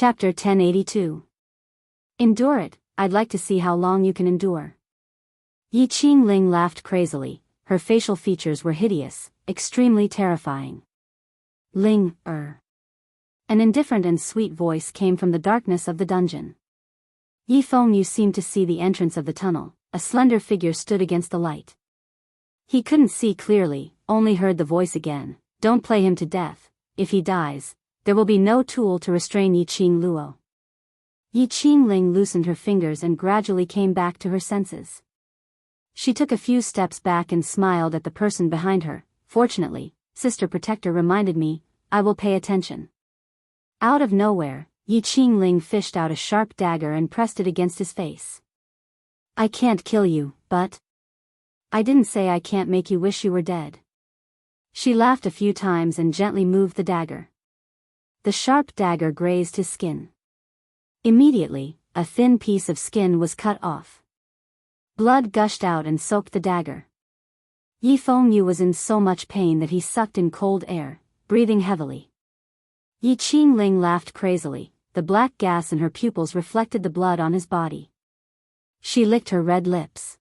Chapter 1082. Endure it, I'd like to see how long you can endure. Yi Qingling laughed crazily, her facial features were hideous, extremely terrifying. Ling, An indifferent and sweet voice came from the darkness of the dungeon. Yi Fengyu seemed to see the entrance of the tunnel, a slender figure stood against the light. He couldn't see clearly, only heard the voice again, don't play him to death, if he dies, there will be no tool to restrain Yi Qingluo. Yi Qingling loosened her fingers and gradually came back to her senses. She took a few steps back and smiled at the person behind her. Fortunately, Sister Protector reminded me, I will pay attention. Out of nowhere, Yi Qingling fished out a sharp dagger and pressed it against his face. I can't kill you, but... I didn't say I can't make you wish you were dead. She laughed a few times and gently moved the dagger. The sharp dagger grazed his skin. Immediately, a thin piece of skin was cut off. Blood gushed out and soaked the dagger. Yi Fengyu was in so much pain that he sucked in cold air, breathing heavily. Yi Qingling laughed crazily, the black gas in her pupils reflected the blood on his body. She licked her red lips.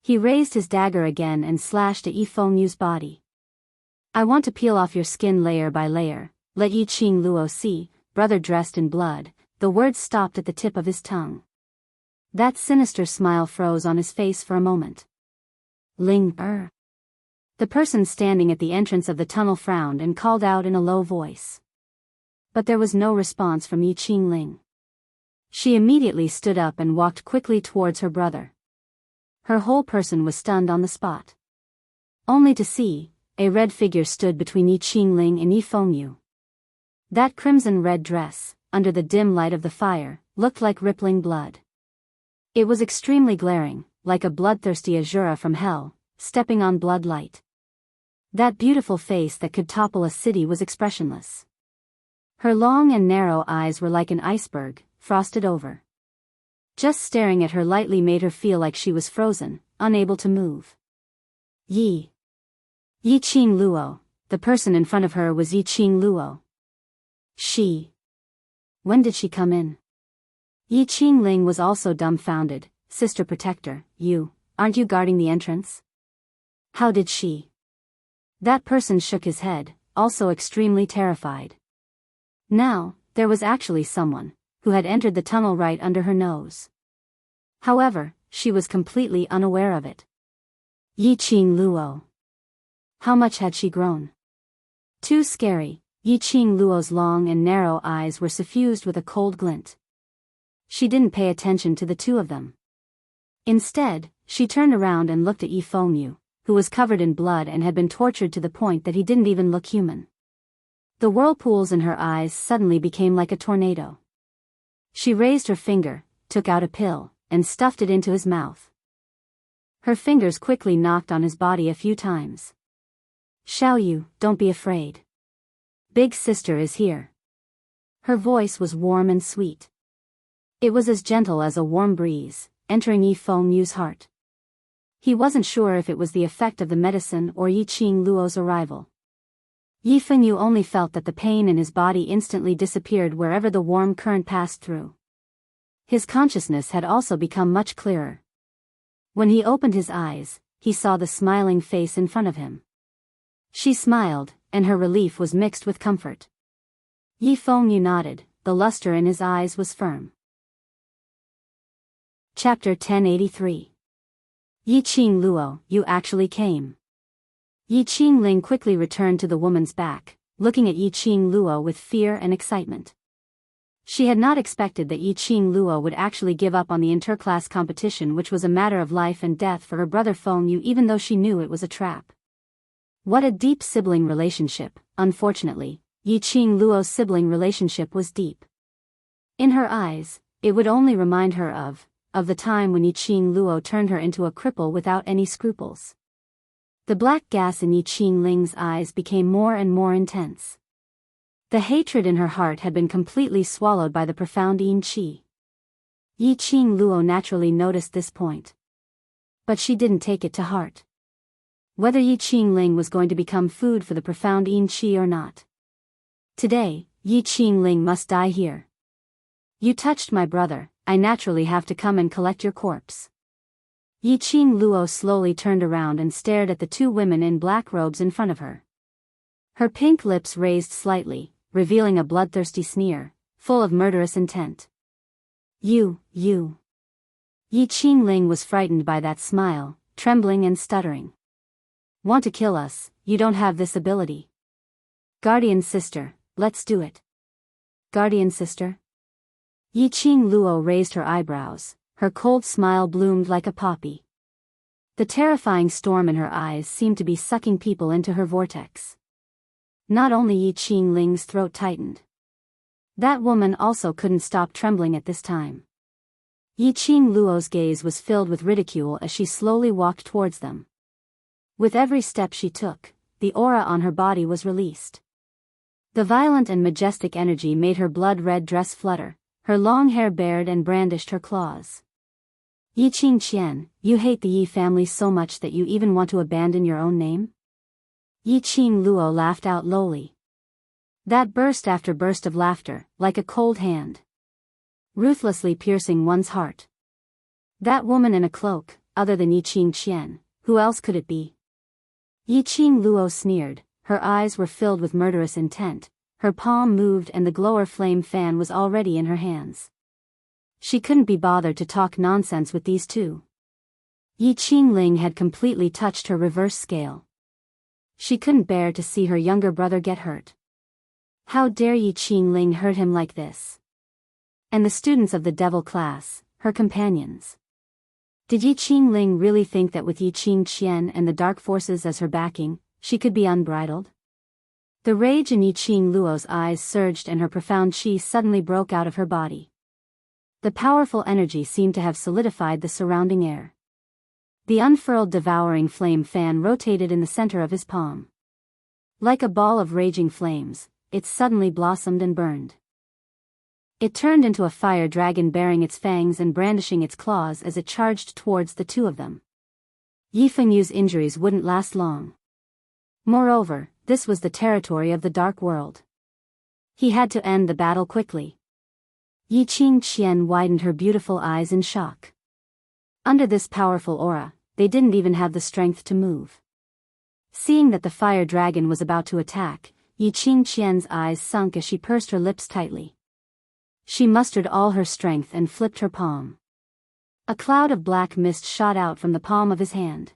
He raised his dagger again and slashed at Yi Fengyu's body. I want to peel off your skin layer by layer, let Yi Qingluo see, brother dressed in blood. The words stopped at the tip of his tongue. That sinister smile froze on his face for a moment. Ling, The person standing at the entrance of the tunnel frowned and called out in a low voice. But there was no response from Yi Qingling. She immediately stood up and walked quickly towards her brother. Her whole person was stunned on the spot. Only to see, a red figure stood between Yi Qingling and Yi Fengyu. That crimson-red dress, under the dim light of the fire, looked like rippling blood. It was extremely glaring, like a bloodthirsty Azura from hell, stepping on blood light. That beautiful face that could topple a city was expressionless. Her long and narrow eyes were like an iceberg, frosted over. Just staring at her lightly made her feel like she was frozen, unable to move. Yi Qingluo, the person in front of her was Yi Qingluo. When did she come in? Yi Qingling was also dumbfounded. Sister Protector, aren't you guarding the entrance? How did she? That person shook his head, also extremely terrified. Now, there was actually someone, who had entered the tunnel right under her nose. However, she was completely unaware of it. Yi Qingluo. How much had she grown? Too scary. Yi Qingluo's long and narrow eyes were suffused with a cold glint. She didn't pay attention to the two of them. Instead, she turned around and looked at Yi Fengyu, who was covered in blood and had been tortured to the point that he didn't even look human. The whirlpools in her eyes suddenly became like a tornado. She raised her finger, took out a pill, and stuffed it into his mouth. Her fingers quickly knocked on his body a few times. Xiaoyu, don't be afraid. Big sister is here. Her voice was warm and sweet. It was as gentle as a warm breeze, entering Yi Fengyu's heart. He wasn't sure if it was the effect of the medicine or Yi Qingluo's arrival. Yi Fengyu only felt that the pain in his body instantly disappeared wherever the warm current passed through. His consciousness had also become much clearer. When he opened his eyes, he saw the smiling face in front of him. She smiled, and her relief was mixed with comfort. Yi Fengyu nodded, the luster in his eyes was firm. Chapter 1083. Yi Qingluo, you actually came. Yi Qingling quickly returned to the woman's back, looking at Yi Qingluo with fear and excitement. She had not expected that Yi Qingluo would actually give up on the interclass competition, which was a matter of life and death for her brother Fengyu, even though she knew it was a trap. What a deep sibling relationship. Unfortunately, Yi Qingluo's sibling relationship was deep. In her eyes, it would only remind her of the time when Yi Qingluo turned her into a cripple without any scruples. The black gas in Yi Qingling's eyes became more and more intense. The hatred in her heart had been completely swallowed by the profound yin qi. Yi Qingluo naturally noticed this point. But she didn't take it to heart. Whether Yi Qingling was going to become food for the profound yin qi or not. Today, Yi Qingling must die here. You touched my brother, I naturally have to come and collect your corpse. Yi Qing Luo slowly turned around and stared at the two women in black robes in front of her. Her pink lips raised slightly, revealing a bloodthirsty sneer, full of murderous intent. You. Yi Qingling was frightened by that smile, trembling and stuttering. Want to kill us? You don't have this ability. Guardian sister, let's do it. Guardian sister? Yi Qing Luo raised her eyebrows, her cold smile bloomed like a poppy. The terrifying storm in her eyes seemed to be sucking people into her vortex. Not only Yi Qingling's throat tightened. That woman also couldn't stop trembling at this time. Yi Qing Luo's gaze was filled with ridicule as she slowly walked towards them. With every step she took, the aura on her body was released. The violent and majestic energy made her blood-red dress flutter, her long hair bared and brandished her claws. Yi Qingqian, you hate the Yi family so much that you even want to abandon your own name? Yi Qing Luo laughed out lowly. That burst after burst of laughter, like a cold hand. Ruthlessly piercing one's heart. That woman in a cloak, other than Yi Qingqian, who else could it be? Yi Qing Luo sneered, her eyes were filled with murderous intent, her palm moved and the glower flame fan was already in her hands. She couldn't be bothered to talk nonsense with these two. Yi Qingling had completely touched her reverse scale. She couldn't bear to see her younger brother get hurt. How dare Yi Qingling hurt him like this? And the students of the devil class, her companions. Did Yi Qingling really think that with Yi Qingqian and the dark forces as her backing, she could be unbridled? The rage in Yi Qing Luo's eyes surged and her profound qi suddenly broke out of her body. The powerful energy seemed to have solidified the surrounding air. The unfurled devouring flame fan rotated in the center of his palm. Like a ball of raging flames, it suddenly blossomed and burned. It turned into a fire dragon baring its fangs and brandishing its claws as it charged towards the two of them. Yi Fengyu's injuries wouldn't last long. Moreover, this was the territory of the dark world. He had to end the battle quickly. Yi Qingqian widened her beautiful eyes in shock. Under this powerful aura, they didn't even have the strength to move. Seeing that the fire dragon was about to attack, Yi Qingqian's eyes sunk as she pursed her lips tightly. She mustered all her strength and flipped her palm. A cloud of black mist shot out from the palm of his hand.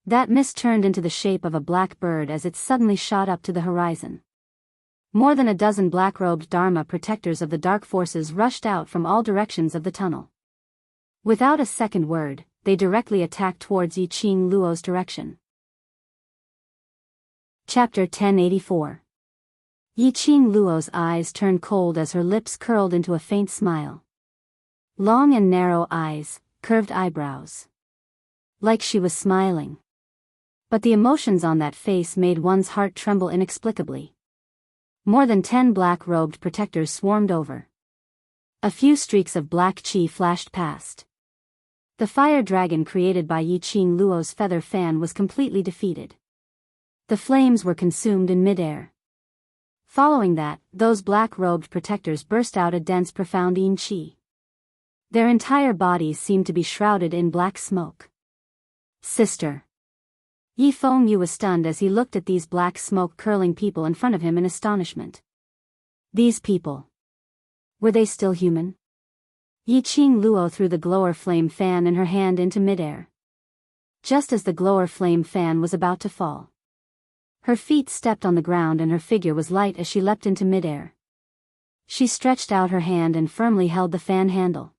That mist turned into the shape of a black bird as it suddenly shot up to the horizon. More than a dozen black-robed Dharma protectors of the dark forces rushed out from all directions of the tunnel. Without a second word, they directly attacked towards Yi Qing Luo's direction. Chapter 1084. Yi Qing Luo's eyes turned cold as her lips curled into a faint smile. Long and narrow eyes, curved eyebrows. Like she was smiling. But the emotions on that face made one's heart tremble inexplicably. More than 10 black-robed protectors swarmed over. A few streaks of black qi flashed past. The fire dragon created by Yi Qing Luo's feather fan was completely defeated. The flames were consumed in midair. Following that, those black-robed protectors burst out a dense profound yin qi. Their entire bodies seemed to be shrouded in black smoke. Sister. Yi Fengyu was stunned as he looked at these black smoke-curling people in front of him in astonishment. These people. Were they still human? Yi Qing Luo threw the glower flame fan in her hand into midair. Just as the glower flame fan was about to fall, her feet stepped on the ground and her figure was light as she leapt into midair. She stretched out her hand and firmly held the fan handle.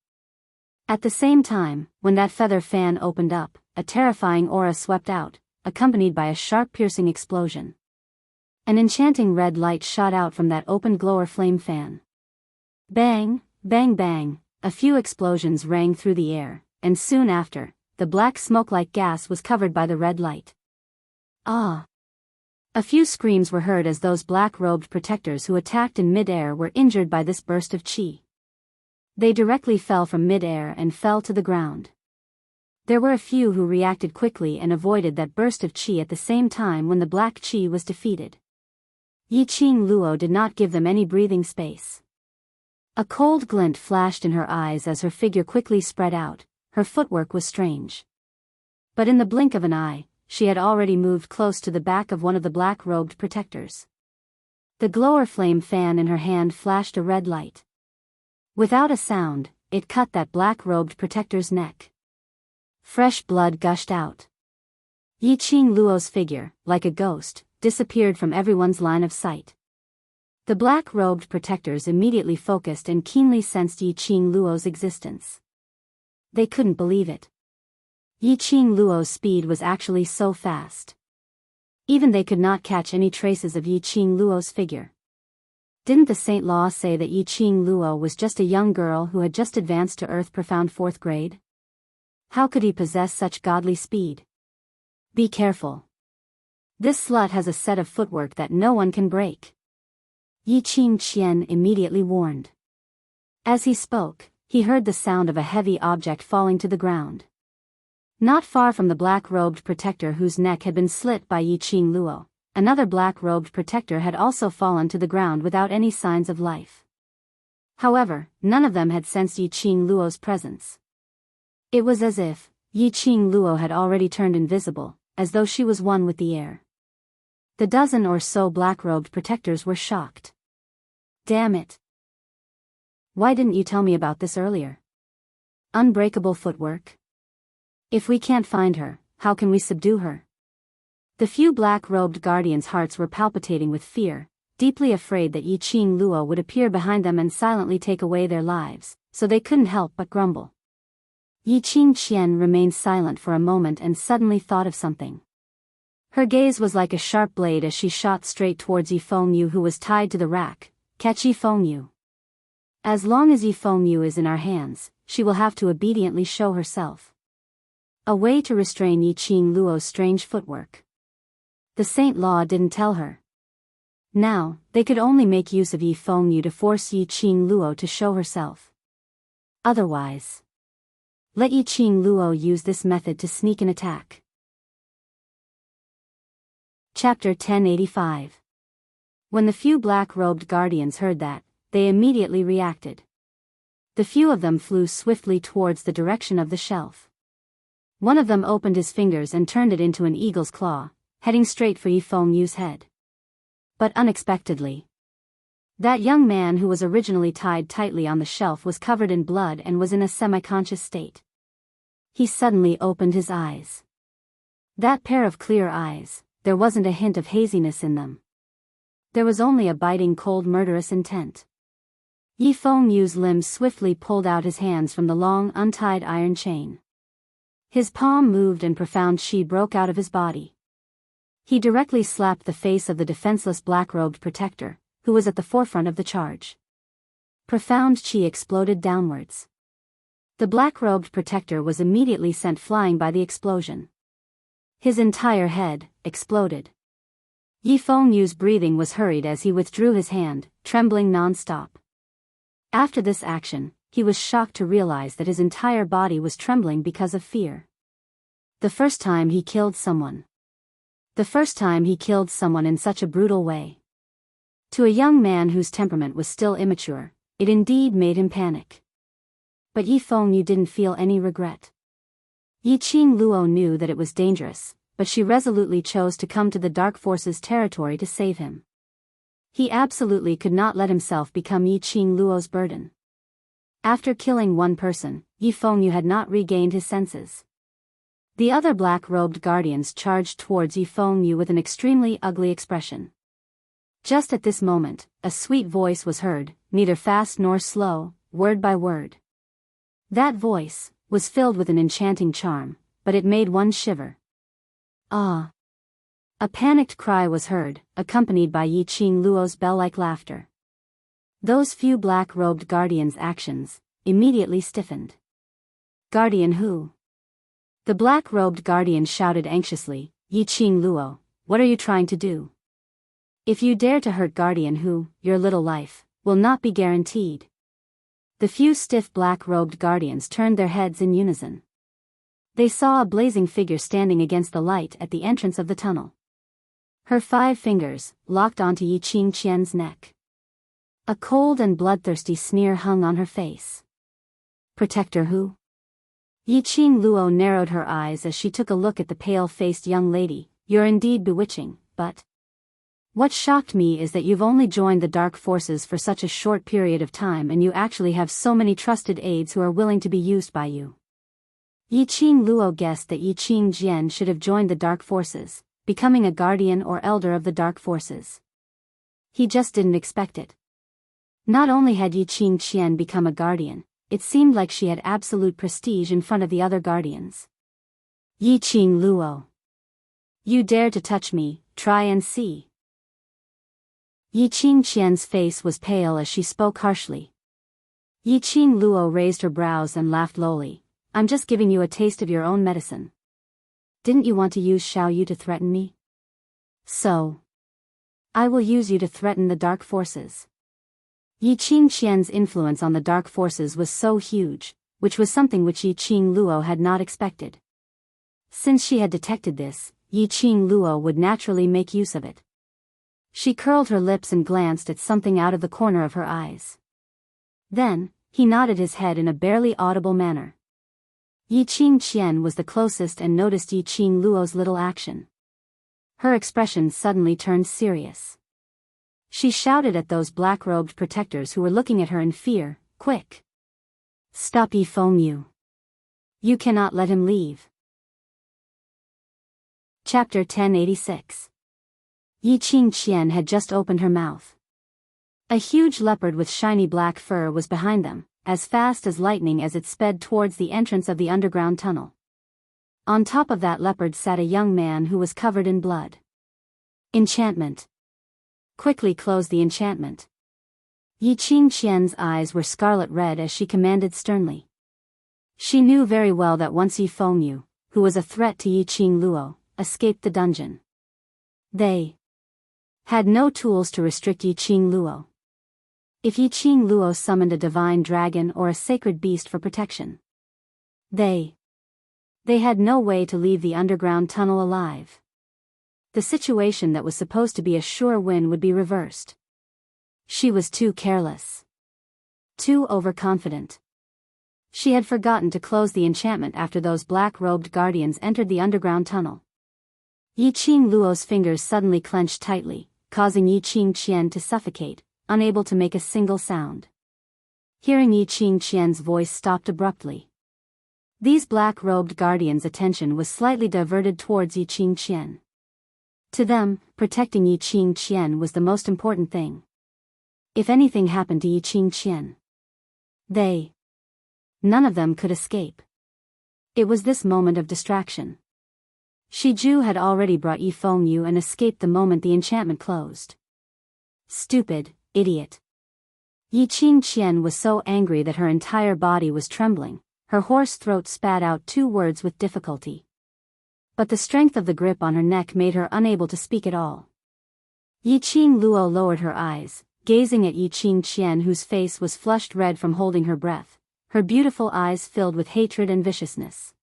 At the same time, when that feather fan opened up, a terrifying aura swept out, accompanied by a sharp piercing explosion. An enchanting red light shot out from that opened glower flame fan. Bang, bang bang, a few explosions rang through the air, and soon after, the black smoke-like gas was covered by the red light. Ah! A few screams were heard as those black-robed protectors who attacked in mid-air were injured by this burst of qi. They directly fell from mid-air and fell to the ground. There were a few who reacted quickly and avoided that burst of qi at the same time when the black qi was defeated. Yi Qing Luo did not give them any breathing space. A cold glint flashed in her eyes as her figure quickly spread out. Her footwork was strange. But in the blink of an eye, she had already moved close to the back of one of the black-robed protectors. The glower flame fan in her hand flashed a red light. Without a sound, it cut that black-robed protector's neck. Fresh blood gushed out. Yiqing Luo's figure, like a ghost, disappeared from everyone's line of sight. The black-robed protectors immediately focused and keenly sensed Yiqing Luo's existence. They couldn't believe it. Yiqing Luo's speed was actually so fast. Even they could not catch any traces of Yiqing Luo's figure. Didn't the Saint Law say that Yiqing Luo was just a young girl who had just advanced to Earth Profound 4th grade? How could he possess such godly speed? Be careful. This slut has a set of footwork that no one can break. Yiqing Qian immediately warned. As he spoke, he heard the sound of a heavy object falling to the ground. Not far from the black-robed protector whose neck had been slit by Yiqing Luo, another black-robed protector had also fallen to the ground without any signs of life. However, none of them had sensed Yiqing Luo's presence. It was as if Yiqing Luo had already turned invisible, as though she was one with the air. The dozen or so black-robed protectors were shocked. Damn it! Why didn't you tell me about this earlier? Unbreakable footwork? If we can't find her, how can we subdue her? The few black-robed guardians' hearts were palpitating with fear, deeply afraid that Yiqing Luo would appear behind them and silently take away their lives, so they couldn't help but grumble. Yiqing Qian remained silent for a moment and suddenly thought of something. Her gaze was like a sharp blade as she shot straight towards Yifengyu, who was tied to the rack. Catch Yifengyu. As long as Yifengyu is in our hands, she will have to obediently show herself. A way to restrain Yiqing Luo's strange footwork. The Saint Law didn't tell her. Now, they could only make use of Yifengyu to force Yiqing Luo to show herself. Otherwise, let Yiqing Luo use this method to sneak an attack. Chapter 1085. When the few black-robed guardians heard that, they immediately reacted. The few of them flew swiftly towards the direction of the shelf. One of them opened his fingers and turned it into an eagle's claw, heading straight for Yifengyu's head. But unexpectedly, that young man who was originally tied tightly on the shelf was covered in blood and was in a semi-conscious state. He suddenly opened his eyes. That pair of clear eyes, there wasn't a hint of haziness in them. There was only a biting cold murderous intent. Yifengyu's limbs swiftly pulled out his hands from the long untied iron chain. His palm moved and profound qi broke out of his body. He directly slapped the face of the defenseless black-robed protector, who was at the forefront of the charge. Profound qi exploded downwards. The black-robed protector was immediately sent flying by the explosion. His entire head exploded. Yifengyu's breathing was hurried as he withdrew his hand, trembling non-stop. After this action, he was shocked to realize that his entire body was trembling because of fear. The first time he killed someone. The first time he killed someone in such a brutal way. To a young man whose temperament was still immature, it indeed made him panic. But Yifengyu didn't feel any regret. Yiqing Luo knew that it was dangerous, but she resolutely chose to come to the Dark Forces territory to save him. He absolutely could not let himself become Yiqing Luo's burden. After killing one person, Yifengyu had not regained his senses. The other black-robed guardians charged towards Yifengyu with an extremely ugly expression. Just at this moment, a sweet voice was heard, neither fast nor slow, word by word. That voice was filled with an enchanting charm, but it made one shiver. Ah! A panicked cry was heard, accompanied by Yiqing Luo's bell-like laughter. Those few black-robed guardians' actions immediately stiffened. Guardian who? The black-robed guardian shouted anxiously, Yiqing Luo, what are you trying to do? If you dare to hurt Guardian who, your little life will not be guaranteed. The few stiff black-robed guardians turned their heads in unison. They saw a blazing figure standing against the light at the entrance of the tunnel. Her 5 fingers locked onto Yiqing Qian's neck. A cold and bloodthirsty sneer hung on her face. Protector who? Yiqing Luo narrowed her eyes as she took a look at the pale-faced young lady. You're indeed bewitching, but what shocked me is that you've only joined the dark forces for such a short period of time and you actually have so many trusted aides who are willing to be used by you. Yiqing Luo guessed that Yiqing Jian should have joined the dark forces, becoming a guardian or elder of the dark forces. He just didn't expect it. Not only had Yiqing Qian become a guardian, it seemed like she had absolute prestige in front of the other guardians. Yiqing Luo. You dare to touch me, try and see. Yiqing Qian's face was pale as she spoke harshly. Yiqing Luo raised her brows and laughed lowly. I'm just giving you a taste of your own medicine. Didn't you want to use Xiao Yu to threaten me? So I will use you to threaten the dark forces. Yiqing Qian's influence on the dark forces was so huge, which was something which Yiqing Luo had not expected. Since she had detected this, Yiqing Luo would naturally make use of it. She curled her lips and glanced at something out of the corner of her eyes. Then, he nodded his head in a barely audible manner. Yiqing Qian was the closest and noticed Yiqing Luo's little action. Her expression suddenly turned serious. She shouted at those black-robed protectors who were looking at her in fear, quick! Stop Yifengmu. You cannot let him leave. Chapter 1086. Yiqing Qian had just opened her mouth. A huge leopard with shiny black fur was behind them, as fast as lightning as it sped towards the entrance of the underground tunnel. On top of that leopard sat a young man who was covered in blood. Enchantment. Quickly close the enchantment. Yiqing Qian's eyes were scarlet red as she commanded sternly. She knew very well that once Yifengmu, who was a threat to Yiqing Luo, escaped the dungeon, they had no tools to restrict Yiqing Luo. If Yiqing Luo summoned a divine dragon or a sacred beast for protection, they had no way to leave the underground tunnel alive. The situation that was supposed to be a sure win would be reversed. She was too careless. Too overconfident. She had forgotten to close the enchantment after those black-robed guardians entered the underground tunnel. Yiqing Luo's fingers suddenly clenched tightly, causing Yiqing Qian to suffocate, unable to make a single sound. Hearing Yiqing Qian's voice stopped abruptly. These black-robed guardians' attention was slightly diverted towards Yiqing Qian. To them, protecting Yiqing Qian was the most important thing. If anything happened to Yiqing Qian, none of them could escape. It was this moment of distraction. Shiju had already brought Yifengmu and escaped the moment the enchantment closed. Stupid, idiot. Yiqing Qian was so angry that her entire body was trembling, her hoarse throat spat out two words with difficulty. But the strength of the grip on her neck made her unable to speak at all. Yiqing Luo lowered her eyes, gazing at Yiqing Qian whose face was flushed red from holding her breath, her beautiful eyes filled with hatred and viciousness.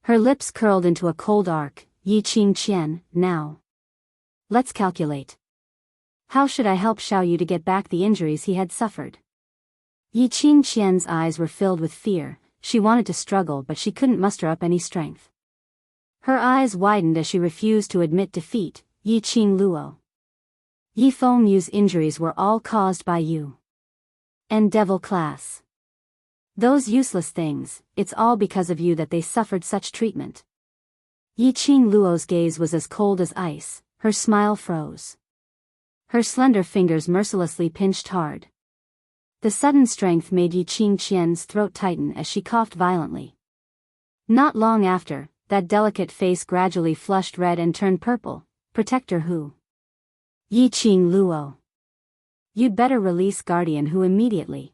Her lips curled into a cold arc. Yiqing Qian, now. Let's calculate. How should I help Xiao Yu to get back the injuries he had suffered? Yiqing Qian's eyes were filled with fear. She wanted to struggle but she couldn't muster up any strength. Her eyes widened as she refused to admit defeat. Yiqing Luo. Yifengmu's injuries were all caused by you. And devil class. Those useless things, it's all because of you that they suffered such treatment. Yiqing Luo's gaze was as cold as ice, her smile froze. Her slender fingers mercilessly pinched hard. The sudden strength made Yiqing Qian's throat tighten as she coughed violently. Not long after, that delicate face gradually flushed red and turned purple. Protector who? Yiqing Luo. You'd better release Guardian Hu immediately.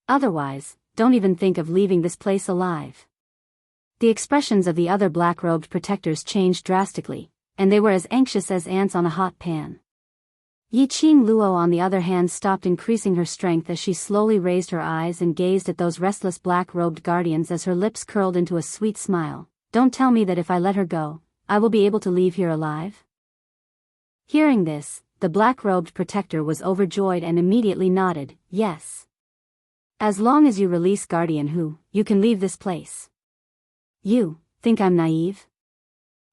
Otherwise, don't even think of leaving this place alive. The expressions of the other black-robed protectors changed drastically, and they were as anxious as ants on a hot pan. Yiqing Luo on the other hand stopped increasing her strength as she slowly raised her eyes and gazed at those restless black-robed guardians as her lips curled into a sweet smile. Don't tell me that if I let her go, I will be able to leave here alive? Hearing this, the black-robed protector was overjoyed and immediately nodded, yes. As long as you release Guardian Hu, you can leave this place. You think I'm naive?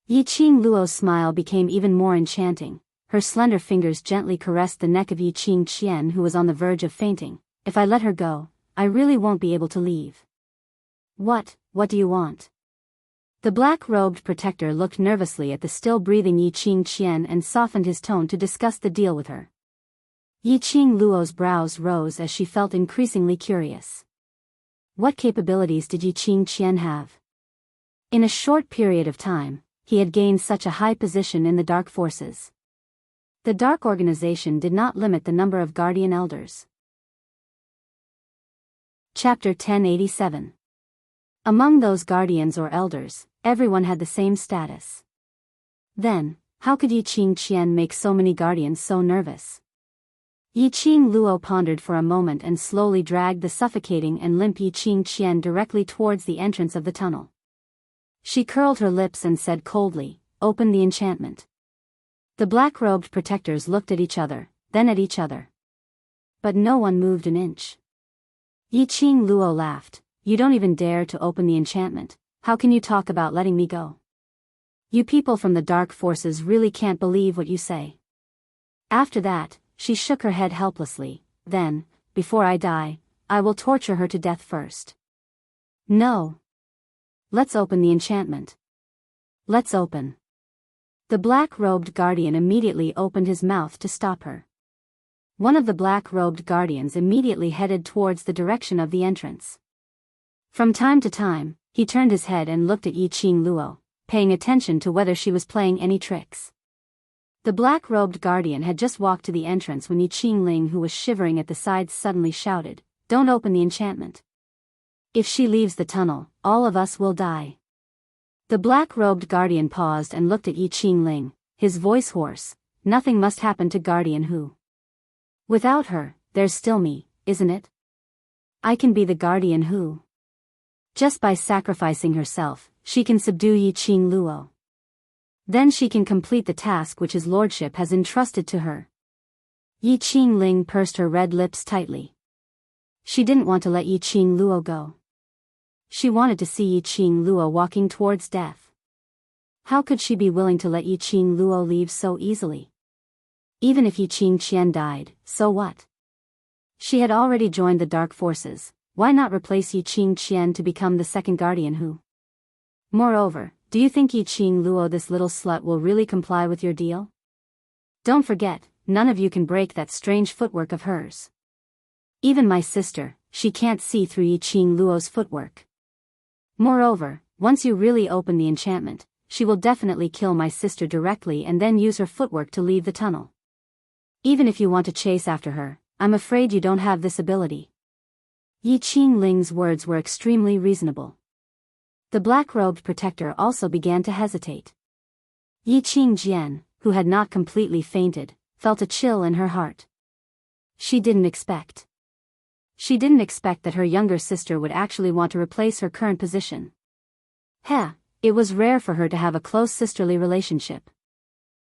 Yiqing Luo's smile became even more enchanting. Her slender fingers gently caressed the neck of Yiqing Qian, who was on the verge of fainting. If I let her go, I really won't be able to leave. What do you want? The black-robed protector looked nervously at the still-breathing Yiqing Qian and softened his tone to discuss the deal with her. Yiqing Luo's brows rose as she felt increasingly curious. What capabilities did Yiqing Qian have? In a short period of time, he had gained such a high position in the Dark Forces. The Dark Organization did not limit the number of Guardian Elders. Chapter 1087. Among those Guardians or Elders, everyone had the same status. Then, how could Yiqing Qian make so many Guardians so nervous? Yiqing Luo pondered for a moment and slowly dragged the suffocating and limp Yiqing Qian directly towards the entrance of the tunnel. She curled her lips and said coldly, "Open the enchantment." The black-robed protectors looked at each other, then at each other. But no one moved an inch. Yiqing Luo laughed. "You don't even dare to open the enchantment. How can you talk about letting me go? You people from the Dark Forces really can't believe what you say." After that, she shook her head helplessly. "Then, before I die, I will torture her to death first." "No. Let's open the enchantment. Let's open." The black-robed guardian immediately opened his mouth to stop her. One of the black-robed guardians immediately headed towards the direction of the entrance. From time to time, he turned his head and looked at Yiqing Luo, paying attention to whether she was playing any tricks. The black-robed guardian had just walked to the entrance when Yiqing Ling, who was shivering at the sides, suddenly shouted, "Don't open the enchantment. If she leaves the tunnel, all of us will die." The black-robed guardian paused and looked at Yiqing Ling, his voice hoarse. "Nothing must happen to Guardian Hu. Without her, there's still me, isn't it? I can be the Guardian Hu. Just by sacrificing herself, she can subdue Yiqing Luo. Then she can complete the task which his lordship has entrusted to her." Yiqing Ling pursed her red lips tightly. She didn't want to let Yiqing Luo go. She wanted to see Yiqing Luo walking towards death. How could she be willing to let Yiqing Luo leave so easily? Even if Yiqing Qian died, so what? She had already joined the Dark Forces. Why not replace Yiqing Qian to become the second Guardian Hu? Moreover, do you think Yiqing Luo, this little slut, will really comply with your deal? Don't forget, none of you can break that strange footwork of hers. Even my sister, she can't see through Yiqing Luo's footwork. Moreover, once you really open the enchantment, she will definitely kill my sister directly and then use her footwork to leave the tunnel. Even if you want to chase after her, I'm afraid you don't have this ability." Yiqing Ling's words were extremely reasonable. The black-robed protector also began to hesitate. Yiqing Jian, who had not completely fainted, felt a chill in her heart. She didn't expect that her younger sister would actually want to replace her current position. It was rare for her to have a close sisterly relationship.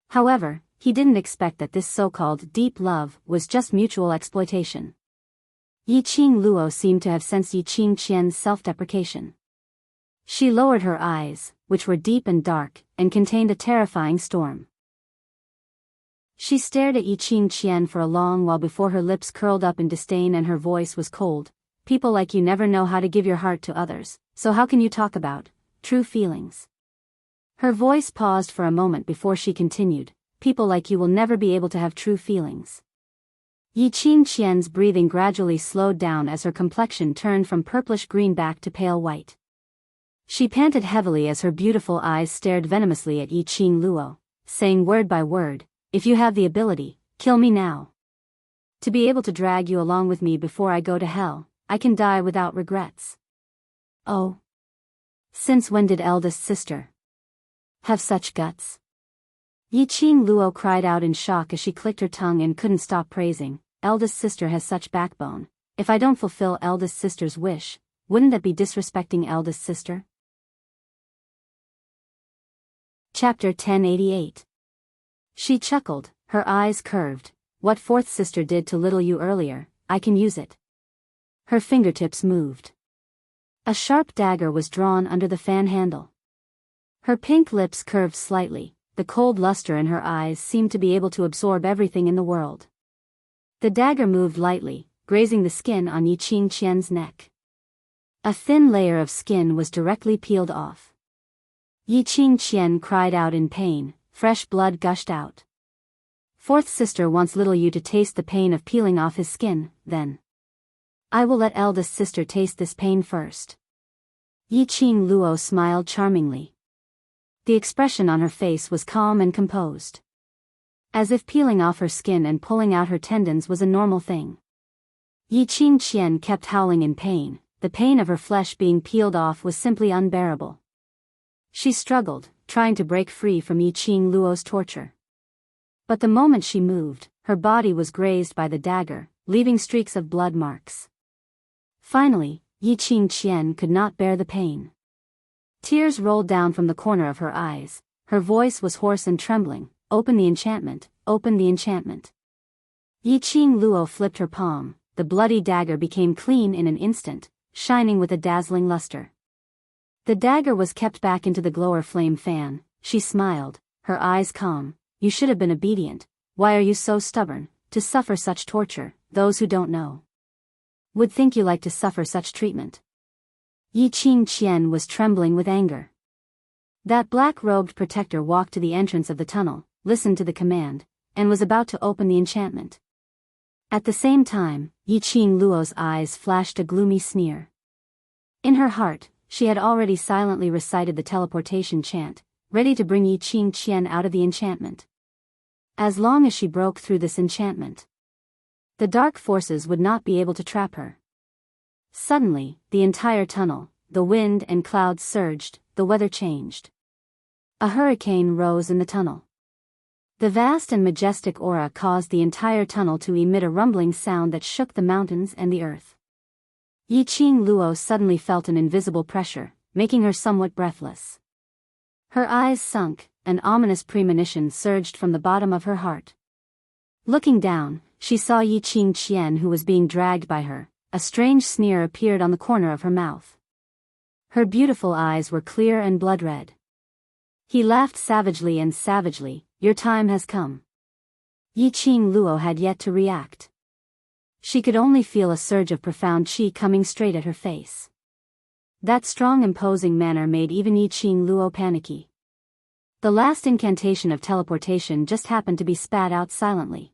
However, he didn't expect that this so-called deep love was just mutual exploitation. Yiqing Luo seemed to have sensed Yiqing Qian's self-deprecation. She lowered her eyes, which were deep and dark, and contained a terrifying storm. She stared at Yiqing Qian for a long while before her lips curled up in disdain and her voice was cold. "People like you never know how to give your heart to others, so how can you talk about true feelings?" Her voice paused for a moment before she continued, "People like you will never be able to have true feelings." Yiqing Qian's breathing gradually slowed down as her complexion turned from purplish-green back to pale white. She panted heavily as her beautiful eyes stared venomously at Yiqing Luo, saying word by word, "If you have the ability, kill me now. To be able to drag you along with me before I go to hell, I can die without regrets." "Oh. Since when did eldest sister have such guts?" Yiqing Luo cried out in shock as she clicked her tongue and couldn't stop praising. "Eldest sister has such backbone. If I don't fulfill eldest sister's wish, wouldn't that be disrespecting eldest sister?" Chapter 1088. She chuckled, her eyes curved. What fourth sister did to little you earlier, I can use it. Her fingertips moved. A sharp dagger was drawn under the fan handle. Her pink lips curved slightly, the cold luster in her eyes seemed to be able to absorb everything in the world. The dagger moved lightly, grazing the skin on Yi Qingqian's neck. A thin layer of skin was directly peeled off. Yi Qingqian cried out in pain, fresh blood gushed out. Fourth sister wants little you to taste the pain of peeling off his skin, then. I will let eldest sister taste this pain first. Yi Qing Luo smiled charmingly. The expression on her face was calm and composed. As if peeling off her skin and pulling out her tendons was a normal thing. Yi Qingqian kept howling in pain, the pain of her flesh being peeled off was simply unbearable. She struggled, trying to break free from Yi Qing Luo's torture. But the moment she moved, her body was grazed by the dagger, leaving streaks of blood marks. Finally, Yi Qingqian could not bear the pain. Tears rolled down from the corner of her eyes, her voice was hoarse and trembling. Open the enchantment, open the enchantment. Yi Qing Luo flipped her palm, the bloody dagger became clean in an instant, shining with a dazzling luster. The dagger was kept back into the glower flame fan, she smiled, her eyes calm. You should have been obedient, why are you so stubborn, to suffer such torture, those who don't know would think you like to suffer such treatment. Yi Qingqian was trembling with anger. That black-robed protector walked to the entrance of the tunnel, listened to the command, and was about to open the enchantment. At the same time, Yi Qing Luo's eyes flashed a gloomy sneer. In her heart, she had already silently recited the teleportation chant, ready to bring Yi Qingqian out of the enchantment. As long as she broke through this enchantment, the dark forces would not be able to trap her. Suddenly, the entire tunnel, the wind and clouds surged, the weather changed. A hurricane rose in the tunnel. The vast and majestic aura caused the entire tunnel to emit a rumbling sound that shook the mountains and the earth. Yi Qing Luo suddenly felt an invisible pressure, making her somewhat breathless. Her eyes sunk, an ominous premonition surged from the bottom of her heart. Looking down, she saw Yi Qingqian who was being dragged by her. A strange sneer appeared on the corner of her mouth. Her beautiful eyes were clear and blood-red. He laughed savagely and savagely, your time has come. Yi Qing Luo had yet to react. She could only feel a surge of profound qi coming straight at her face. That strong imposing manner made even Yi Qing Luo panicky. The last incantation of teleportation just happened to be spat out silently.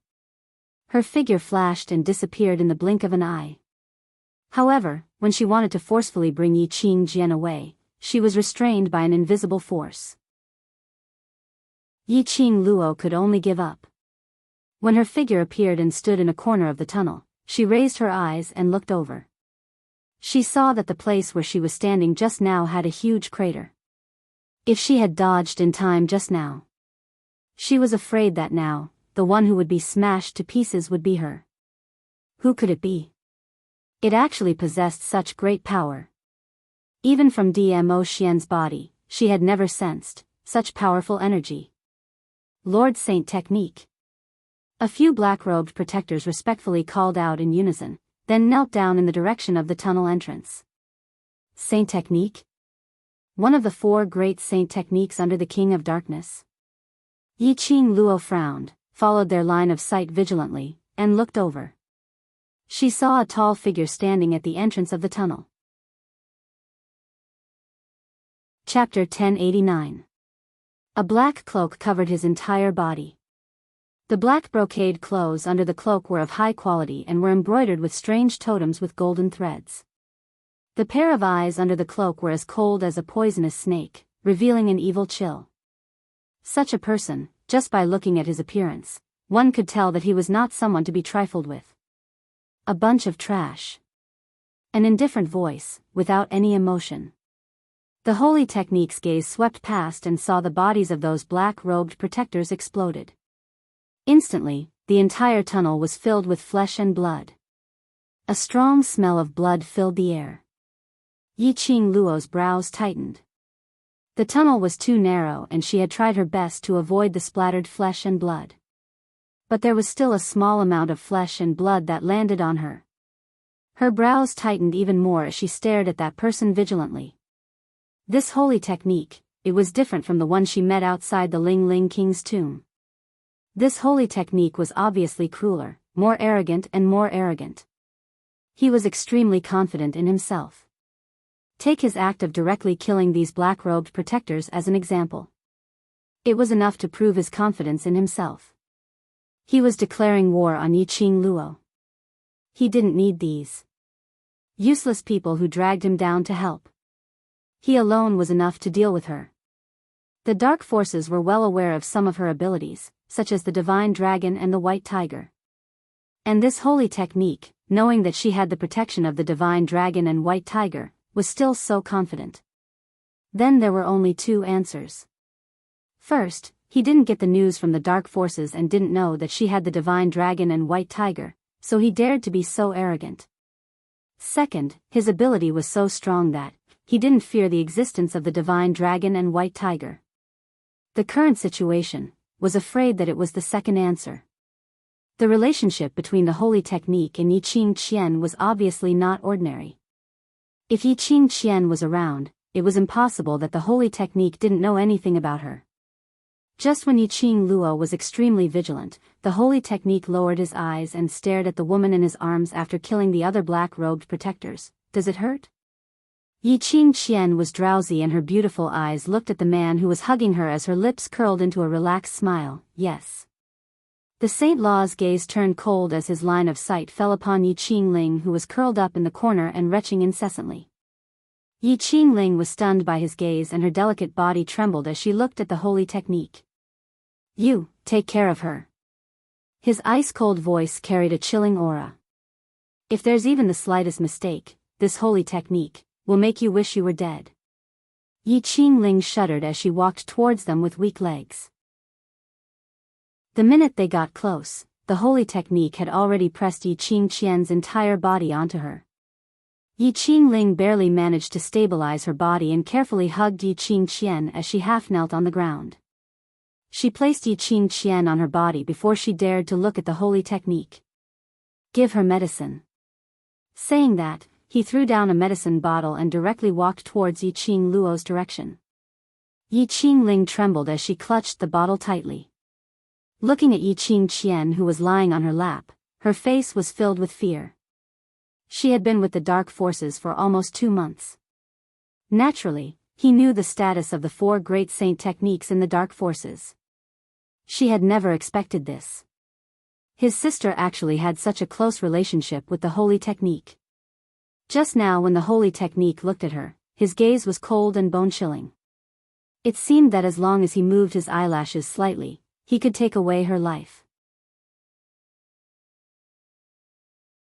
Her figure flashed and disappeared in the blink of an eye. However, when she wanted to forcefully bring Yi Qingqian away, she was restrained by an invisible force. Yi Qing Luo could only give up. When her figure appeared and stood in a corner of the tunnel, she raised her eyes and looked over. She saw that the place where she was standing just now had a huge crater. If she had dodged in time just now. She was afraid that now, the one who would be smashed to pieces would be her. Who could it be? It actually possessed such great power. Even from Dmo Xian's body, she had never sensed such powerful energy. Lord Saint Technique. A few black-robed protectors respectfully called out in unison, then knelt down in the direction of the tunnel entrance. Saint Technique? One of the 4 great Saint Techniques under the King of Darkness. Yi Qing Luo frowned, followed their line of sight vigilantly, and looked over. She saw a tall figure standing at the entrance of the tunnel. Chapter 1089. A black cloak covered his entire body. The black brocade clothes under the cloak were of high quality and were embroidered with strange totems with golden threads. The pair of eyes under the cloak were as cold as a poisonous snake, revealing an evil chill. Such a person, just by looking at his appearance, one could tell that he was not someone to be trifled with. A bunch of trash. An indifferent voice, without any emotion. The holy technique's gaze swept past and saw the bodies of those black-robed protectors exploded. Instantly, the entire tunnel was filled with flesh and blood. A strong smell of blood filled the air. Yi Qing Luo's brows tightened. The tunnel was too narrow and she had tried her best to avoid the splattered flesh and blood. But there was still a small amount of flesh and blood that landed on her. Her brows tightened even more as she stared at that person vigilantly. This holy technique, it was different from the one she met outside the Ling Ling King's tomb. This holy technique was obviously crueler, more arrogant and more arrogant. He was extremely confident in himself. Take his act of directly killing these black-robed protectors as an example. It was enough to prove his confidence in himself. He was declaring war on Yiqing Luo. He didn't need these useless people who dragged him down to help. He alone was enough to deal with her. The dark forces were well aware of some of her abilities, such as the divine dragon and the white tiger. And this holy technique, knowing that she had the protection of the divine dragon and white tiger, was still so confident. Then there were only two answers. First, he didn't get the news from the dark forces and didn't know that she had the divine dragon and white tiger, so he dared to be so arrogant. Second, his ability was so strong that he didn't fear the existence of the divine dragon and white tiger. The current situation was afraid that it was the second answer. The relationship between the holy technique and Yiqing Qian was obviously not ordinary. If Yiqing Qian was around, it was impossible that the holy technique didn't know anything about her. Just when Yiqing Luo was extremely vigilant, the holy technique lowered his eyes and stared at the woman in his arms after killing the other black-robed protectors. Does it hurt? Yiqing Qian was drowsy and her beautiful eyes looked at the man who was hugging her as her lips curled into a relaxed smile. Yes. The Saint Law's gaze turned cold as his line of sight fell upon Yiqing Ling, who was curled up in the corner and retching incessantly. Yiqing Ling was stunned by his gaze and her delicate body trembled as she looked at the holy technique. You, take care of her. His ice-cold voice carried a chilling aura. If there's even the slightest mistake, this holy technique will make you wish you were dead. Yiqing Ling shuddered as she walked towards them with weak legs. The minute they got close, the holy technique had already pressed Yiqing Qian's entire body onto her. Yiqing Ling barely managed to stabilize her body and carefully hugged Yiqing Qian as she half knelt on the ground. She placed Yiqing Qian on her body before she dared to look at the holy technique. Give her medicine. Saying that, he threw down a medicine bottle and directly walked towards Yiqing Luo's direction. Yiqing Ling trembled as she clutched the bottle tightly. Looking at Yiqing Qian, who was lying on her lap, her face was filled with fear. She had been with the dark forces for almost 2 months. Naturally, he knew the status of the 4 great saint techniques in the dark forces. She had never expected this. His sister actually had such a close relationship with the holy technique. Just now when the holy technique looked at her, his gaze was cold and bone-chilling. It seemed that as long as he moved his eyelashes slightly, he could take away her life.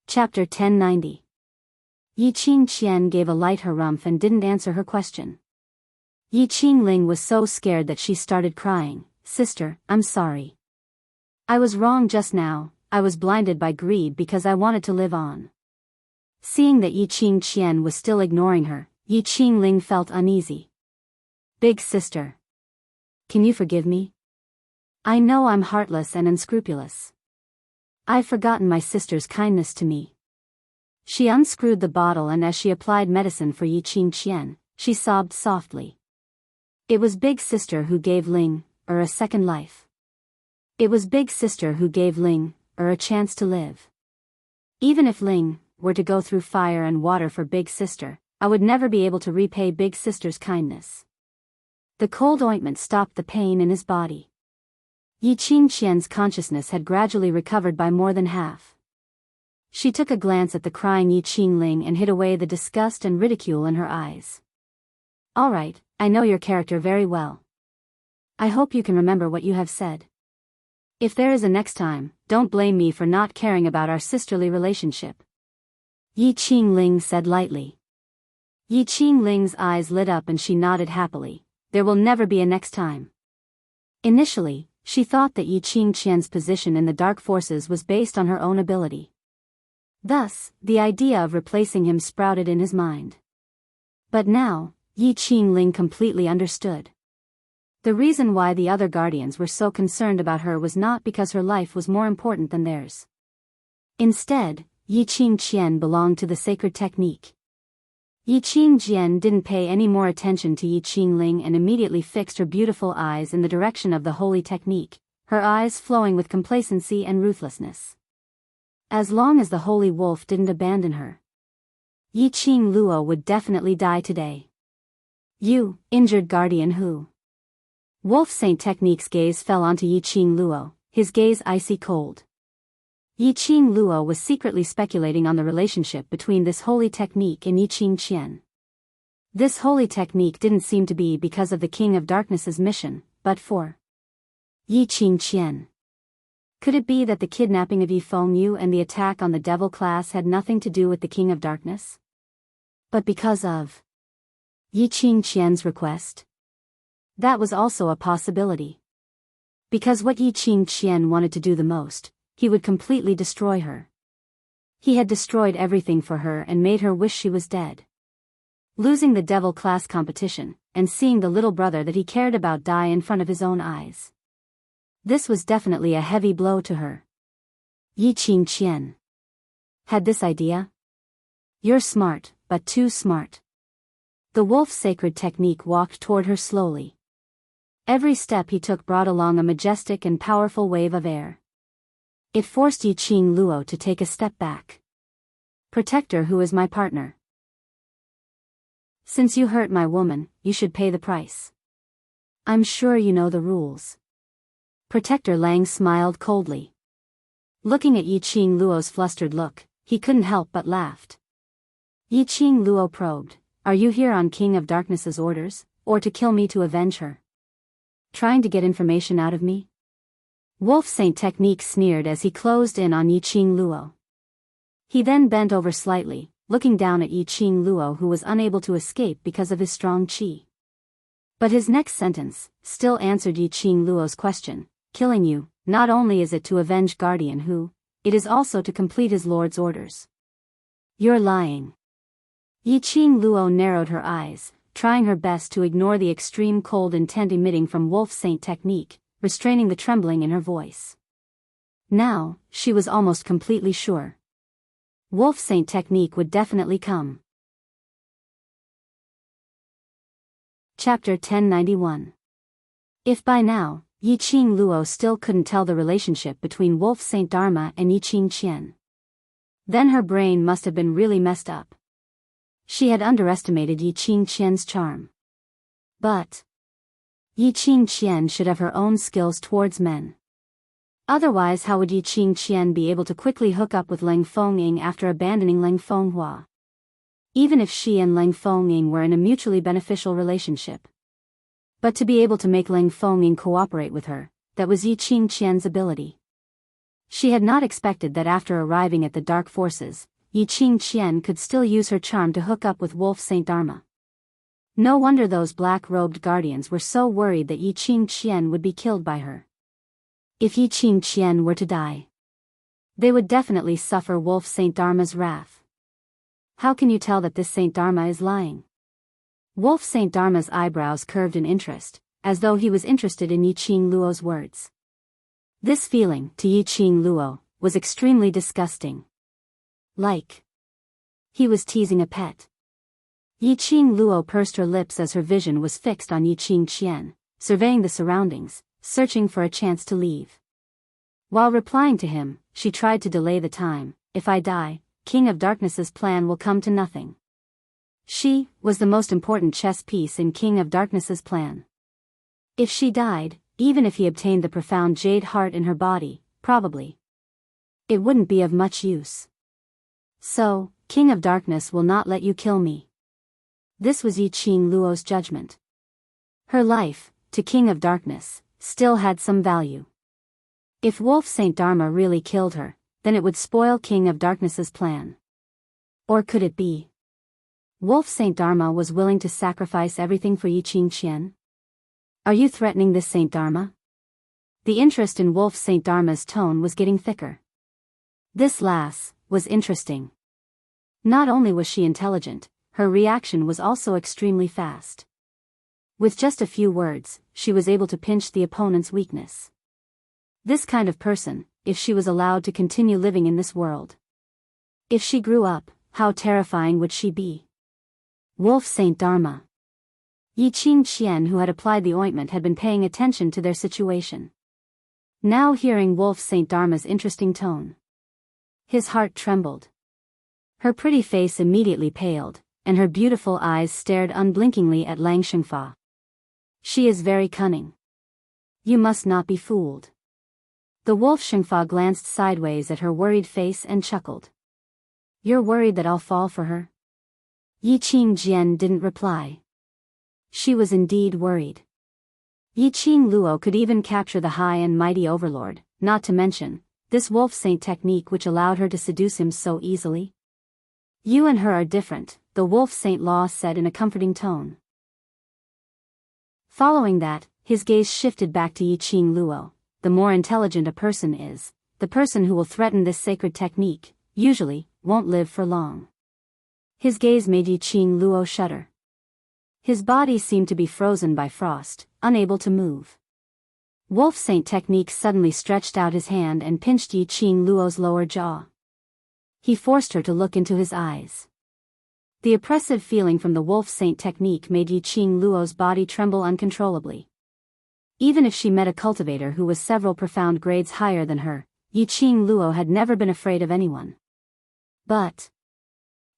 Chapter 1090. Yiqing Qian gave a light harumph and didn't answer her question. Yiqing Ling was so scared that she started crying. Sister, I'm sorry. I was wrong just now, I was blinded by greed because I wanted to live on. Seeing that Yiqing Qian was still ignoring her, Yiqing Ling felt uneasy. Big sister. Can you forgive me? I know I'm heartless and unscrupulous. I've forgotten my sister's kindness to me. She unscrewed the bottle and as she applied medicine for Yiqing Qian, she sobbed softly. It was Big Sister who gave Ling, a second life. It was Big Sister who gave Ling, a chance to live. Even if Ling were to go through fire and water for Big Sister, I would never be able to repay Big Sister's kindness. The cold ointment stopped the pain in his body. Yiqing Qian's consciousness had gradually recovered by more than half. She took a glance at the crying Yiqing Ling and hid away the disgust and ridicule in her eyes. All right, I know your character very well. I hope you can remember what you have said. If there is a next time, don't blame me for not caring about our sisterly relationship. Yiqing Ling said lightly. Yiqing Ling's eyes lit up and she nodded happily. There will never be a next time. Initially, she thought that Yiqing Qian's position in the dark forces was based on her own ability. Thus, the idea of replacing him sprouted in his mind. But now, Yiqing Ling completely understood. The reason why the other guardians were so concerned about her was not because her life was more important than theirs. Instead, Yi Qingqian belonged to the sacred technique. Yi Qingjian didn't pay any more attention to Yi Qingling and immediately fixed her beautiful eyes in the direction of the holy technique, her eyes flowing with complacency and ruthlessness. As long as the holy wolf didn't abandon her, Yi Qingluo would definitely die today. You, injured guardian who? Wolf Saint Technique's gaze fell onto Yi Qingluo, his gaze icy cold. Yi Qingluo was secretly speculating on the relationship between this holy technique and Yi Qingqian. This holy technique didn't seem to be because of the King of Darkness's mission, but for Yi Qingqian. Could it be that the kidnapping of Yi Fengyu and the attack on the devil class had nothing to do with the King of Darkness? But because of Yi Qingqian's request? That was also a possibility. Because what Yi Qingqian wanted to do the most, he would completely destroy her. He had destroyed everything for her and made her wish she was dead. Losing the devil class competition, and seeing the little brother that he cared about die in front of his own eyes. This was definitely a heavy blow to her. Yi Qingqian had this idea? You're smart, but too smart. The wolf sacred technique walked toward her slowly. Every step he took brought along a majestic and powerful wave of air. It forced Yi Qingluo to take a step back. Protector who is my partner. Since you hurt my woman, you should pay the price. I'm sure you know the rules. Protector Lang smiled coldly. Looking at Yi Qingluo's flustered look, he couldn't help but laughed. Yi Qingluo probed, are you here on King of Darkness's orders, or to kill me to avenge her? Trying to get information out of me? Wolf Saint Technique sneered as he closed in on Yi Qingluo. He then bent over slightly, looking down at Yi Qingluo who was unable to escape because of his strong qi. But his next sentence still answered Yi Qingluo's question, killing you, not only is it to avenge Guardian Hu, it is also to complete his lord's orders. You're lying. Yi Qingluo narrowed her eyes, trying her best to ignore the extreme cold intent emitting from Wolf Saint Technique, restraining the trembling in her voice. Now, she was almost completely sure. Wolf Saint Technique would definitely come. Chapter 1091. If by now, Yi Qingluo still couldn't tell the relationship between Wolf Saint Dharma and Yi Qingqian, then her brain must have been really messed up. She had underestimated Yi Qingqian's charm. But Yi Qingqian should have her own skills towards men. Otherwise how would Yi Qingqian be able to quickly hook up with Leng Fengying after abandoning Leng Fenghua? Even if she and Leng Fengying were in a mutually beneficial relationship. But to be able to make Leng Fengying cooperate with her, that was Yi Qingqian's ability. She had not expected that after arriving at the Dark Forces, Yi Qingqian could still use her charm to hook up with Wolf Saint Dharma. No wonder those black-robed guardians were so worried that Yi Qingqian would be killed by her. If Yi Qingqian were to die, they would definitely suffer Wolf Saint Dharma's wrath. How can you tell that this Saint Dharma is lying? Wolf Saint Dharma's eyebrows curved in interest, as though he was interested in Yi Qingluo's words. This feeling, to Yi Qingluo, was extremely disgusting. Like he was teasing a pet. Yi Qingluo pursed her lips as her vision was fixed on Yi Qingqian, surveying the surroundings, searching for a chance to leave. While replying to him, she tried to delay the time. If I die, King of Darkness's plan will come to nothing. She was the most important chess piece in King of Darkness's plan. If she died, even if he obtained the profound jade heart in her body, probably it wouldn't be of much use. So, King of Darkness will not let you kill me. This was Yi Qingluo's judgment. Her life, to King of Darkness, still had some value. If Wolf Saint Dharma really killed her, then it would spoil King of Darkness's plan. Or could it be? Wolf Saint Dharma was willing to sacrifice everything for Yi Qingqian? Are you threatening this Saint Dharma? The interest in Wolf Saint Dharma's tone was getting thicker. This lass was interesting. Not only was she intelligent, her reaction was also extremely fast. With just a few words, she was able to pinch the opponent's weakness. This kind of person, if she was allowed to continue living in this world. If she grew up, how terrifying would she be? Wolf Saint Dharma. Yi Qing Qian, who had applied the ointment, had been paying attention to their situation. Now hearing Wolf Saint Dharma's interesting tone, his heart trembled. Her pretty face immediately paled, and her beautiful eyes stared unblinkingly at Lang Shengfa. She is very cunning. You must not be fooled. The wolf Shengfa glanced sideways at her worried face and chuckled. You're worried that I'll fall for her? Yi Qing Jian didn't reply. She was indeed worried. Yi Qing Luo could even capture the high and mighty overlord, not to mention this wolf saint technique which allowed her to seduce him so easily. You and her are different, the wolf saint Law said in a comforting tone. Following that, his gaze shifted back to Yi Qing Luo. The more intelligent a person is, the person who will threaten this sacred technique, usually, won't live for long. His gaze made Yi Qing Luo shudder. His body seemed to be frozen by frost, unable to move. Wolf Saint technique suddenly stretched out his hand and pinched Yi Qing Luo's lower jaw. He forced her to look into his eyes. The oppressive feeling from the Wolf Saint technique made Yi Qing Luo's body tremble uncontrollably. Even if she met a cultivator who was several profound grades higher than her, Yi Qing Luo had never been afraid of anyone. But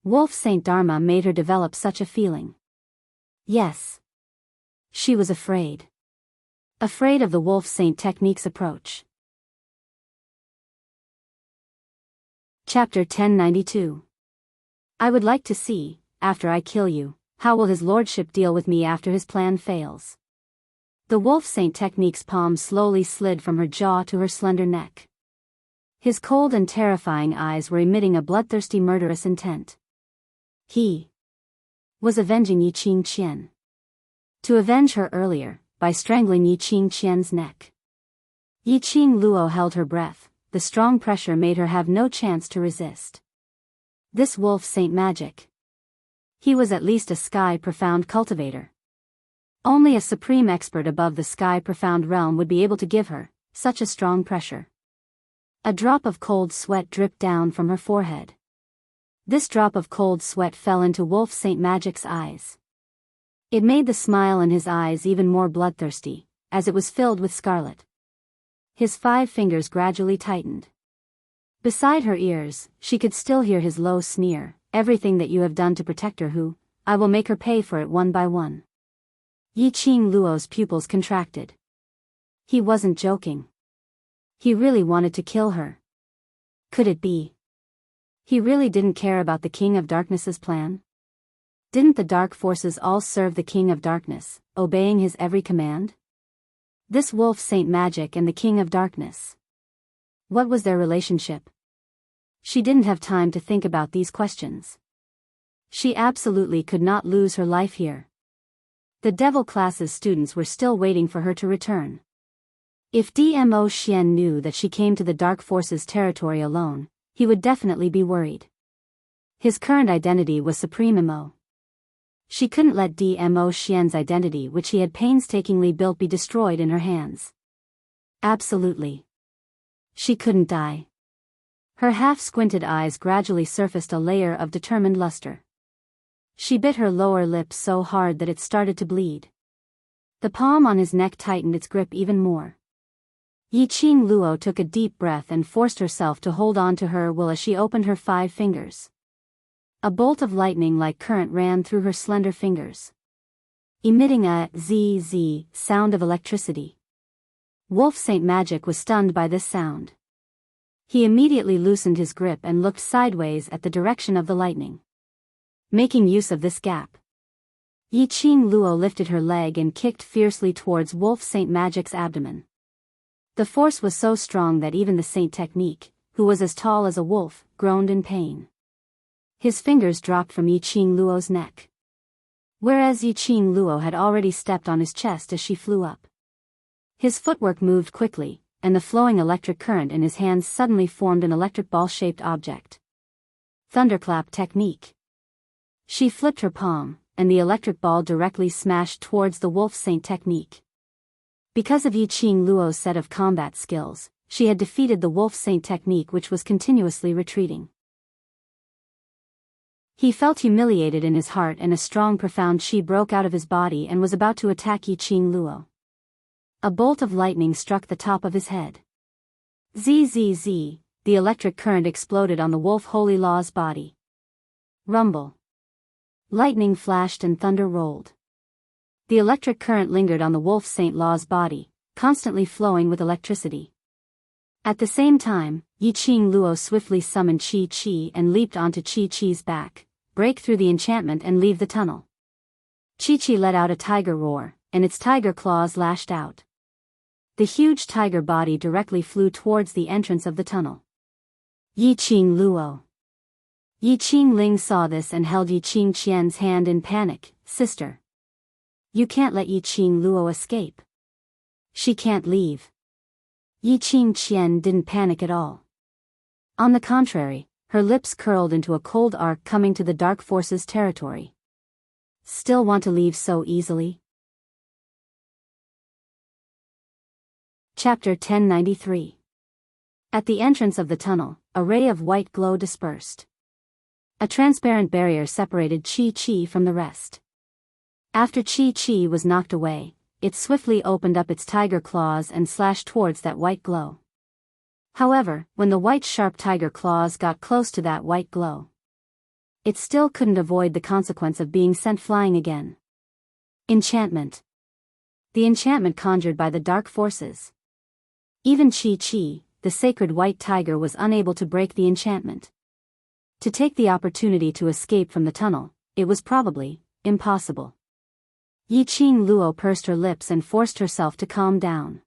Wolf Saint Dharma made her develop such a feeling. Yes. She was afraid. Afraid of the Wolf Saint technique's approach. Chapter 1092. I would like to see, after I kill you, how will his lordship deal with me after his plan fails. The Wolf Saint technique's palm slowly slid from her jaw to her slender neck. His cold and terrifying eyes were emitting a bloodthirsty murderous intent. He was avenging Yi Qing Qian. To avenge her earlier, by strangling Yi Qing Qian's neck. Yi Qing Luo held her breath, the strong pressure made her have no chance to resist. This Wolf Saint magic. He was at least a sky profound cultivator. Only a supreme expert above the sky profound realm would be able to give her such a strong pressure. A drop of cold sweat dripped down from her forehead. This drop of cold sweat fell into Wolf Saint Magic's eyes. It made the smile in his eyes even more bloodthirsty, as it was filled with scarlet. His 5 fingers gradually tightened. Beside her ears, she could still hear his low sneer, everything that you have done to protect her I will make her pay for it one by one. Yi Qing Luo's pupils contracted. He wasn't joking. He really wanted to kill her. Could it be? He really didn't care about the King of Darkness's plan? Didn't the dark forces all serve the King of Darkness, obeying his every command? This Wolf Saint Magic and the King of Darkness. What was their relationship? She didn't have time to think about these questions. She absolutely could not lose her life here. The Devil class's students were still waiting for her to return. If Dmo Xian knew that she came to the Dark Forces territory alone, he would definitely be worried. His current identity was Supreme Mo. She couldn't let Dmo Xian's identity which he had painstakingly built be destroyed in her hands. Absolutely. She couldn't die. Her half-squinted eyes gradually surfaced a layer of determined luster. She bit her lower lip so hard that it started to bleed. The palm on his neck tightened its grip even more. Yi Qing Luo took a deep breath and forced herself to hold on to her will as she opened her 5 fingers. A bolt of lightning-like current ran through her slender fingers, emitting a zzz sound of electricity. Wolf Saint Magic was stunned by this sound. He immediately loosened his grip and looked sideways at the direction of the lightning. Making use of this gap, Yi Qing Luo lifted her leg and kicked fiercely towards Wolf Saint Magic's abdomen. The force was so strong that even the Saint Technique, who was as tall as a wolf, groaned in pain. His fingers dropped from Yi Qing Luo's neck, whereas Yi Qing Luo had already stepped on his chest as she flew up. His footwork moved quickly, and the flowing electric current in his hands suddenly formed an electric ball-shaped object. Thunderclap technique. She flipped her palm, and the electric ball directly smashed towards the Wolf Saint technique. Because of Yiqing Luo's set of combat skills, she had defeated the Wolf Saint technique, which was continuously retreating. He felt humiliated in his heart, and a strong profound qi broke out of his body and was about to attack Yiqing Luo. A bolt of lightning struck the top of his head. Zzz, the electric current exploded on the Wolf Holy Law's body. Rumble. Lightning flashed and thunder rolled. The electric current lingered on the Wolf Saint Law's body, constantly flowing with electricity. At the same time, Yiqing Luo swiftly summoned Qi and leaped onto Qi's back, break through the enchantment and leave the tunnel. Qi let out a tiger roar, and its tiger claws lashed out. The huge tiger body directly flew towards the entrance of the tunnel. Yiqing Luo. Yiqing Ling saw this and held Yiqing Qian's hand in panic. Sister. You can't let Yiqing Luo escape. She can't leave. Yiqing Qian didn't panic at all. On the contrary, her lips curled into a cold arc, coming to the dark forces territory. Still want to leave so easily? Chapter 1093. At the entrance of the tunnel, a ray of white glow dispersed. A transparent barrier separated Qi from the rest. After Qi was knocked away, it swiftly opened up its tiger claws and slashed towards that white glow. However, when the white sharp tiger claws got close to that white glow, it still couldn't avoid the consequence of being sent flying again. Enchantment. The enchantment conjured by the dark forces. Even Qi, the sacred white tiger, was unable to break the enchantment. To take the opportunity to escape from the tunnel, it was probably impossible. Yiqing Luo pursed her lips and forced herself to calm down.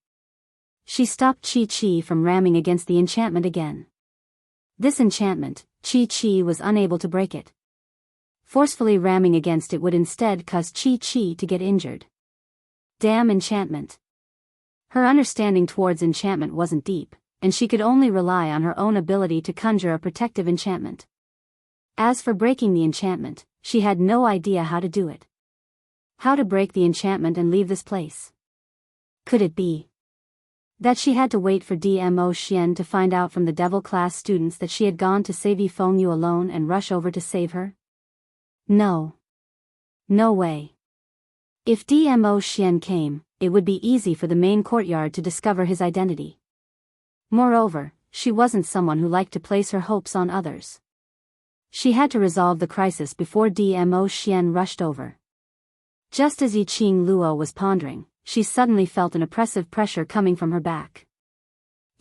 She stopped Qi from ramming against the enchantment again. This enchantment, Qi was unable to break it. Forcefully ramming against it would instead cause Qi to get injured. Damn enchantment. Her understanding towards enchantment wasn't deep, and she could only rely on her own ability to conjure a protective enchantment. As for breaking the enchantment, she had no idea how to do it. How to break the enchantment and leave this place? Could it be that she had to wait for Dmo Xian to find out from the devil class students that she had gone to save Yifeng Yu alone and rush over to save her? No. No way. If Dmo Xian came, it would be easy for the main courtyard to discover his identity. Moreover, she wasn't someone who liked to place her hopes on others. She had to resolve the crisis before Dmo Xian rushed over. Just as Yiqing Luo was pondering, she suddenly felt an oppressive pressure coming from her back.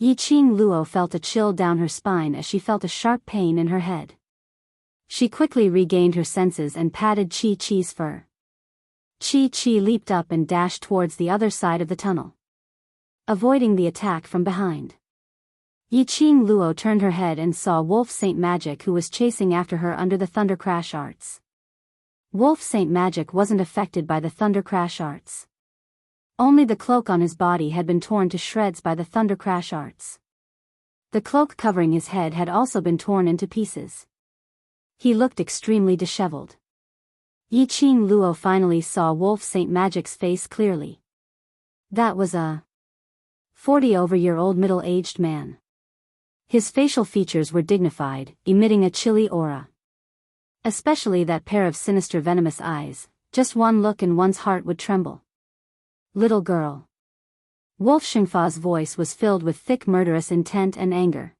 Yiqing Luo felt a chill down her spine as she felt a sharp pain in her head. She quickly regained her senses and patted Qi's fur. Qi leaped up and dashed towards the other side of the tunnel, avoiding the attack from behind. Yiqing Luo turned her head and saw Wolf Saint Magic, who was chasing after her under the Thunder Crash arts. Wolf Saint Magic wasn't affected by the Thunder Crash arts. Only the cloak on his body had been torn to shreds by the Thunder Crash arts. The cloak covering his head had also been torn into pieces. He looked extremely disheveled. Yiqing Luo finally saw Wolf Saint Magic's face clearly. That was a 40-over-year-old middle-aged man. His facial features were dignified, emitting a chilly aura. Especially that pair of sinister venomous eyes, just one look and one's heart would tremble. Little girl. Wolf Xingfa's voice was filled with thick murderous intent and anger.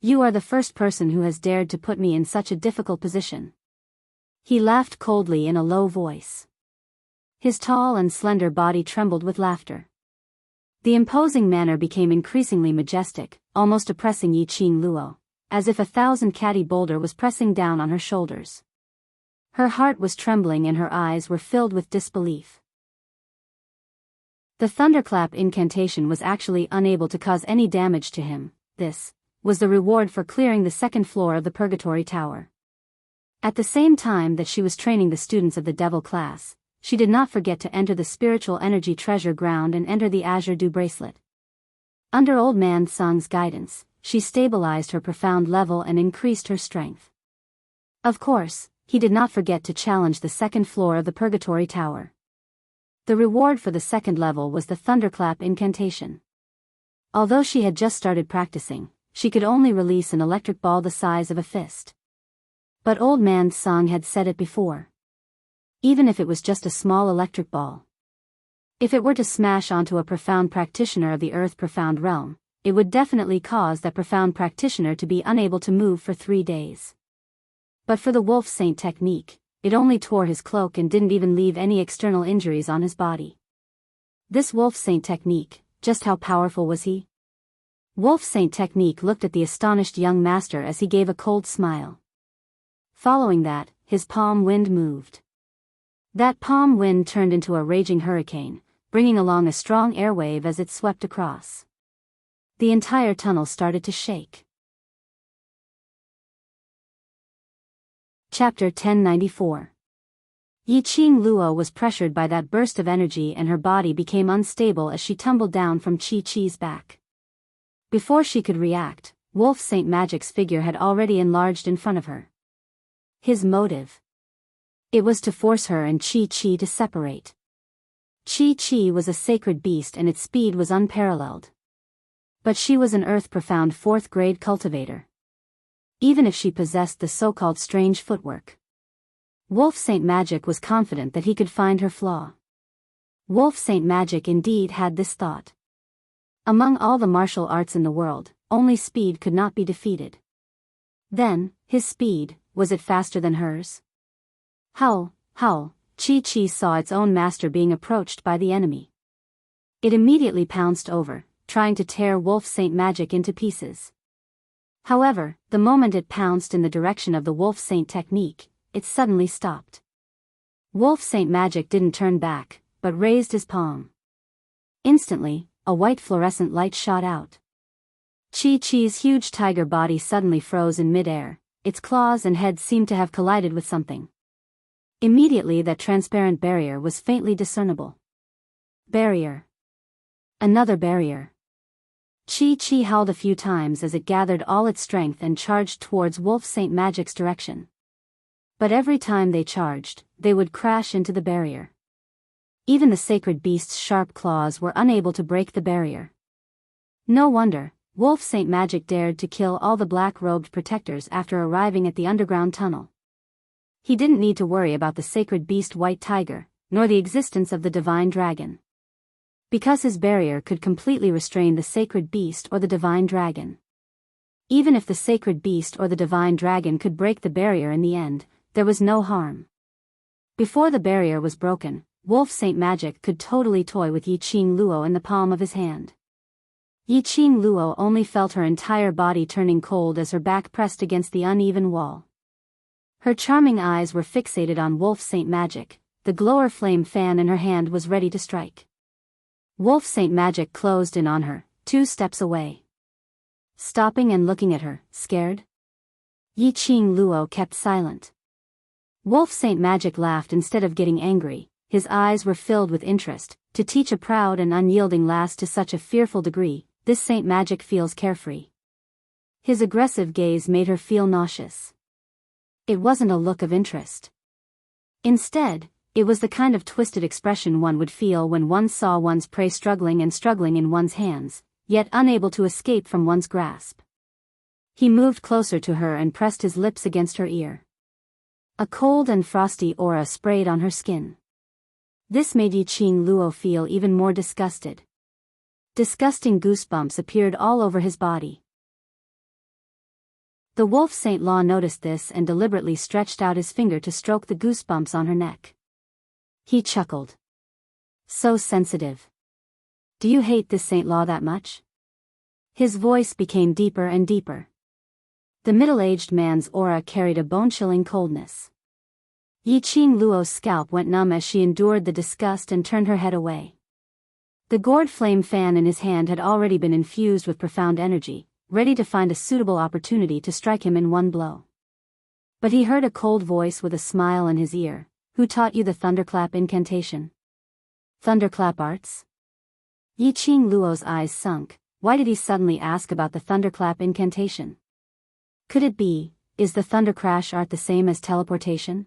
You are the first person who has dared to put me in such a difficult position. He laughed coldly in a low voice. His tall and slender body trembled with laughter. The imposing manner became increasingly majestic, almost oppressing Yiqing Luo, as if 1,000 catty boulder was pressing down on her shoulders. Her heart was trembling and her eyes were filled with disbelief. The thunderclap incantation was actually unable to cause any damage to him. This was the reward for clearing the second floor of the Purgatory Tower. At the same time that she was training the students of the Devil class, she did not forget to enter the Spiritual Energy Treasure Ground and enter the Azure Dew Bracelet. Under Old Man Song's guidance, she stabilized her profound level and increased her strength. Of course, he did not forget to challenge the second floor of the Purgatory Tower. The reward for the second level was the thunderclap incantation. Although she had just started practicing, she could only release an electric ball the size of a fist. But Old Man Song had said it before. Even if it was just a small electric ball. If it were to smash onto a profound practitioner of the Earth Profound realm, it would definitely cause that profound practitioner to be unable to move for 3 days. But for the Wolf Saint technique, it only tore his cloak and didn't even leave any external injuries on his body. This Wolf Saint technique, just how powerful was he? Wolf Saint technique looked at the astonished young master as he gave a cold smile. Following that, his palm wind moved. That palm wind turned into a raging hurricane, bringing along a strong airwave as it swept across. The entire tunnel started to shake. Chapter 1094. Yiqing Luo was pressured by that burst of energy and her body became unstable as she tumbled down from Chi-Chi's back. Before she could react, Wolf Saint Magic's figure had already enlarged in front of her. His motive? It was to force her and Chi-Chi to separate. Chi-Chi was a sacred beast and its speed was unparalleled. But she was an earth-profound 4th-grade cultivator. Even if she possessed the so-called strange footwork. Wolf Saint Magic was confident that he could find her flaw. Wolf Saint Magic indeed had this thought. Among all the martial arts in the world, only speed could not be defeated. Then, his speed, was it faster than hers? Howl, Chi-Chi saw its own master being approached by the enemy. It immediately pounced over, trying to tear Wolf Saint Magic into pieces. However, the moment it pounced in the direction of the Wolf Saint technique, it suddenly stopped. Wolf Saint Magic didn't turn back, but raised his palm. Instantly, a white fluorescent light shot out. Chi-Chi's huge tiger body suddenly froze in midair, its claws and head seemed to have collided with something. Immediately that transparent barrier was faintly discernible. Barrier. Another barrier. Chi-Chi howled a few times as it gathered all its strength and charged towards Wolf Saint Magic's direction. But every time they charged, they would crash into the barrier. Even the sacred beast's sharp claws were unable to break the barrier. No wonder, Wolf Saint Magic dared to kill all the black-robed protectors after arriving at the underground tunnel. He didn't need to worry about the sacred beast White Tiger, nor the existence of the divine dragon. Because his barrier could completely restrain the sacred beast or the divine dragon. Even if the sacred beast or the divine dragon could break the barrier in the end, there was no harm. Before the barrier was broken, Wolf Saint Magic could totally toy with Yiqing Luo in the palm of his hand. Yiqing Luo only felt her entire body turning cold as her back pressed against the uneven wall. Her charming eyes were fixated on Wolf Saint Magic, the glower flame fan in her hand was ready to strike. Wolf Saint Magic closed in on her, 2 steps away. Stopping and looking at her, scared? Yiqing Luo kept silent. Wolf Saint Magic laughed instead of getting angry, his eyes were filled with interest. To teach a proud and unyielding lass to such a fearful degree, this Saint Magic feels carefree. His aggressive gaze made her feel nauseous. It wasn't a look of interest. Instead, it was the kind of twisted expression one would feel when one saw one's prey struggling in one's hands, yet unable to escape from one's grasp. He moved closer to her and pressed his lips against her ear. A cold and frosty aura sprayed on her skin. This made Yiqing Luo feel even more disgusted. Disgusting goosebumps appeared all over his body. The Wolf Saint Law noticed this and deliberately stretched out his finger to stroke the goosebumps on her neck. He chuckled. So sensitive. Do you hate this Saint Law that much? His voice became deeper and deeper. The middle-aged man's aura carried a bone-chilling coldness. Yiqing Luo's scalp went numb as she endured the disgust and turned her head away. The gourd flame fan in his hand had already been infused with profound energy, ready to find a suitable opportunity to strike him in one blow. But he heard a cold voice with a smile in his ear. Who taught you the thunderclap incantation? Thunderclap arts? Yiqing Luo's eyes sunk. Why did he suddenly ask about the thunderclap incantation? Could it be is the thunder crash art the same as teleportation?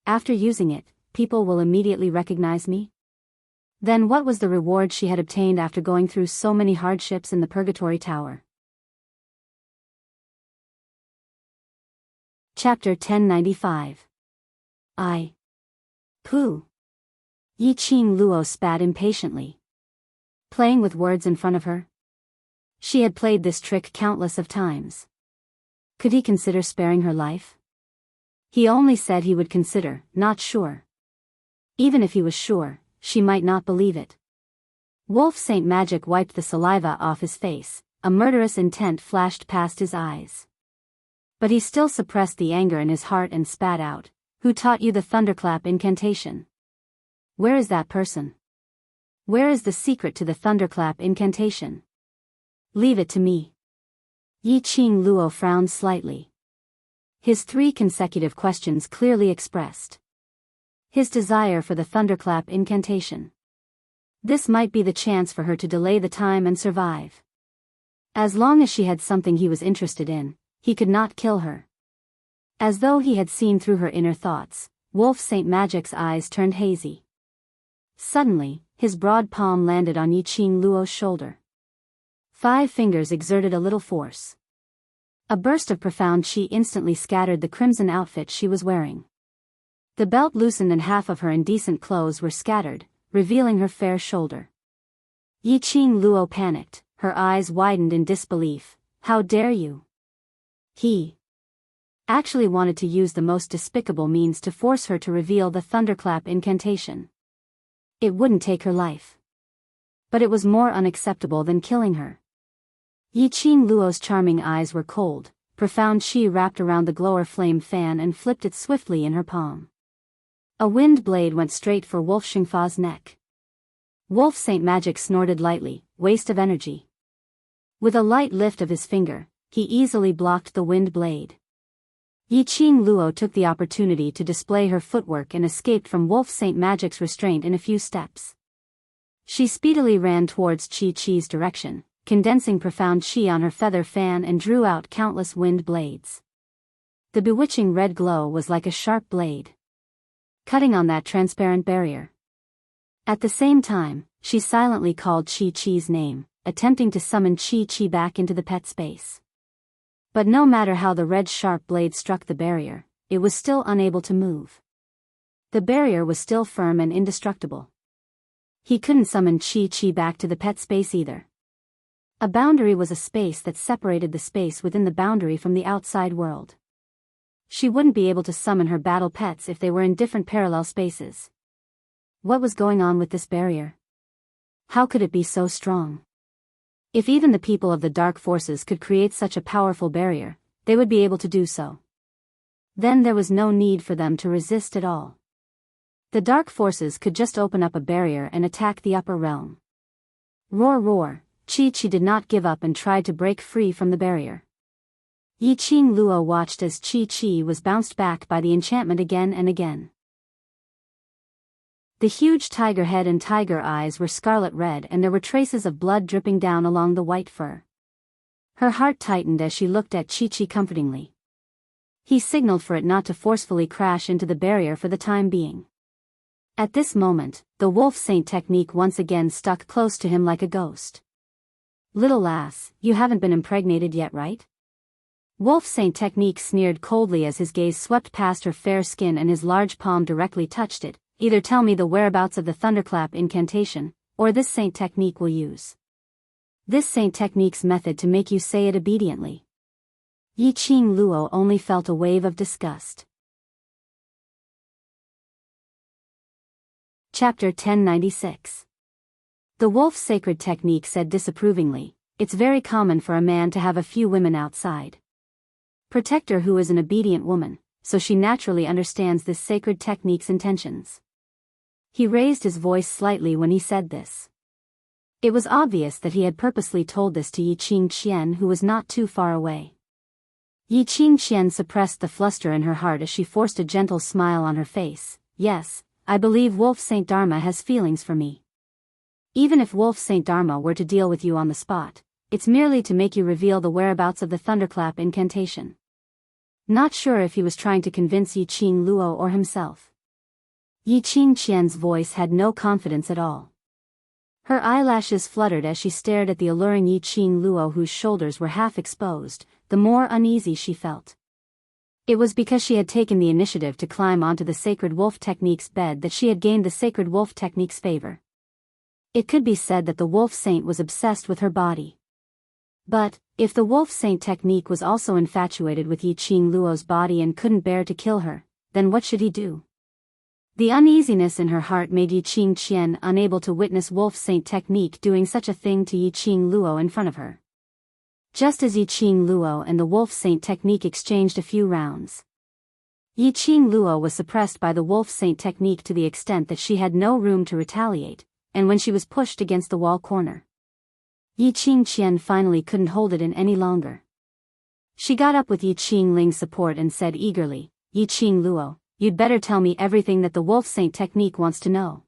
After using it, people will immediately recognize me? Then what was the reward she had obtained after going through so many hardships in the Purgatory Tower? Chapter 1095. Pooh. Yi Qing Luo spat impatiently. Playing with words in front of her? She had played this trick countless of times. Could he consider sparing her life? He only said he would consider, not sure. Even if he was sure, she might not believe it. Wolf Saint Magic wiped the saliva off his face, a murderous intent flashed past his eyes. But he still suppressed the anger in his heart and spat out, "Who taught you the thunderclap incantation? Where is that person? Where is the secret to the thunderclap incantation? Leave it to me." Yi Qing Luo frowned slightly. His 3 consecutive questions clearly expressed his desire for the thunderclap incantation. This might be the chance for her to delay the time and survive. As long as she had something he was interested in, he could not kill her. As though he had seen through her inner thoughts, Wolf Saint Magic's eyes turned hazy. Suddenly, his broad palm landed on Yi Qing Luo's shoulder. 5 fingers exerted a little force. A burst of profound chi instantly scattered the crimson outfit she was wearing. The belt loosened and half of her indecent clothes were scattered, revealing her fair shoulder. Yi Qing Luo panicked, her eyes widened in disbelief. "How dare you?" He actually wanted to use the most despicable means to force her to reveal the thunderclap incantation. It wouldn't take her life. But it was more unacceptable than killing her. Yi Qing Luo's charming eyes were cold, profound chi wrapped around the glower flame fan and flipped it swiftly in her palm. A wind blade went straight for Wolf Xingfa's neck. Wolf Saint Magic snorted lightly, waste of energy. With a light lift of his finger, he easily blocked the wind blade. Yi Qing Luo took the opportunity to display her footwork and escaped from Wolf Saint Magic's restraint in a few steps. She speedily ran towards Chi-Chi's direction, condensing profound chi on her feather fan and drew out countless wind blades. The bewitching red glow was like a sharp blade, cutting on that transparent barrier. At the same time, she silently called Chi-Chi's name, attempting to summon Chi-Chi back into the pet space. But no matter how the red sharp blade struck the barrier, it was still unable to move. The barrier was still firm and indestructible. He couldn't summon Chi-Chi back to the pet space either. A boundary was a space that separated the space within the boundary from the outside world. She wouldn't be able to summon her battle pets if they were in different parallel spaces. What was going on with this barrier? How could it be so strong? If even the people of the dark forces could create such a powerful barrier, they would be able to do so. Then there was no need for them to resist at all. The dark forces could just open up a barrier and attack the upper realm. Roar roar, Chi-Chi did not give up and tried to break free from the barrier. Yi Qing Luo watched as Chi-Chi was bounced back by the enchantment again and again. The huge tiger head and tiger eyes were scarlet red and there were traces of blood dripping down along the white fur. Her heart tightened as she looked at Chi-Chi comfortingly. He signaled for it not to forcefully crash into the barrier for the time being. At this moment, the Wolf Saint technique once again stuck close to him like a ghost. "Little lass, you haven't been impregnated yet, right?" Wolf Saint technique sneered coldly as his gaze swept past her fair skin and his large palm directly touched it. "Either tell me the whereabouts of the thunderclap incantation, or this saint technique will use. This saint technique's method to make you say it obediently." Yi Qing Luo only felt a wave of disgust. Chapter 1096. The wolf sacred technique said disapprovingly, "It's very common for a man to have a few women outside. Protector who is an obedient woman, so she naturally understands this sacred technique's intentions." He raised his voice slightly when he said this. It was obvious that he had purposely told this to Yi Qing Qian, who was not too far away. Yi Qing Qian suppressed the fluster in her heart as she forced a gentle smile on her face. "Yes, I believe Wolf Saint Dharma has feelings for me. Even if Wolf Saint Dharma were to deal with you on the spot, it's merely to make you reveal the whereabouts of the thunderclap incantation. not sure if he was trying to convince Yiqing Luo or himself. Yiqing Qian's voice had no confidence at all. Her eyelashes fluttered as she stared at the alluring Yiqing Luo, whose shoulders were half exposed. The more uneasy she felt. It was because she had taken the initiative to climb onto the Sacred Wolf Technique's bed that she had gained the Sacred Wolf Technique's favor. It could be said that the Wolf Saint was obsessed with her body. But, if the Wolf Saint technique was also infatuated with Yiqing Luo's body and couldn't bear to kill her, then what should he do? The uneasiness in her heart made Yiqing Qian unable to witness Wolf Saint technique doing such a thing to Yiqing Luo in front of her. Just as Yiqing Luo and the Wolf Saint technique exchanged a few rounds. Yiqing Luo was suppressed by the Wolf Saint technique to the extent that she had no room to retaliate, and when she was pushed against the wall corner, Yiqing Qian finally couldn't hold it in any longer. She got up with Yiqing Ling's support and said eagerly, "Yiqing Luo, you'd better tell me everything that the Wolf Saint technique wants to know."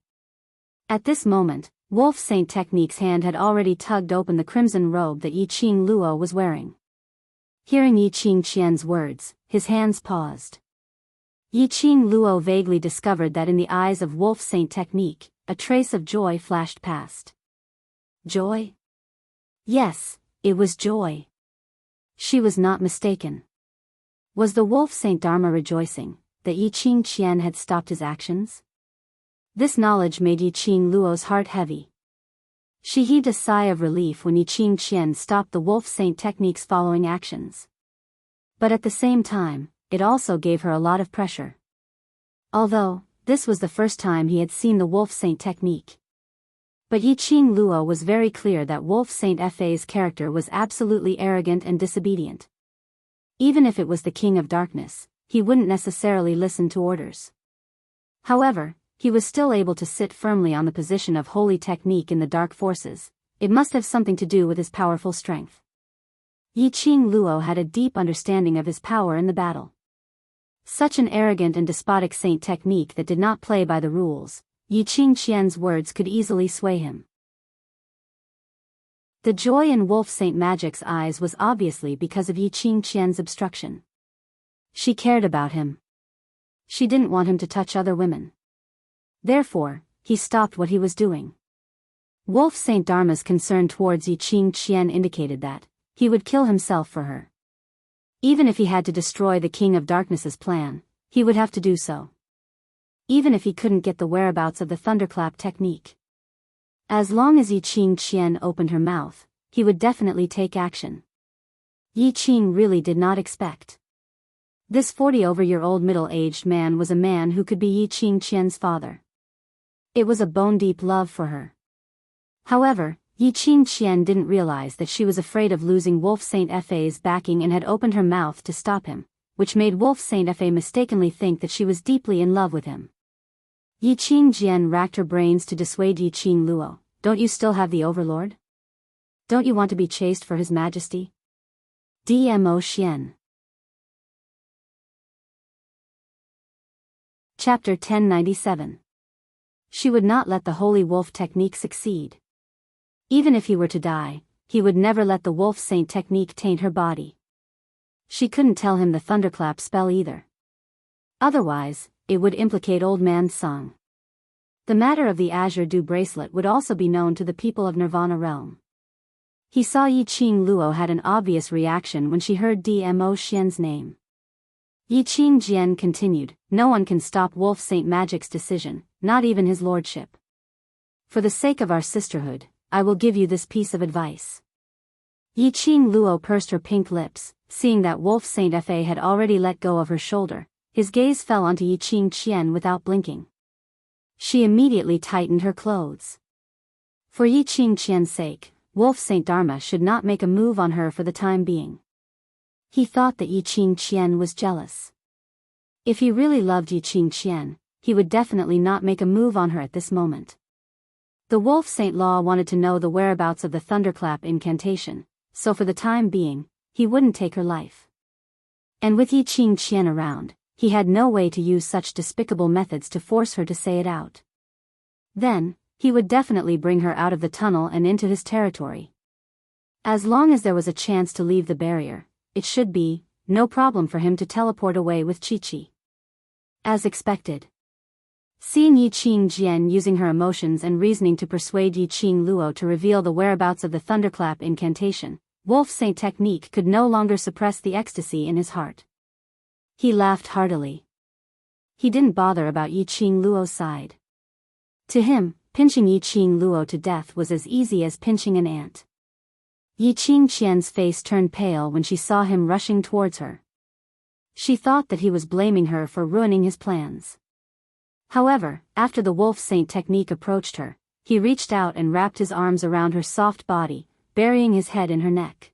At this moment, Wolf Saint technique's hand had already tugged open the crimson robe that Yiqing Luo was wearing. Hearing Yiqing Qian's words, his hands paused. Yiqing Luo vaguely discovered that in the eyes of Wolf Saint technique, a trace of joy flashed past. Joy? Yes, it was joy. She was not mistaken. Was the Wolf Saint Dharma rejoicing that Yiqing Qian had stopped his actions? This knowledge made Yiqing Luo's heart heavy. She heaved a sigh of relief when Yiqing Qian stopped the Wolf Saint technique's following actions. But at the same time, it also gave her a lot of pressure. Although, this was the first time he had seen the Wolf Saint technique. But Yiqing Luo was very clear that Wolf Saint Fa's character was absolutely arrogant and disobedient. Even if it was the King of Darkness, he wouldn't necessarily listen to orders. However, he was still able to sit firmly on the position of holy technique in the dark forces. It must have something to do with his powerful strength. Yiqing Luo had a deep understanding of his power in the battle. Such an arrogant and despotic saint technique that did not play by the rules, Yiqing Qian's words could easily sway him. The joy in Wolf Saint Magic's eyes was obviously because of Yiqing Qian's obstruction. She cared about him. She didn't want him to touch other women. Therefore, he stopped what he was doing. Wolf Saint Dharma's concern towards Yiqing Qian indicated that he would kill himself for her. Even if he had to destroy the King of Darkness's plan, he would have to do so. Even if he couldn't get the whereabouts of the thunderclap technique. As long as Yiqing Qian opened her mouth, he would definitely take action. Yiqing really did not expect. This 40-over-year-old middle-aged man was a man who could be Yiqing Qian's father. It was a bone-deep love for her. However, Yiqing Qian didn't realize that she was afraid of losing Wolf Saint Fa's backing and had opened her mouth to stop him, which made Wolf Saint Fa mistakenly think that she was deeply in love with him. Yiqing Qian racked her brains to dissuade Yiqing Luo. Don't you still have the Overlord? Don't you want to be chased for His Majesty? Dmo Xian. Chapter 1097. She would not let the Holy Wolf technique succeed. Even if he were to die, he would never let the Wolf Saint technique taint her body. She couldn't tell him the thunderclap spell either. Otherwise, it would implicate Old Man Song. The matter of the Azure Dew bracelet would also be known to the people of Nirvana Realm. He saw Yiqing Luo had an obvious reaction when she heard Dmo Xian's name. Yiqing Qian continued, "No one can stop Wolf Saint Magic's decision, not even his lordship. For the sake of our sisterhood, I will give you this piece of advice." Yiqing Luo pursed her pink lips, seeing that Wolf Saint Fa had already let go of her shoulder. His gaze fell onto Yiqing Qian without blinking. She immediately tightened her clothes. For Yiqing Qian's sake, Wolf Saint Dharma should not make a move on her for the time being. He thought that Yiqing Qian was jealous. If he really loved Yiqing Qian, he would definitely not make a move on her at this moment. The Wolf Saint Law wanted to know the whereabouts of the thunderclap incantation, so for the time being, he wouldn't take her life. And with Yiqing Qian around, he had no way to use such despicable methods to force her to say it out. Then, he would definitely bring her out of the tunnel and into his territory. As long as there was a chance to leave the barrier, it should be no problem for him to teleport away with Chi-Chi. As expected. Seeing Yi-Ching Jian using her emotions and reasoning to persuade Yi-Ching Luo to reveal the whereabouts of the thunderclap incantation, Wolf Saint Technique could no longer suppress the ecstasy in his heart. He laughed heartily. He didn't bother about Yi-Ching Luo's side. To him, pinching Yi-Ching Luo to death was as easy as pinching an ant. Yi-Ching Qian's face turned pale when she saw him rushing towards her. She thought that he was blaming her for ruining his plans. However, after the Wolf Saint Technique approached her, he reached out and wrapped his arms around her soft body, burying his head in her neck.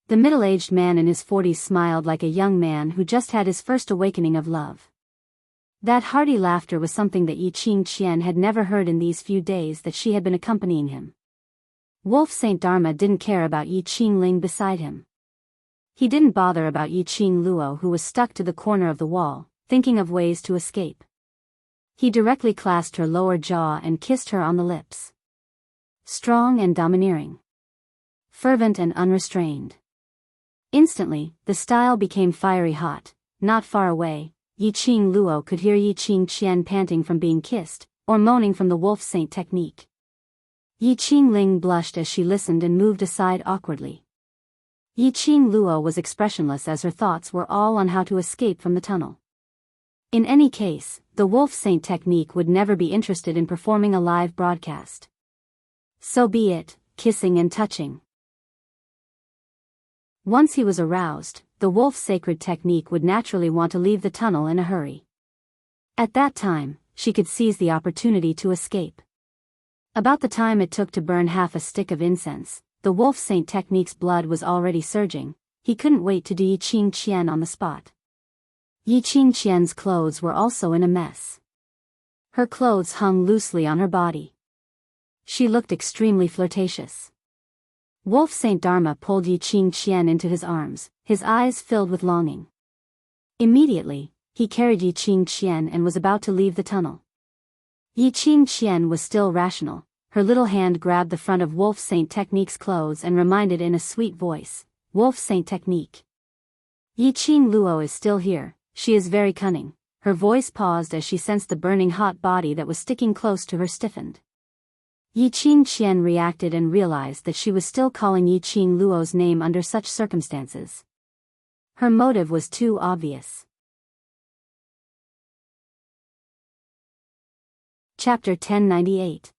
The middle-aged man in his 40s smiled like a young man who just had his first awakening of love. That hearty laughter was something that Yi-Ching Qian had never heard in these few days that she had been accompanying him. Wolf Saint Dharma didn't care about Yi-Ching Ling beside him. He didn't bother about Yi-Ching Luo, who was stuck to the corner of the wall, thinking of ways to escape. He directly clasped her lower jaw and kissed her on the lips. Strong and domineering. Fervent and unrestrained. Instantly, the style became fiery hot. Not far away, Yi-Ching Luo could hear Yi-Ching Qian panting from being kissed, or moaning from the Wolf Saint Technique. Yi-Ching Ling blushed as she listened and moved aside awkwardly. Yi-Ching Luo was expressionless as her thoughts were all on how to escape from the tunnel. In any case, the Wolf Saint Technique would never be interested in performing a live broadcast. So be it, kissing and touching. Once he was aroused, the Wolf Sacred Technique would naturally want to leave the tunnel in a hurry. At that time, she could seize the opportunity to escape. About the time it took to burn half a stick of incense, the Wolf Saint Technique's blood was already surging. He couldn't wait to do Yi-Ching Qian on the spot. Yi-Ching Qian's clothes were also in a mess. Her clothes hung loosely on her body. She looked extremely flirtatious. Wolf Saint Dharma pulled Yi-Ching Qian into his arms, his eyes filled with longing. Immediately, he carried Yi-Ching Qian and was about to leave the tunnel. Yi-Ching Qian was still rational. Her little hand grabbed the front of Wolf Saint Technique's clothes and reminded in a sweet voice, "Wolf Saint Technique. Yi-Ching Luo is still here, she is very cunning." Her voice paused as she sensed the burning hot body that was sticking close to her stiffened. Yi-Ching Qian reacted and realized that she was still calling Yi-Ching Luo's name under such circumstances. Her motive was too obvious. Chapter 1098.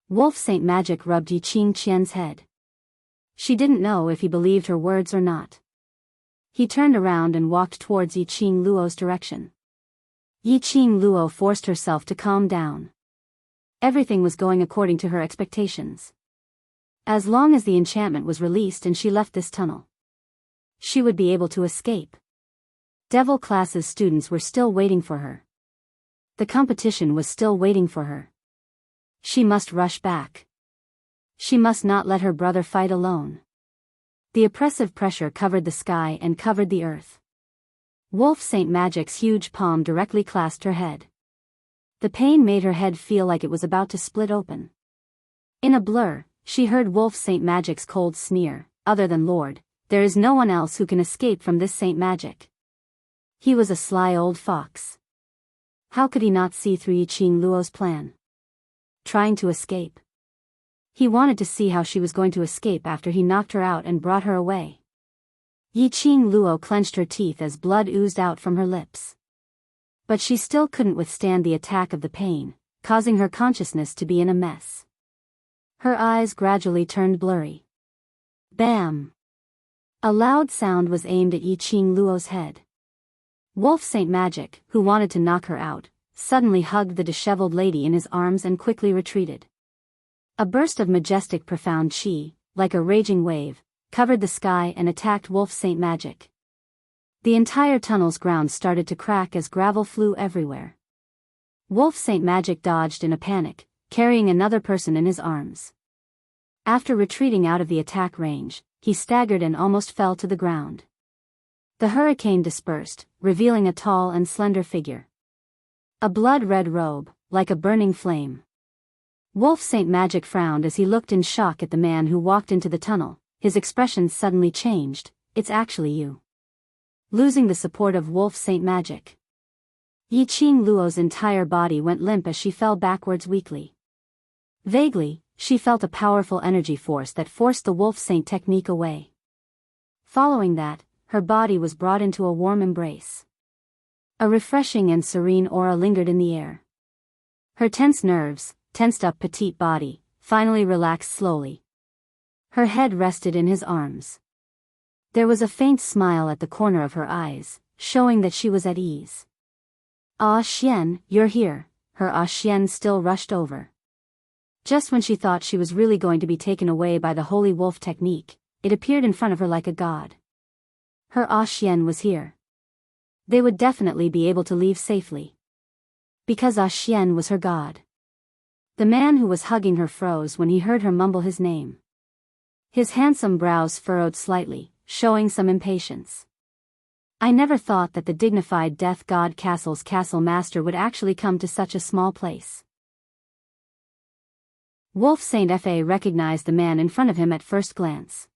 Wolf Saint Magic rubbed Yi-Ching Qian's head. She didn't know if he believed her words or not. He turned around and walked towards Yi-Ching Luo's direction. Yi-Ching Luo forced herself to calm down. Everything was going according to her expectations. As long as the enchantment was released and she left this tunnel, she would be able to escape. Devil classes students were still waiting for her. The competition was still waiting for her. She must rush back. She must not let her brother fight alone. The oppressive pressure covered the sky and covered the earth. Wolf Saint Magic's huge palm directly clasped her head. The pain made her head feel like it was about to split open. In a blur, she heard Wolf Saint Magic's cold sneer, "Other than Lord, there is no one else who can escape from this Saint Magic." He was a sly old fox. How could he not see through Yi-Ching Luo's plan? Trying to escape. He wanted to see how she was going to escape after he knocked her out and brought her away. Yi-Ching Luo clenched her teeth as blood oozed out from her lips. But she still couldn't withstand the attack of the pain, causing her consciousness to be in a mess. Her eyes gradually turned blurry. Bam! A loud sound was aimed at Yi-Ching Luo's head. Wolf Saint Magic, who wanted to knock her out, suddenly hugged the disheveled lady in his arms and quickly retreated. A burst of majestic profound chi, like a raging wave, covered the sky and attacked Wolf Saint Magic. The entire tunnel's ground started to crack as gravel flew everywhere. Wolf Saint Magic dodged in a panic, carrying another person in his arms. After retreating out of the attack range, he staggered and almost fell to the ground. The hurricane dispersed, revealing a tall and slender figure. A blood-red robe, like a burning flame. Wolf Saint Magic frowned as he looked in shock at the man who walked into the tunnel. His expression suddenly changed. "It's actually you." losing the support of Wolf Saint magic. Yiqing Luo's entire body went limp as she fell backwards weakly. Vaguely, she felt a powerful energy force that forced the Wolf Saint technique away. Following that, her body was brought into a warm embrace. A refreshing and serene aura lingered in the air. Her tense nerves, tensed up petite body, finally relaxed slowly. Her head rested in his arms. There was a faint smile at the corner of her eyes, showing that she was at ease. "Ah Xian, you're here," her Ah Xian still rushed over. Just when she thought she was really going to be taken away by the Holy Wolf technique, it appeared in front of her like a god. Her Ah Xian was here. They would definitely be able to leave safely. Because Ah Xian was her god. The man who was hugging her froze when he heard her mumble his name. His handsome brows furrowed slightly, showing some impatience. "I never thought that the dignified Death God Castle's castle master would actually come to such a small place." Wolf Saint Fa recognized the man in front of him at first glance.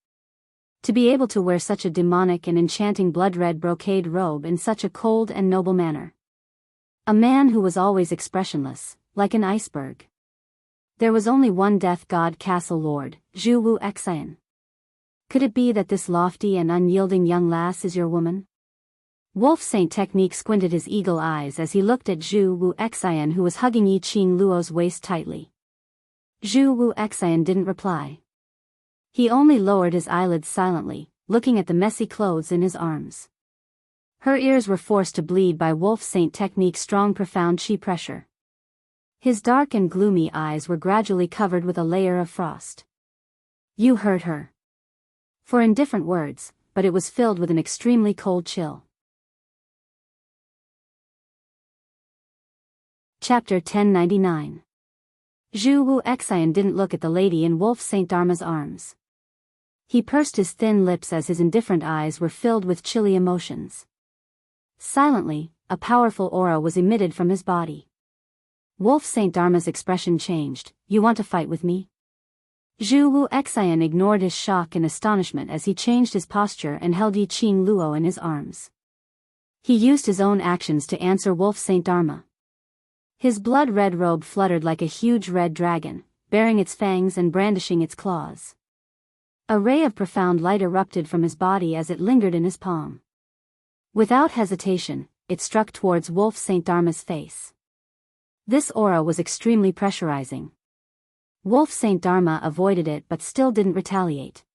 To be able to wear such a demonic and enchanting blood-red brocade robe in such a cold and noble manner. A man who was always expressionless, like an iceberg. There was only one Death God Castle Lord, Zhu Wu Xian. Could it be that this lofty and unyielding young lass is your woman? Wolf Saint Technique squinted his eagle eyes as he looked at Zhu Wu Xian, who was hugging Yiqing Luo's waist tightly. Zhu Wu Xian didn't reply. He only lowered his eyelids silently, looking at the messy clothes in his arms. Her ears were forced to bleed by Wolf Saint Technique's strong profound chi pressure. His dark and gloomy eyes were gradually covered with a layer of frost. "You hurt her." For in different words, but it was filled with an extremely cold chill. Chapter 1099. Zhu Wu Xian didn't look at the lady in Wolf Saint Dharma's arms. He pursed his thin lips as his indifferent eyes were filled with chilly emotions. Silently, a powerful aura was emitted from his body. Wolf Saint Dharma's expression changed. "You want to fight with me?" Zhu Wu Xian ignored his shock and astonishment as he changed his posture and held Yiqing Luo in his arms. He used his own actions to answer Wolf Saint Dharma. His blood-red robe fluttered like a huge red dragon, baring its fangs and brandishing its claws. A ray of profound light erupted from his body as it lingered in his palm. Without hesitation, it struck towards Wolf Saint Dharma's face. This aura was extremely pressurizing. Wolf Saint Dharma avoided it but still didn't retaliate.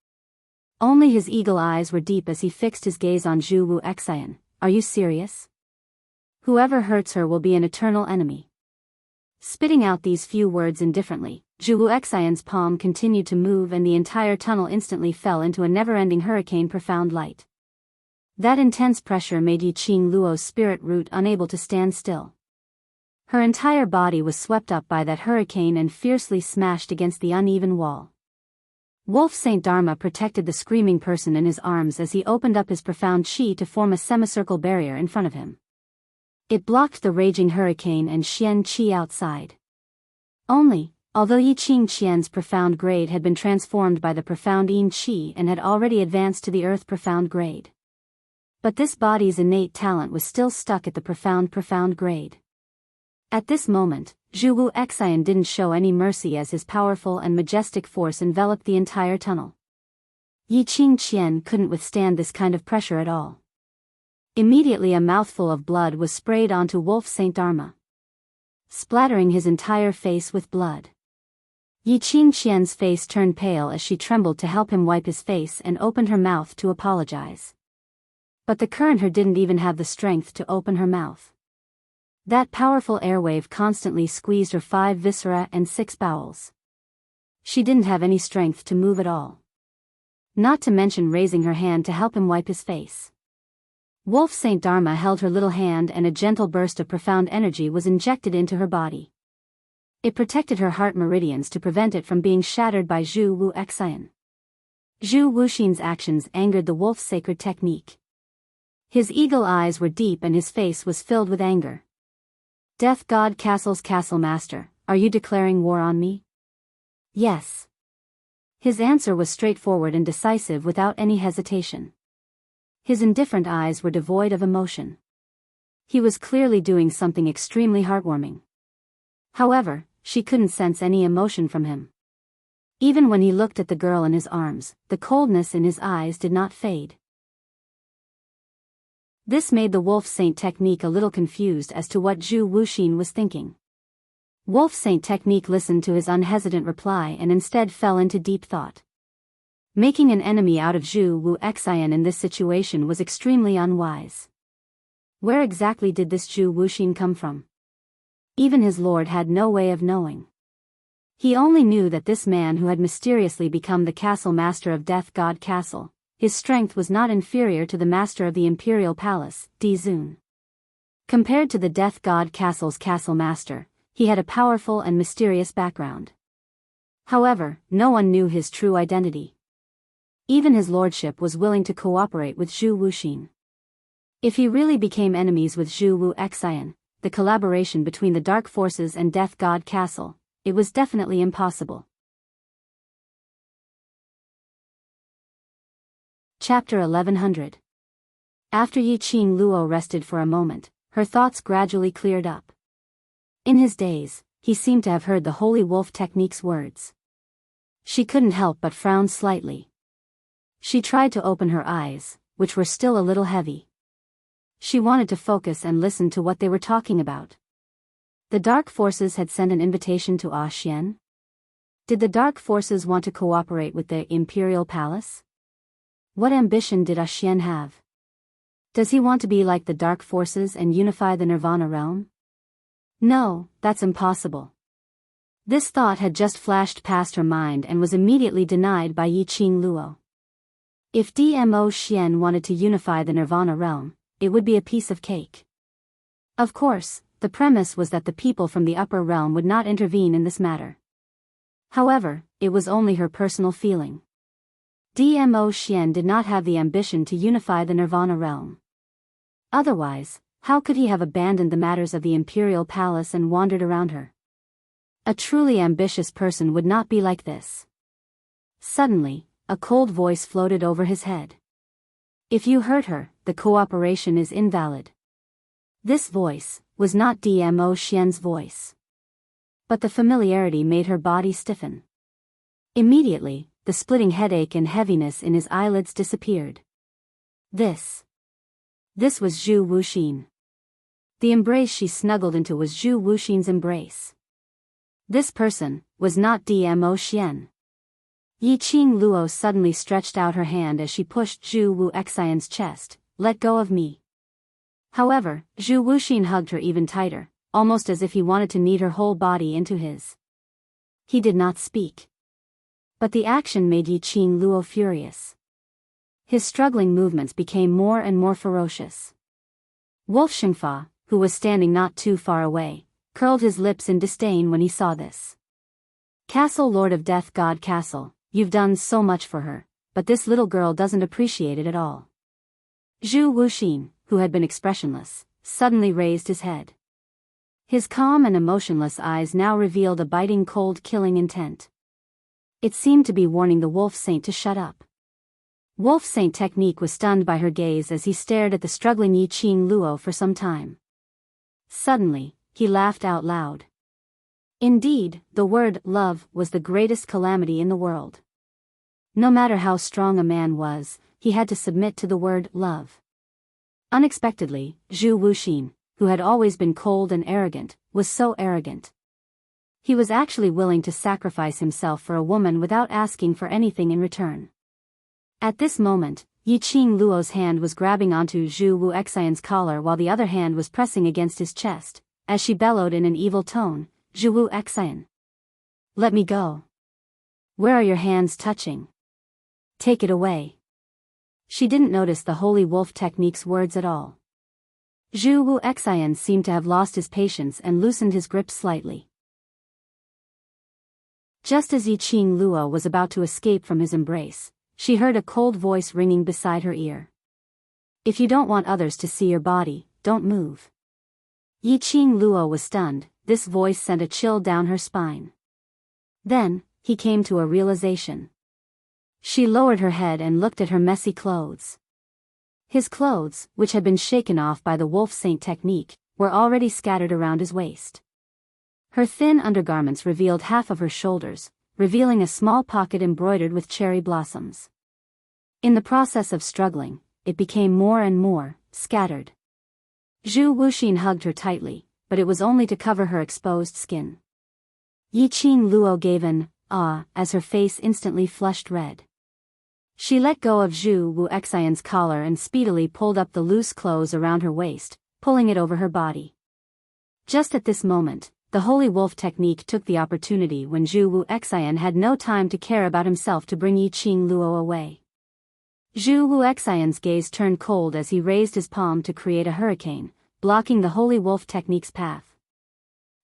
Only his eagle eyes were deep as he fixed his gaze on Zhu Wu Xian. "Are you serious? Whoever hurts her will be an eternal enemy." Spitting out these few words indifferently, Zhu Wu Xian's palm continued to move and the entire tunnel instantly fell into a never-ending hurricane profound light. That intense pressure made Yiqing Luo's spirit root unable to stand still. Her entire body was swept up by that hurricane and fiercely smashed against the uneven wall. Wolf Saint Dharma protected the screaming person in his arms as he opened up his profound chi to form a semicircle barrier in front of him. It blocked the raging hurricane and Xian Qi outside. Although Yiqing Qian's profound grade had been transformed by the profound Yin Qi and had already advanced to the earth profound grade. But this body's innate talent was still stuck at the profound grade. At this moment, Zhu Wu Xian didn't show any mercy as his powerful and majestic force enveloped the entire tunnel. Yiqing Qian couldn't withstand this kind of pressure at all. Immediately a mouthful of blood was sprayed onto Wolf Saint Dharma, splattering his entire face with blood. Yiqing Qian's face turned pale as she trembled to help him wipe his face and opened her mouth to apologize. But the current her didn't even have the strength to open her mouth. That powerful airwave constantly squeezed her 5 viscera and 6 bowels. She didn't have any strength to move at all. Not to mention raising her hand to help him wipe his face. Wolf Saint Dharma held her little hand and a gentle burst of profound energy was injected into her body. It protected her heart meridians to prevent it from being shattered by Zhu Wu Xian. Zhu Wuxin's actions angered the wolf's sacred technique. His eagle eyes were deep and his face was filled with anger. "Death God Castle's castle master, are you declaring war on me?" "Yes." His answer was straightforward and decisive without any hesitation. His indifferent eyes were devoid of emotion. He was clearly doing something extremely heartwarming. However, she couldn't sense any emotion from him. Even when he looked at the girl in his arms, the coldness in his eyes did not fade. This made the Wolf Saint technique a little confused as to what Zhu Wuxin was thinking. Wolf Saint technique listened to his unhesitant reply and instead fell into deep thought. Making an enemy out of Zhu Wuxian in this situation was extremely unwise. Where exactly did this Zhu Wuxin come from? Even his lord had no way of knowing. He only knew that this man who had mysteriously become the castle master of Death God Castle, his strength was not inferior to the master of the Imperial Palace, Di Zun. Compared to the Death God Castle's castle master, he had a powerful and mysterious background. However, no one knew his true identity. Even his lordship was willing to cooperate with Zhu Wuxin. If he really became enemies with Zhu Wuxian, the collaboration between the Dark Forces and Death God Castle, it was definitely impossible. Chapter 1100. After Yi Qing Luo rested for a moment, her thoughts gradually cleared up. In his daze, he seemed to have heard the Holy Wolf Technique's words. She couldn't help but frown slightly. She tried to open her eyes, which were still a little heavy. She wanted to focus and listen to what they were talking about. The Dark Forces had sent an invitation to Xian? Did the Dark Forces want to cooperate with the Imperial Palace? What ambition did Xian have? Does he want to be like the Dark Forces and unify the Nirvana realm? No, that's impossible. This thought had just flashed past her mind and was immediately denied by Yi Qing Luo. If DMO Xian wanted to unify the Nirvana realm, it would be a piece of cake. Of course, the premise was that the people from the upper realm would not intervene in this matter. However, it was only her personal feeling. DMO Xian did not have the ambition to unify the Nirvana realm. Otherwise, how could he have abandoned the matters of the Imperial Palace and wandered around her? A truly ambitious person would not be like this. Suddenly, a cold voice floated over his head. If you hurt her, the cooperation is invalid. This voice was not DMO Xian's voice. But the familiarity made her body stiffen. Immediately, the splitting headache and heaviness in his eyelids disappeared. This was Zhu Wuxin. The embrace she snuggled into was Zhu Wuxin's embrace. This person was not DMO Xian. Yi Qing Luo suddenly stretched out her hand as she pushed Zhu Wuxian's chest. Let go of me. However, Zhu Wuxin hugged her even tighter, almost as if he wanted to knead her whole body into his. He did not speak. But the action made Yi Qing Luo furious. His struggling movements became more and more ferocious. Wolf Xingfa, who was standing not too far away, curled his lips in disdain when he saw this. Castle Lord of Death God Castle, you've done so much for her, but this little girl doesn't appreciate it at all. Zhu Wuxin, who had been expressionless, suddenly raised his head. His calm and emotionless eyes now revealed a biting cold killing intent. It seemed to be warning the Wolf Saint to shut up. Wolf Saint Technique was stunned by her gaze as he stared at the struggling Yi Qing Luo for some time. Suddenly, he laughed out loud. Indeed, the word love was the greatest calamity in the world. No matter how strong a man was, he had to submit to the word love. Unexpectedly, Zhu Wuxin, who had always been cold and arrogant, was so arrogant. He was actually willing to sacrifice himself for a woman without asking for anything in return. At this moment, Yi Qing Luo's hand was grabbing onto Zhu Wuxian's collar while the other hand was pressing against his chest, as she bellowed in an evil tone, Zhu Wuxian. Let me go. Where are your hands touching? Take it away. She didn't notice the Holy Wolf Technique's words at all. Zhu Wuxian seemed to have lost his patience and loosened his grip slightly. Just as Yi Qing Luo was about to escape from his embrace, she heard a cold voice ringing beside her ear. If you don't want others to see your body, don't move. Yi Qing Luo was stunned. This voice sent a chill down her spine. Then, he came to a realization. She lowered her head and looked at her messy clothes. His clothes, which had been shaken off by the wolf saint technique, were already scattered around his waist. Her thin undergarments revealed half of her shoulders, revealing a small pocket embroidered with cherry blossoms. In the process of struggling, it became more and more scattered. Zhu Wuxin hugged her tightly, but it was only to cover her exposed skin. Yiqing Luo gave an ah as her face instantly flushed red. She let go of Zhu Wuxian's collar and speedily pulled up the loose clothes around her waist, pulling it over her body. Just at this moment, the Holy Wolf technique took the opportunity when Zhu Wuxian had no time to care about himself to bring Yiqing Luo away. Zhu Wuxian's gaze turned cold as he raised his palm to create a hurricane, blocking the Holy Wolf technique's path.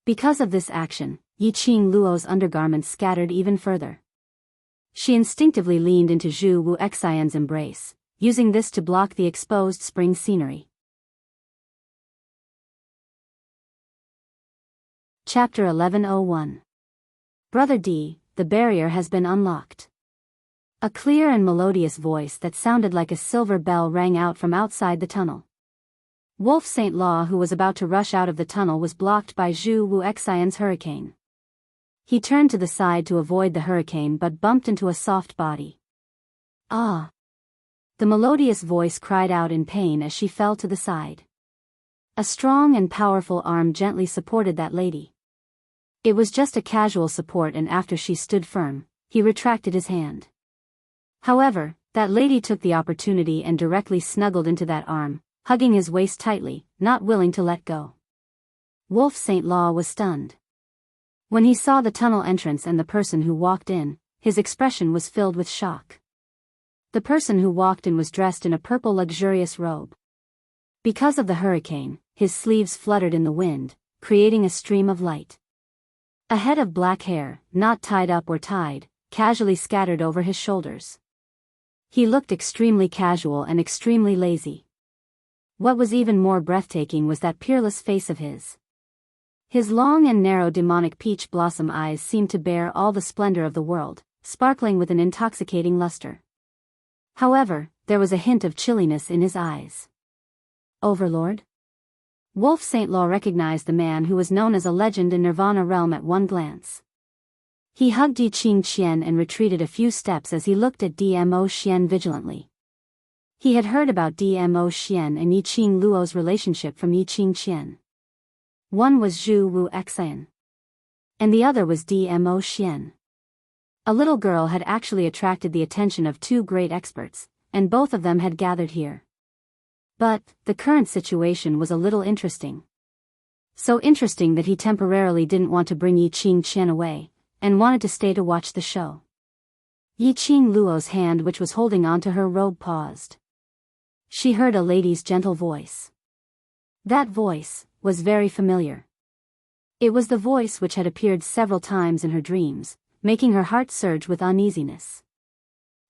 Because of this action, Yiqing Luo's undergarments scattered even further. She instinctively leaned into Zhu Wuxian's embrace, using this to block the exposed spring scenery. Chapter 1101. Brother D, the barrier has been unlocked. A clear and melodious voice that sounded like a silver bell rang out from outside the tunnel. Wolf Saint Law, who was about to rush out of the tunnel, was blocked by Zhu Wuxian's hurricane. He turned to the side to avoid the hurricane but bumped into a soft body. Ah! The melodious voice cried out in pain as she fell to the side. A strong and powerful arm gently supported that lady. It was just a casual support, and after she stood firm, he retracted his hand. However, that lady took the opportunity and directly snuggled into that arm, hugging his waist tightly, not willing to let go. Wolf Saint Law was stunned. When he saw the tunnel entrance and the person who walked in, his expression was filled with shock. The person who walked in was dressed in a purple luxurious robe. Because of the hurricane, his sleeves fluttered in the wind, creating a stream of light. A head of black hair, not tied up or tied, casually scattered over his shoulders. He looked extremely casual and extremely lazy. What was even more breathtaking was that peerless face of his. His long and narrow demonic peach blossom eyes seemed to bear all the splendor of the world, sparkling with an intoxicating luster. However, there was a hint of chilliness in his eyes. Overlord? Wolf Saint Law recognized the man who was known as a legend in Nirvana realm at one glance. He hugged Yiqing Qian and retreated a few steps as he looked at Dmo Xian vigilantly. He had heard about Dmo Xian and Yiqing Luo's relationship from Yiqing Qian. One was Zhu Wuxian, and the other was Dmo Xian. A little girl had actually attracted the attention of two great experts, and both of them had gathered here. But the current situation was a little interesting. So interesting that he temporarily didn't want to bring Yiqing Qian away, and wanted to stay to watch the show. Yiqing Luo's hand, which was holding onto her robe, paused. She heard a lady's gentle voice. That voice was very familiar. It was the voice which had appeared several times in her dreams, making her heart surge with uneasiness.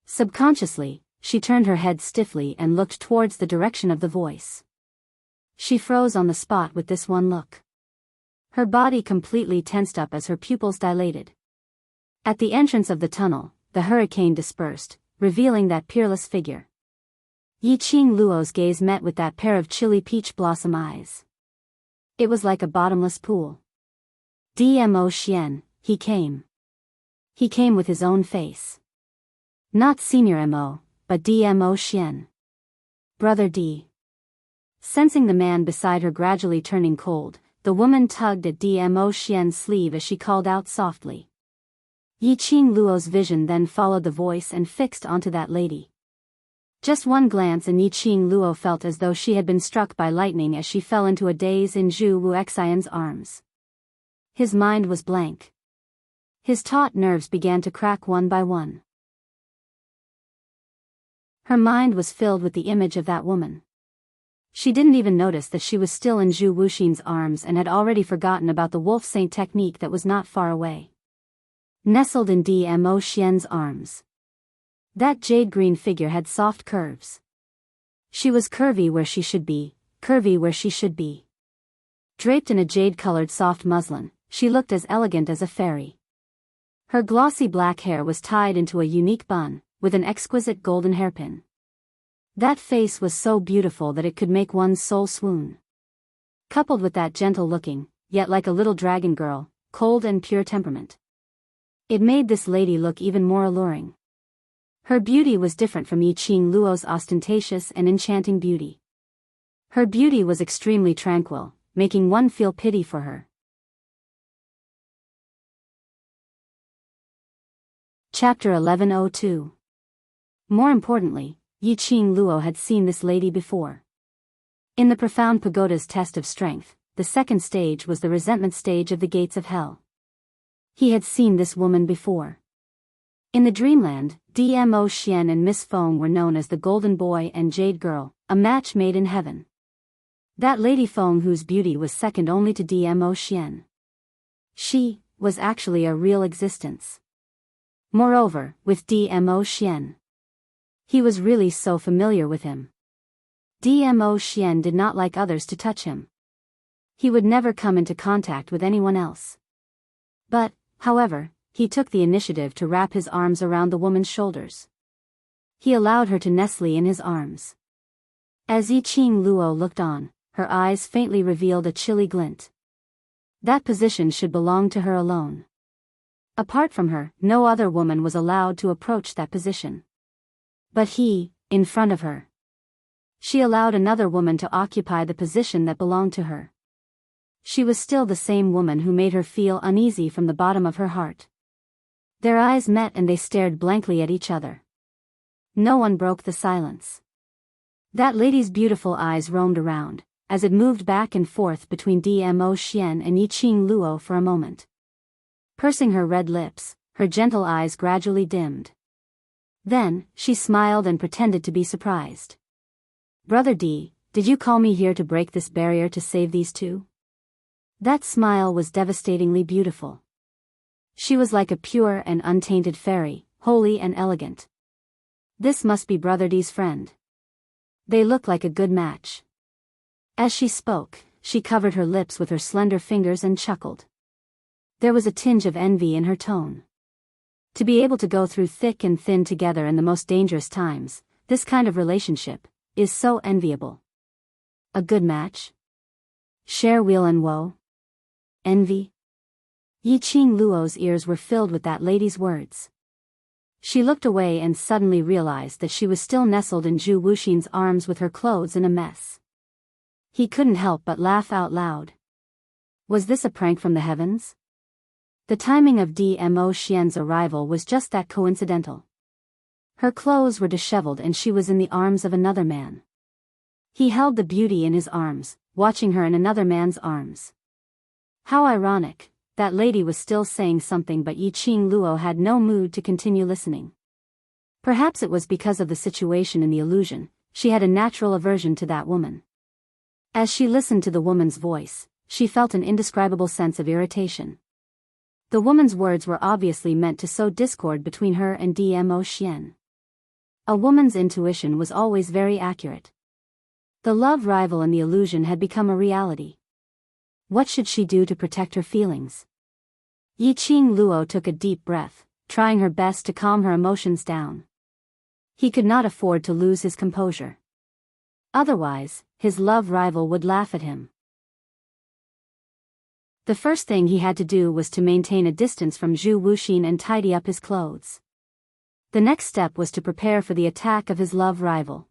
Subconsciously, she turned her head stiffly and looked towards the direction of the voice. She froze on the spot with this one look. Her body completely tensed up as her pupils dilated. At the entrance of the tunnel, the hurricane dispersed, revealing that peerless figure. Yiqing Luo's gaze met with that pair of chilly peach blossom eyes. It was like a bottomless pool. Dmo Xian, he came. He came with his own face. Not Senior Mo, but Dmo Xian. Brother D. Sensing the man beside her gradually turning cold, the woman tugged at Dmo Xian's sleeve as she called out softly. Yiqing Luo's vision then followed the voice and fixed onto that lady. Just one glance and Yiqing Luo felt as though she had been struck by lightning as she fell into a daze in Zhu Wuxian's arms. His mind was blank. His taut nerves began to crack one by one. Her mind was filled with the image of that woman. She didn't even notice that she was still in Zhu Wuxin's arms and had already forgotten about the Wolf Saint technique that was not far away. Nestled in Dmo Xian's arms. That jade-green figure had soft curves. She was curvy where she should be, curvy where she should be. Draped in a jade-colored soft muslin, she looked as elegant as a fairy. Her glossy black hair was tied into a unique bun, with an exquisite golden hairpin. That face was so beautiful that it could make one's soul swoon. Coupled with that gentle-looking, yet like a little dragon girl, cold and pure temperament. It made this lady look even more alluring. Her beauty was different from Yiqing Luo's ostentatious and enchanting beauty. Her beauty was extremely tranquil, making one feel pity for her. Chapter 1102. More importantly, Yiqing Luo had seen this lady before. In the profound pagoda's test of strength, the second stage was the resentment stage of the gates of hell. He had seen this woman before. In the dreamland, Dmo Xian and Miss Feng were known as the Golden Boy and Jade Girl, a match made in heaven. That Lady Feng, whose beauty was second only to Dmo Xian. She was actually a real existence. Moreover, with Dmo Xian, he was really so familiar with him. Dmo Xian did not like others to touch him. He would never come into contact with anyone else. But, however, he took the initiative to wrap his arms around the woman's shoulders. He allowed her to nestle in his arms. As Yiqing Luo looked on, her eyes faintly revealed a chilly glint. That position should belong to her alone. Apart from her, no other woman was allowed to approach that position. But he, in front of her. She allowed another woman to occupy the position that belonged to her. She was still the same woman who made her feel uneasy from the bottom of her heart. Their eyes met and they stared blankly at each other. No one broke the silence. That lady's beautiful eyes roamed around, as it moved back and forth between Dmo Xian and Yiqing Luo for a moment. Pursing her red lips, her gentle eyes gradually dimmed. Then, she smiled and pretended to be surprised. "Brother D, did you call me here to break this barrier to save these two?" That smile was devastatingly beautiful. She was like a pure and untainted fairy, holy and elegant. This must be Brother D's friend. They look like a good match. As she spoke, she covered her lips with her slender fingers and chuckled. There was a tinge of envy in her tone. To be able to go through thick and thin together in the most dangerous times, this kind of relationship is so enviable. A good match? Share weal and woe? Envy? Yiqing Luo's ears were filled with that lady's words. She looked away and suddenly realized that she was still nestled in Zhu Wuxin's arms with her clothes in a mess. He couldn't help but laugh out loud. Was this a prank from the heavens? The timing of Dmo Xian's arrival was just that coincidental. Her clothes were disheveled and she was in the arms of another man. He held the beauty in his arms, watching her in another man's arms. How ironic, that lady was still saying something but Yiqing Luo had no mood to continue listening. Perhaps it was because of the situation in the illusion, she had a natural aversion to that woman. As she listened to the woman's voice, she felt an indescribable sense of irritation. The woman's words were obviously meant to sow discord between her and Dmo Xian. A woman's intuition was always very accurate. The love rival in the illusion had become a reality. What should she do to protect her feelings? Yiqing Luo took a deep breath, trying her best to calm her emotions down. He could not afford to lose his composure. Otherwise, his love rival would laugh at him. The first thing he had to do was to maintain a distance from Zhu Wuxin and tidy up his clothes. The next step was to prepare for the attack of his love rival.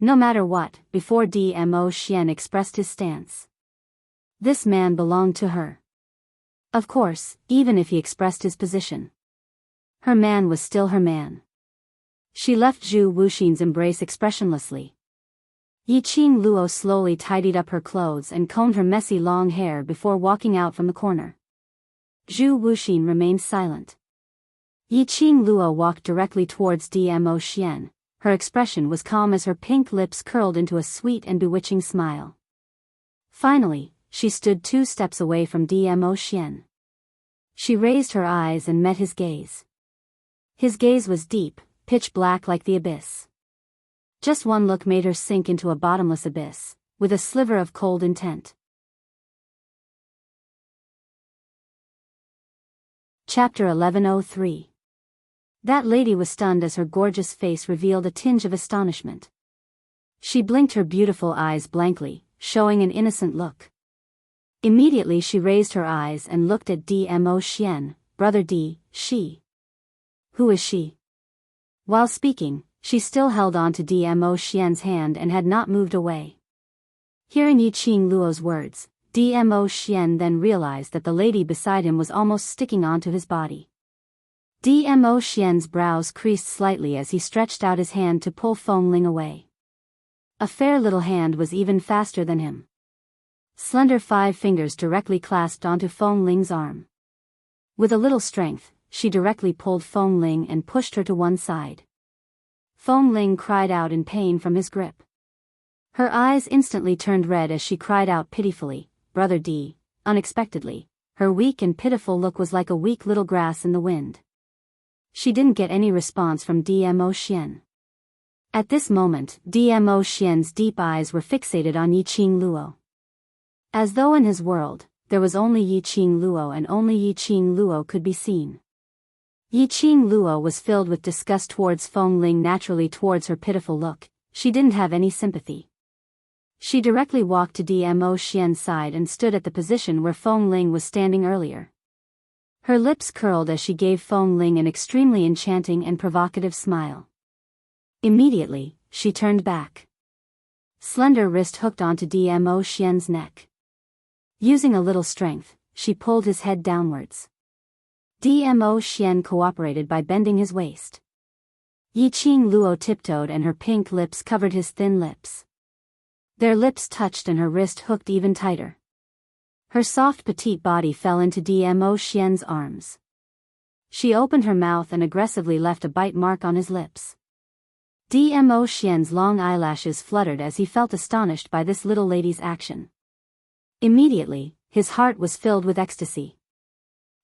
No matter what, before Dmo Xian expressed his stance. This man belonged to her. Of course, even if he expressed his position. Her man was still her man. She left Zhu Wuxin's embrace expressionlessly. Yiqing Luo slowly tidied up her clothes and combed her messy long hair before walking out from the corner. Zhu Wuxin remained silent. Yiqing Luo walked directly towards Dmo Xian. Her expression was calm as her pink lips curled into a sweet and bewitching smile. Finally, she stood 2 steps away from Dmo Xian. She raised her eyes and met his gaze. His gaze was deep, pitch black like the abyss. Just one look made her sink into a bottomless abyss, with a sliver of cold intent. Chapter 1103. That lady was stunned as her gorgeous face revealed a tinge of astonishment. She blinked her beautiful eyes blankly, showing an innocent look. Immediately she raised her eyes and looked at Dmo Xian. Brother D, she. Who is she? While speaking, she still held on to Dmo Xian's hand and had not moved away. Hearing Yiqing Luo's words, Dmo Xian then realized that the lady beside him was almost sticking onto his body. Dmo Xian's brows creased slightly as he stretched out his hand to pull Feng Ling away. A fair little hand was even faster than him. Slender 5 fingers directly clasped onto Feng Ling's arm. With a little strength, she directly pulled Feng Ling and pushed her to one side. Feng Ling cried out in pain from his grip. Her eyes instantly turned red as she cried out pitifully, "Brother D." Unexpectedly, her weak and pitiful look was like a weak little grass in the wind. She didn't get any response from Dmo Xian. At this moment, Dmo Xian's deep eyes were fixated on Yiqing Luo. As though in his world, there was only Yiqing Luo and only Yiqing Luo could be seen. Yiqing Luo was filled with disgust towards Feng Ling. Naturally towards her pitiful look, she didn't have any sympathy. She directly walked to Dmo Xian's side and stood at the position where Feng Ling was standing earlier. Her lips curled as she gave Feng Ling an extremely enchanting and provocative smile. Immediately, she turned back. Slender wrist hooked onto Dmo Xian's neck. Using a little strength, she pulled his head downwards. Dmo Xian cooperated by bending his waist. Yiqing Luo tiptoed and her pink lips covered his thin lips. Their lips touched and her wrist hooked even tighter. Her soft petite body fell into Dmo Xian's arms. She opened her mouth and aggressively left a bite mark on his lips. Dmo Xian's long eyelashes fluttered as he felt astonished by this little lady's action. Immediately, his heart was filled with ecstasy.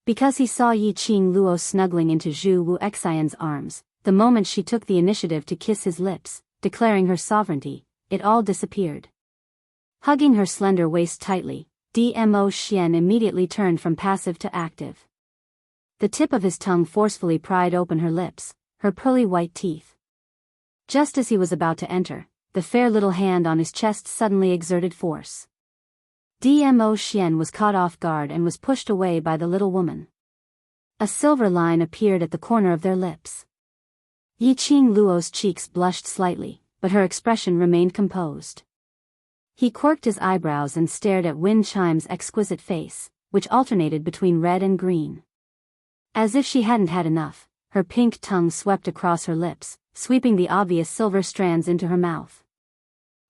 Because he saw Yiqing Luo snuggling into Zhu Wu Xian's arms, the moment she took the initiative to kiss his lips, declaring her sovereignty, it all disappeared. Hugging her slender waist tightly, Dmo Xian immediately turned from passive to active. The tip of his tongue forcefully pried open her lips, her pearly white teeth. Just as he was about to enter, the fair little hand on his chest suddenly exerted force. Dmo Xian was caught off guard and was pushed away by the little woman. A silver line appeared at the corner of their lips. Yiqing Luo's cheeks blushed slightly, but her expression remained composed. He quirked his eyebrows and stared at Wind Chime's exquisite face, which alternated between red and green. As if she hadn't had enough, her pink tongue swept across her lips, sweeping the obvious silver strands into her mouth.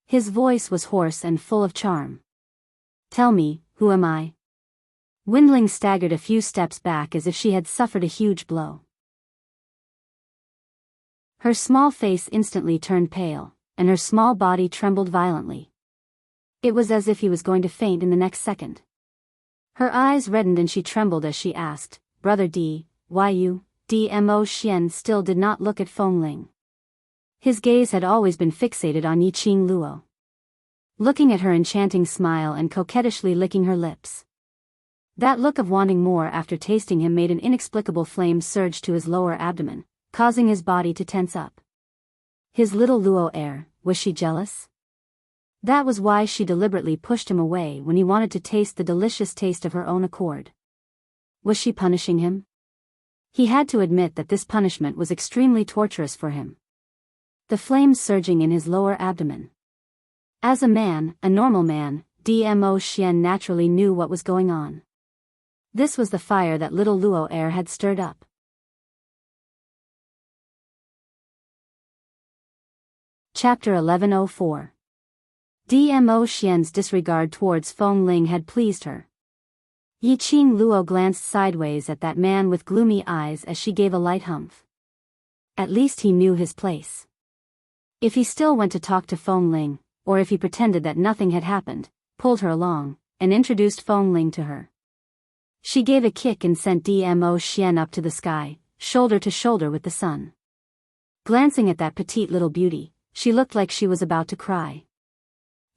His voice was hoarse and full of charm. "Tell me, who am I?" Windling staggered a few steps back as if she had suffered a huge blow. Her small face instantly turned pale, and her small body trembled violently. It was as if he was going to faint in the next second. Her eyes reddened and she trembled as she asked, "Brother D, why you?" Dmo Xian still did not look at Feng Ling. His gaze had always been fixated on Yiqing Luo. Looking at her enchanting smile and coquettishly licking her lips. That look of wanting more after tasting him made an inexplicable flame surge to his lower abdomen, causing his body to tense up. His little Luo heir, was she jealous? That was why she deliberately pushed him away when he wanted to taste the delicious taste of her own accord. Was she punishing him? He had to admit that this punishment was extremely torturous for him. The flames surging in his lower abdomen. As a man, a normal man, Dmo Xian naturally knew what was going on. This was the fire that little Luo heir had stirred up. Chapter 1104. Dmo Xian's disregard towards Feng Ling had pleased her. Yiqing Luo glanced sideways at that man with gloomy eyes as she gave a light humph. At least he knew his place. If he still went to talk to Feng Ling, or if he pretended that nothing had happened, pulled her along, and introduced Feng Ling to her. She gave a kick and sent Dmo Xian up to the sky, shoulder to shoulder with the sun. Glancing at that petite little beauty, she looked like she was about to cry.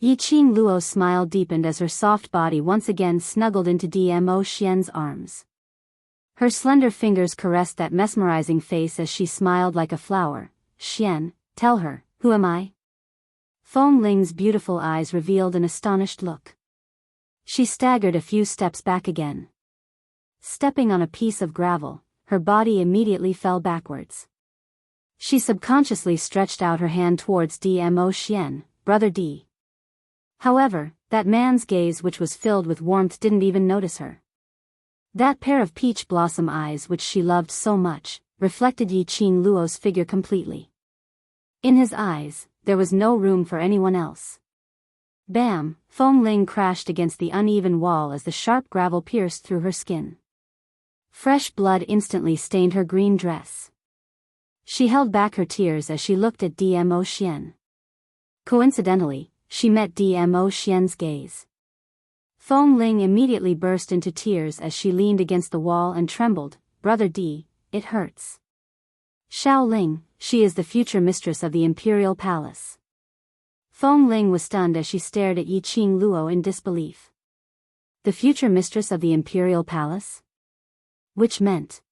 Yiqing Luo's smile deepened as her soft body once again snuggled into Dmo Xian's arms. Her slender fingers caressed that mesmerizing face as she smiled like a flower. "Xian, tell her, who am I?" Feng Ling's beautiful eyes revealed an astonished look. She staggered a few steps back again. Stepping on a piece of gravel, her body immediately fell backwards. She subconsciously stretched out her hand towards Dmo Xian, Brother D. However, that man's gaze, which was filled with warmth, didn't even notice her. That pair of peach blossom eyes, which she loved so much, reflected Yiqing Luo's figure completely. In his eyes, there was no room for anyone else. Bam! Feng Ling crashed against the uneven wall as the sharp gravel pierced through her skin. Fresh blood instantly stained her green dress. She held back her tears as she looked at Dmo Xian. Coincidentally, she met Dmo Xian's gaze. Feng Ling immediately burst into tears as she leaned against the wall and trembled. Brother D, it hurts. Xiao Ling, she is the future mistress of the Imperial Palace. Feng Ling was stunned as she stared at Yiqing Luo in disbelief. The future mistress of the Imperial Palace? Which meant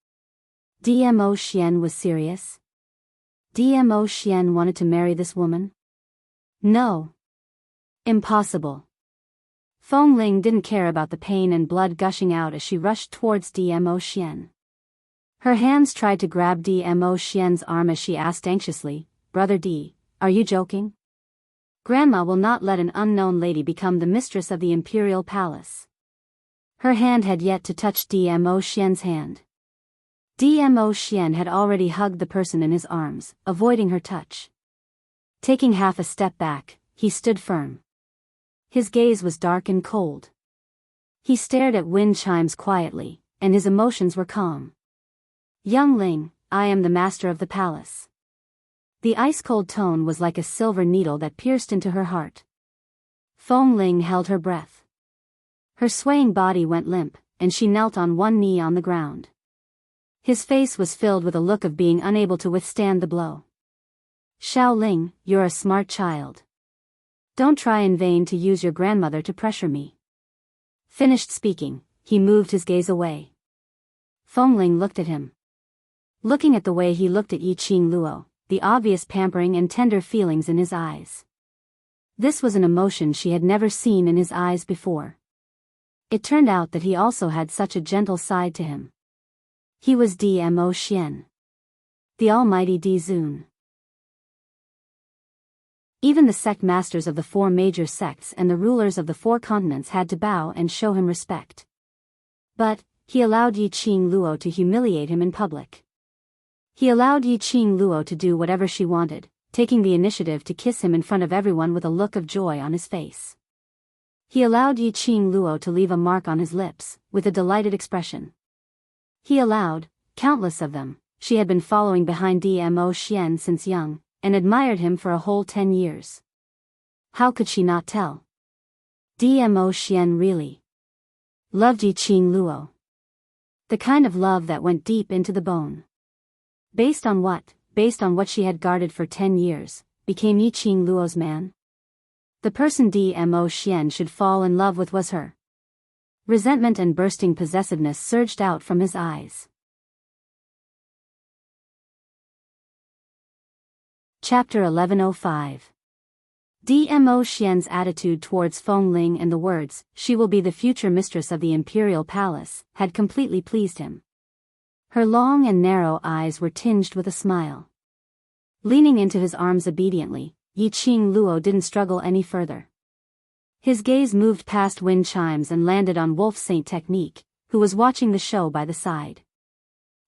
Dmo Xian was serious? Dmo Xian wanted to marry this woman? No. Impossible. Feng Ling didn't care about the pain and blood gushing out as she rushed towards Dmo Xian. Her hands tried to grab Dmo Xian's arm as she asked anxiously, Brother D, are you joking? Grandma will not let an unknown lady become the mistress of the Imperial Palace. Her hand had yet to touch Dmo Xian's hand. Dmo Xian had already hugged the person in his arms, avoiding her touch. Taking half a step back, he stood firm. His gaze was dark and cold. He stared at wind chimes quietly, and his emotions were calm. Young Ling, I am the master of the palace. The ice-cold tone was like a silver needle that pierced into her heart. Feng Ling held her breath. Her swaying body went limp, and she knelt on one knee on the ground. His face was filled with a look of being unable to withstand the blow. Xiao Ling, you're a smart child. Don't try in vain to use your grandmother to pressure me. Finished speaking, he moved his gaze away. Feng Ling looked at him. Looking at the way he looked at Yiqing Luo, the obvious pampering and tender feelings in his eyes. This was an emotion she had never seen in his eyes before. It turned out that he also had such a gentle side to him. He was Dmo Xian. The almighty Di Zun. Even the sect masters of the 4 major sects and the rulers of the 4 continents had to bow and show him respect. But he allowed Yiqing Luo to humiliate him in public. He allowed Yiqing Luo to do whatever she wanted, taking the initiative to kiss him in front of everyone with a look of joy on his face. He allowed Yiqing Luo to leave a mark on his lips, with a delighted expression. He allowed, countless of them, she had been following behind Dmo Xian since young, and admired him for a whole 10 years. How could she not tell? Dmo Xian really loved Yiqing Luo. The kind of love that went deep into the bone. Based on what? Based on what she had guarded for 10 years, became Yiqing Luo's man? The person Dmo Xian should fall in love with was her. Resentment and bursting possessiveness surged out from his eyes. Chapter 1105. Dmo Xian's attitude towards Feng Ling and the words, she will be the future mistress of the Imperial Palace, had completely pleased him. Her long and narrow eyes were tinged with a smile. Leaning into his arms obediently, Yiqing Luo didn't struggle any further. His gaze moved past wind chimes and landed on Wolf Saint Technique, who was watching the show by the side.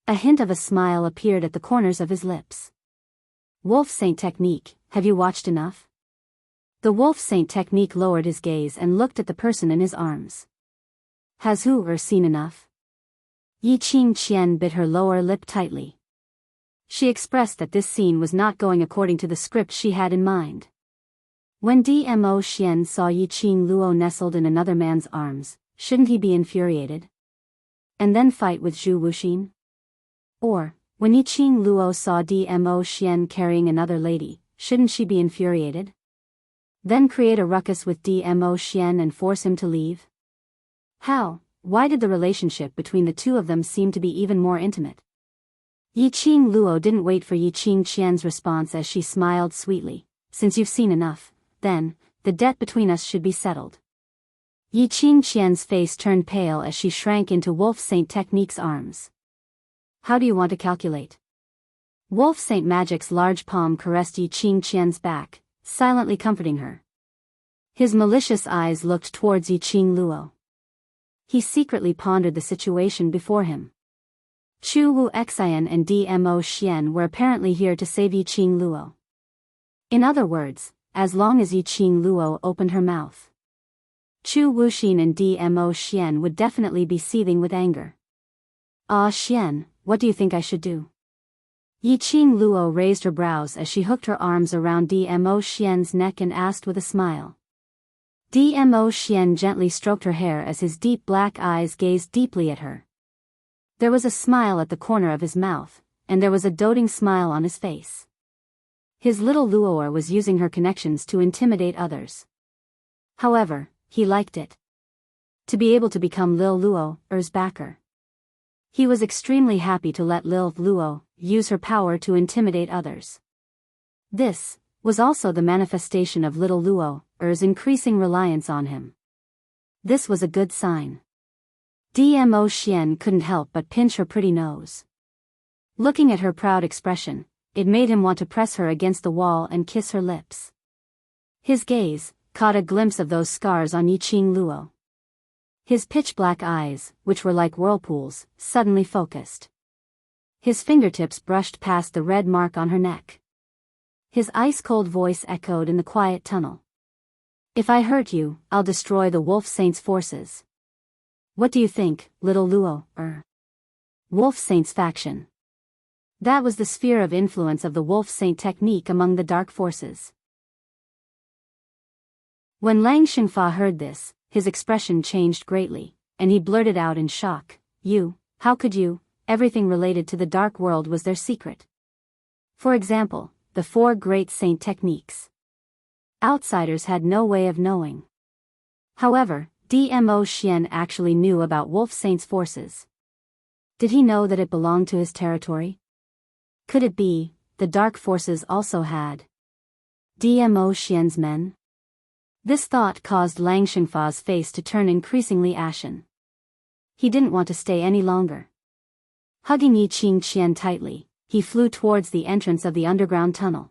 A hint of a smile appeared at the corners of his lips. Wolf Saint Technique, have you watched enough? The Wolf Saint Technique lowered his gaze and looked at the person in his arms. Has who seen enough? Yiqing Qian bit her lower lip tightly. She expressed that this scene was not going according to the script she had in mind. When Dmo Xian saw Yiqing Luo nestled in another man's arms, shouldn't he be infuriated? And then fight with Zhu Wuxin? Or, when Yiqing Luo saw Dmo Xian carrying another lady, shouldn't she be infuriated? Then create a ruckus with Dmo Xian and force him to leave? How? Why did the relationship between the two of them seem to be even more intimate? Yiqing Luo didn't wait for Yiqing Qian's response as she smiled sweetly. Since you've seen enough, then, the debt between us should be settled. Yi Qingqian's face turned pale as she shrank into Wolf Saint Technique's arms. How do you want to calculate? Wolf Saint Magic's large palm caressed Yi Qingqian's back, silently comforting her. His malicious eyes looked towards Yi Qingluo. He secretly pondered the situation before him. Chu Wu Xian and Dmo Xian were apparently here to save Yi Qingluo. In other words, as long as Yi Qingluo opened her mouth, Chu Wuxin and Dmo Xian would definitely be seething with anger. Ah Xian, what do you think I should do? Yi Qingluo raised her brows as she hooked her arms around Dmo Xian's neck and asked with a smile. Dmo Xian gently stroked her hair as his deep black eyes gazed deeply at her. There was a smile at the corner of his mouth, and there was a doting smile on his face. His little Luo'er was using her connections to intimidate others. However, he liked it. To be able to become Lil Luo'er's backer. He was extremely happy to let Lil Luo use her power to intimidate others. This was also the manifestation of little Luo'er's increasing reliance on him. This was a good sign. Dmo Xian couldn't help but pinch her pretty nose. Looking at her proud expression, it made him want to press her against the wall and kiss her lips. His gaze caught a glimpse of those scars on Yi Qingluo. His pitch-black eyes, which were like whirlpools, suddenly focused. His fingertips brushed past the red mark on her neck. His ice-cold voice echoed in the quiet tunnel. If I hurt you, I'll destroy the Wolf Saint's forces. What do you think, little Luo'er? Wolf Saint's faction. That was the sphere of influence of the Wolf Saint technique among the dark forces. When Lang Xingfa heard this, his expression changed greatly, and he blurted out in shock, how could you? Everything related to the dark world was their secret. For example, the 4 great saint techniques. Outsiders had no way of knowing. However, Dmo Xian actually knew about Wolf Saint's forces. Did he know that it belonged to his territory? Could it be, the dark forces also had Dmo Xian's men? This thought caused Lang Xingfa's face to turn increasingly ashen. He didn't want to stay any longer. Hugging Yi Qingqian tightly, he flew towards the entrance of the underground tunnel.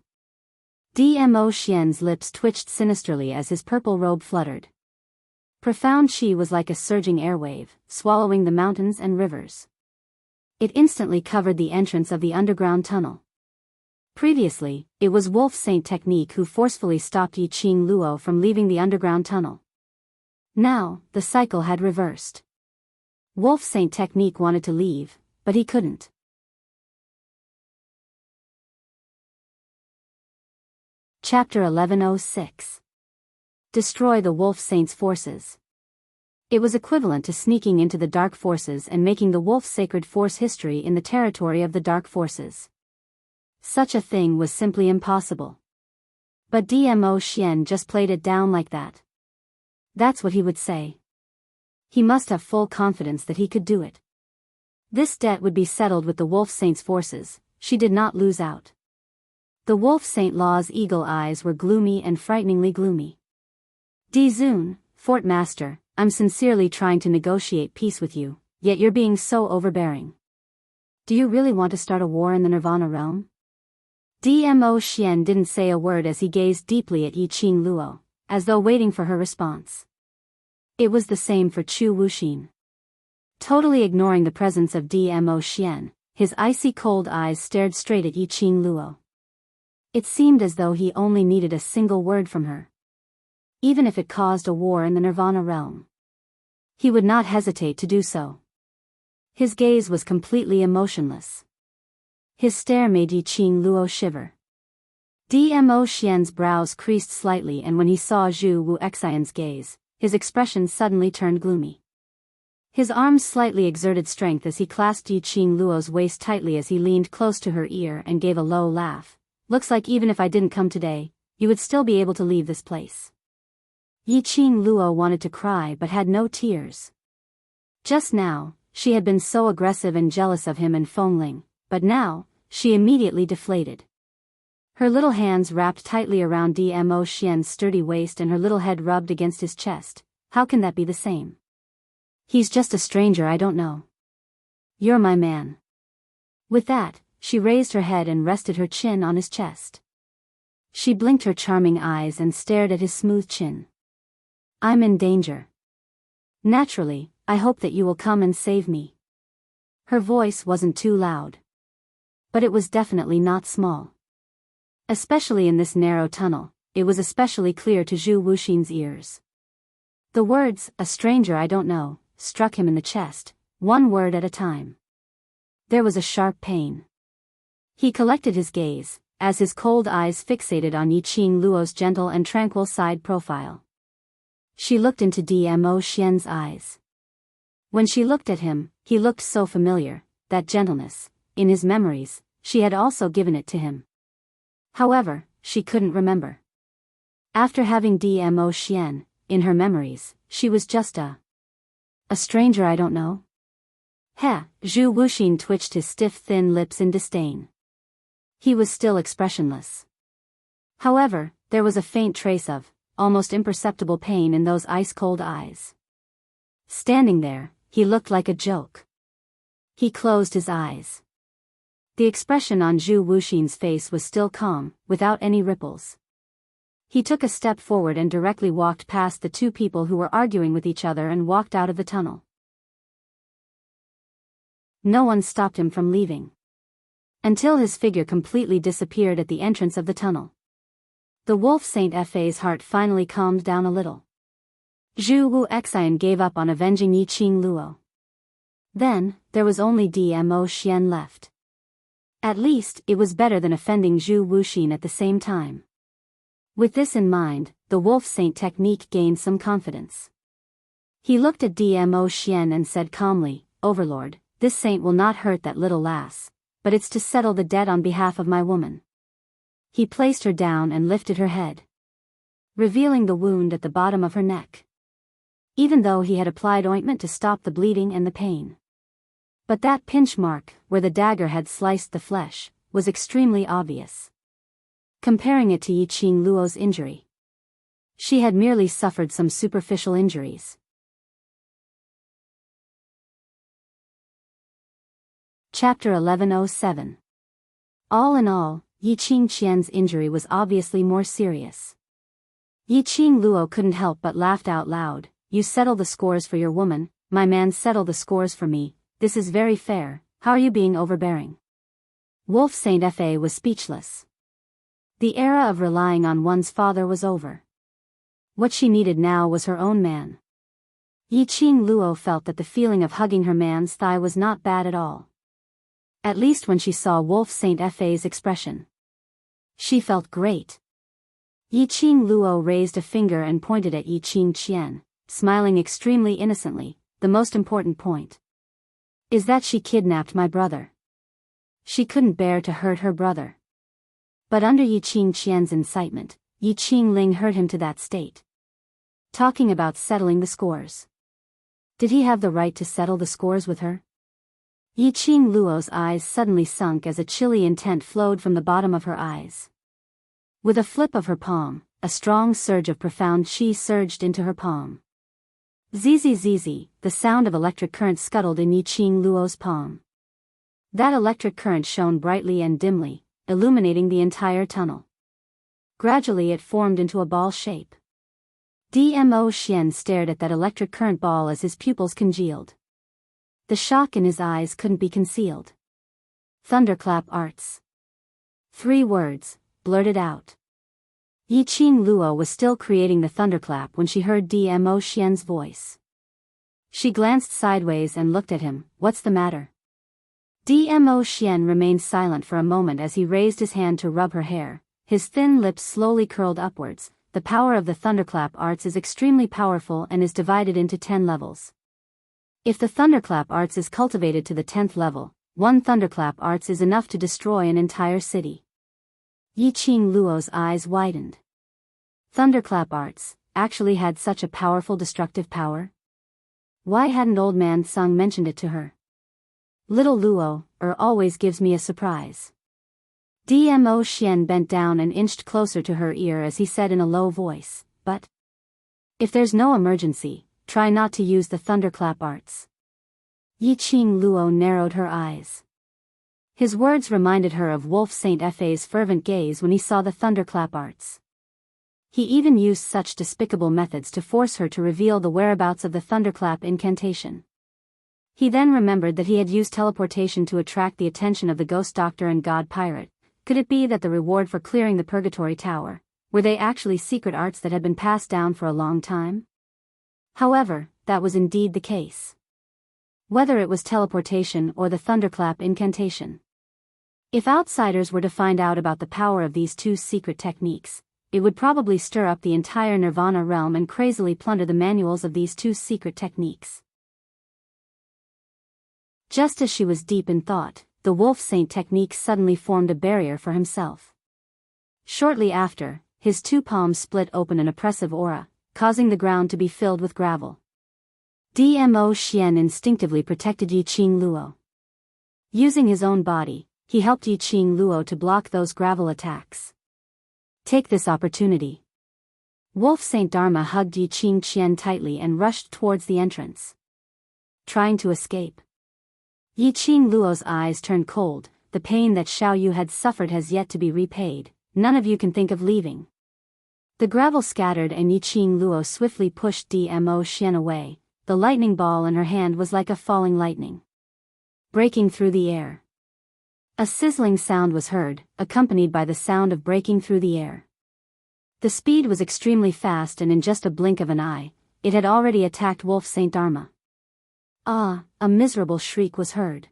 Dmo Xian's lips twitched sinisterly as his purple robe fluttered. Profound Qi was like a surging airwave, swallowing the mountains and rivers. It instantly covered the entrance of the underground tunnel. Previously, it was Wolf Saint technique who forcefully stopped Yi Qingluo from leaving the underground tunnel. Now, the cycle had reversed. Wolf Saint technique wanted to leave, but he couldn't. Chapter 1106. Destroy the Wolf Saint's forces. It was equivalent to sneaking into the Dark Forces and making the Wolf Sacred Force history in the territory of the Dark Forces. Such a thing was simply impossible. But Dmo Xian just played it down like that. That's what he would say. He must have full confidence that he could do it. This debt would be settled with the Wolf Saint's forces. She did not lose out. The Wolf Saint Law's eagle eyes were gloomy and frighteningly gloomy. Dizun, Fort Master, I'm sincerely trying to negotiate peace with you, yet you're being so overbearing. Do you really want to start a war in the Nirvana realm? Dmo Xian didn't say a word as he gazed deeply at Yi Qingluo, as though waiting for her response. It was the same for Chu Wuxin. Totally ignoring the presence of Dmo Xian, his icy cold eyes stared straight at Yi Qingluo. It seemed as though he only needed a single word from her. Even if it caused a war in the Nirvana realm, he would not hesitate to do so. His gaze was completely emotionless. His stare made Yi Qingluo shiver. Dmo Xian's brows creased slightly, and when he saw Zhu Wu Xian's gaze, his expression suddenly turned gloomy. His arms slightly exerted strength as he clasped Yi Qingluo's waist tightly as he leaned close to her ear and gave a low laugh. Looks like even if I didn't come today, you would still be able to leave this place. Yi Qingluo wanted to cry but had no tears. Just now, she had been so aggressive and jealous of him and Fengling, but now, she immediately deflated. Her little hands wrapped tightly around Dmo Xian's sturdy waist and her little head rubbed against his chest. How can that be the same? He's just a stranger I don't know. You're my man. With that, she raised her head and rested her chin on his chest. She blinked her charming eyes and stared at his smooth chin. I'm in danger. Naturally, I hope that you will come and save me. Her voice wasn't too loud. But it was definitely not small. Especially in this narrow tunnel, it was especially clear to Zhu Wuxin's ears. The words, a stranger I don't know, struck him in the chest, one word at a time. There was a sharp pain. He collected his gaze, as his cold eyes fixated on Yiqing Luo's gentle and tranquil side profile. She looked into Dmo Xian's eyes. When she looked at him, he looked so familiar, that gentleness, in his memories, she had also given it to him. However, she couldn't remember. After having Dmo Xian, in her memories, she was just a stranger I don't know? Heh, Zhu Wuxin twitched his stiff thin lips in disdain. He was still expressionless. However, there was a faint trace of, almost imperceptible pain in those ice-cold eyes. Standing there, he looked like a joke. He closed his eyes. The expression on Zhu Wuxin's face was still calm, without any ripples. He took a step forward and directly walked past the two people who were arguing with each other and walked out of the tunnel. No one stopped him from leaving. Until his figure completely disappeared at the entrance of the tunnel. The wolf Saint Fa's heart finally calmed down a little. Zhu Wuxian gave up on avenging Yiqing Luo. Then, there was only Dmo Xian left. At least, it was better than offending Zhu Wuxin at the same time. With this in mind, the wolf saint technique gained some confidence. He looked at Dmo Xian and said calmly, Overlord, this saint will not hurt that little lass, but it's to settle the debt on behalf of my woman. He placed her down and lifted her head, revealing the wound at the bottom of her neck. Even though he had applied ointment to stop the bleeding and the pain. But that pinch mark, where the dagger had sliced the flesh, was extremely obvious. Comparing it to Yiqing Luo's injury, she had merely suffered some superficial injuries. Chapter 1107. All in all, Yiqing Qian's injury was obviously more serious. Yiqing Luo couldn't help but laughed out loud. You settle the scores for your woman, my man settle the scores for me, this is very fair, how are you being overbearing? Wolf Saint Fa was speechless. The era of relying on one's father was over. What she needed now was her own man. Yiqing Luo felt that the feeling of hugging her man's thigh was not bad at all. At least when she saw Wolf Saint Fa's expression. She felt great. Yiqing Luo raised a finger and pointed at Yiqing Qian, smiling extremely innocently. The most important point is that she kidnapped my brother. She couldn't bear to hurt her brother. But under Yiqing Qian's incitement, Yiqing Ling hurt him to that state. Talking about settling the scores. Did he have the right to settle the scores with her? Yiqing Luo's eyes suddenly sunk as a chilly intent flowed from the bottom of her eyes. With a flip of her palm, a strong surge of profound qi surged into her palm. Zzz, the sound of electric current scuttled in Yiqing Luo's palm. That electric current shone brightly and dimly, illuminating the entire tunnel. Gradually it formed into a ball shape. Dmo Xian stared at that electric current ball as his pupils congealed. The shock in his eyes couldn't be concealed. Thunderclap arts. 3 words, blurted out. Yiqing Luo was still creating the thunderclap when she heard Dmo Xian's voice. She glanced sideways and looked at him. What's the matter? Dmo Xian remained silent for a moment as he raised his hand to rub her hair. His thin lips slowly curled upwards. The power of the thunderclap arts is extremely powerful and is divided into 10 levels. If the thunderclap arts is cultivated to the 10th level, one thunderclap arts is enough to destroy an entire city. Yiqing Luo's eyes widened. Thunderclap arts actually had such a powerful destructive power? Why hadn't old man Sung mentioned it to her? Little Luo always gives me a surprise. Dmo Xian bent down and inched closer to her ear as he said in a low voice, "But if there's no emergency, try not to use the thunderclap arts." Yiqing Luo narrowed her eyes. His words reminded her of Wolf Saint Fa's fervent gaze when he saw the thunderclap arts. He even used such despicable methods to force her to reveal the whereabouts of the thunderclap incantation. He then remembered that he had used teleportation to attract the attention of the ghost doctor and god pirate. Could it be that the reward for clearing the purgatory tower, were they actually secret arts that had been passed down for a long time? However, that was indeed the case. Whether it was teleportation or the thunderclap incantation. If outsiders were to find out about the power of these two secret techniques, it would probably stir up the entire Nirvana realm and crazily plunder the manuals of these two secret techniques. Just as she was deep in thought, the Wolf Saint technique suddenly formed a barrier for himself. Shortly after, his two palms split open an oppressive aura, causing the ground to be filled with gravel. Dmo Xian instinctively protected Yiqing Luo. Using his own body, he helped Yiqing Luo to block those gravel attacks. Take this opportunity. Wolf Saint Dharma hugged Yiqing Qian tightly and rushed towards the entrance. Trying to escape. Yiqing Luo's eyes turned cold. The pain that Xiao Yu had suffered has yet to be repaid. None of you can think of leaving. The gravel scattered and Yiqing Luo swiftly pushed Dmo Xian away. The lightning ball in her hand was like a falling lightning, breaking through the air. A sizzling sound was heard, accompanied by the sound of breaking through the air. The speed was extremely fast and in just a blink of an eye, it had already attacked Wolf Saint Dharma. Ah, a miserable shriek was heard.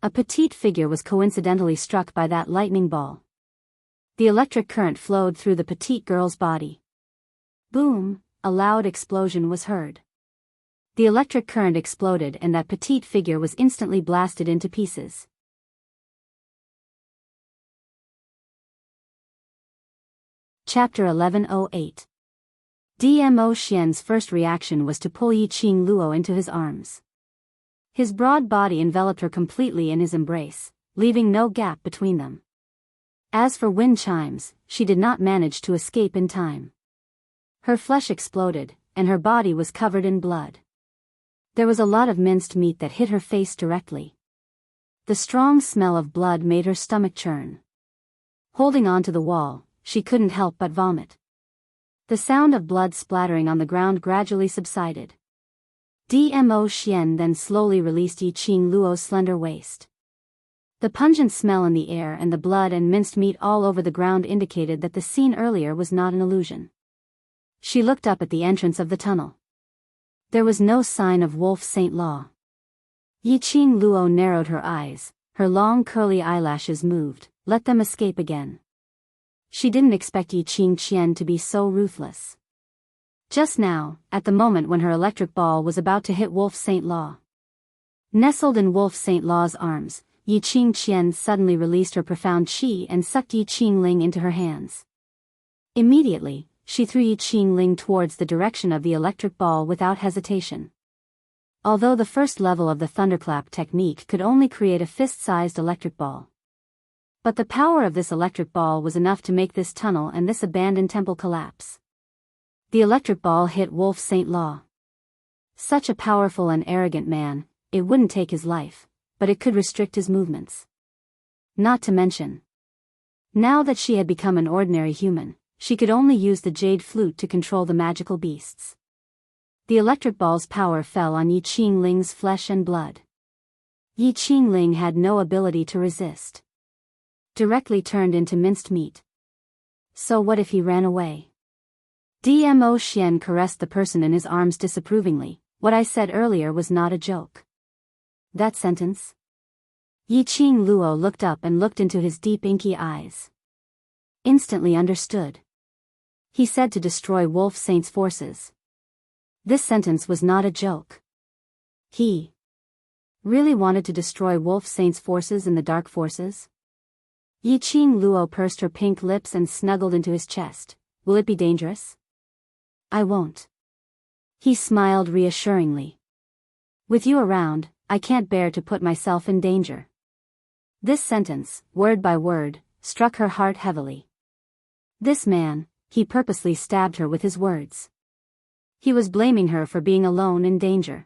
A petite figure was coincidentally struck by that lightning ball. The electric current flowed through the petite girl's body. Boom, a loud explosion was heard. The electric current exploded and that petite figure was instantly blasted into pieces. Chapter 1108. Dmo Xian's first reaction was to pull Yiqing Luo into his arms. His broad body enveloped her completely in his embrace, leaving no gap between them. As for wind chimes, she did not manage to escape in time. Her flesh exploded, and her body was covered in blood. There was a lot of minced meat that hit her face directly. The strong smell of blood made her stomach churn. Holding on to the wall, she couldn't help but vomit. The sound of blood splattering on the ground gradually subsided. Dmo Xian then slowly released Yiqing Luo's slender waist. The pungent smell in the air and the blood and minced meat all over the ground indicated that the scene earlier was not an illusion. She looked up at the entrance of the tunnel. There was no sign of Wolf Saint Law. Yiqing Luo narrowed her eyes, her long curly eyelashes moved. Let them escape again. She didn't expect Yiqing Qian to be so ruthless. Just now, at the moment when her electric ball was about to hit Wolf Saint Law. Nestled in Wolf Saint Law's arms, Yiqing Qian suddenly released her profound qi and sucked Yiqing Ling into her hands. Immediately, she threw Yiqing Ling towards the direction of the electric ball without hesitation. Although the first level of the thunderclap technique could only create a fist-sized electric ball. But the power of this electric ball was enough to make this tunnel and this abandoned temple collapse. The electric ball hit Wolf Saint Law. Such a powerful and arrogant man, it wouldn't take his life, but it could restrict his movements. Not to mention, now that she had become an ordinary human, she could only use the jade flute to control the magical beasts. The electric ball's power fell on Yiqing Ling's flesh and blood. Yiqing Ling had no ability to resist. Directly turned into minced meat. So what if he ran away? Dmo Xian caressed the person in his arms disapprovingly. What I said earlier was not a joke. That sentence? Yiqing Luo looked up and looked into his deep inky eyes. Instantly understood. He said to destroy Wolf Saint's forces. This sentence was not a joke. He really wanted to destroy Wolf Saint's forces in the dark forces? Yiqing Luo pursed her pink lips and snuggled into his chest. Will it be dangerous? I won't. He smiled reassuringly. With you around, I can't bear to put myself in danger. This sentence, word by word, struck her heart heavily. This man, he purposely stabbed her with his words. He was blaming her for being alone in danger.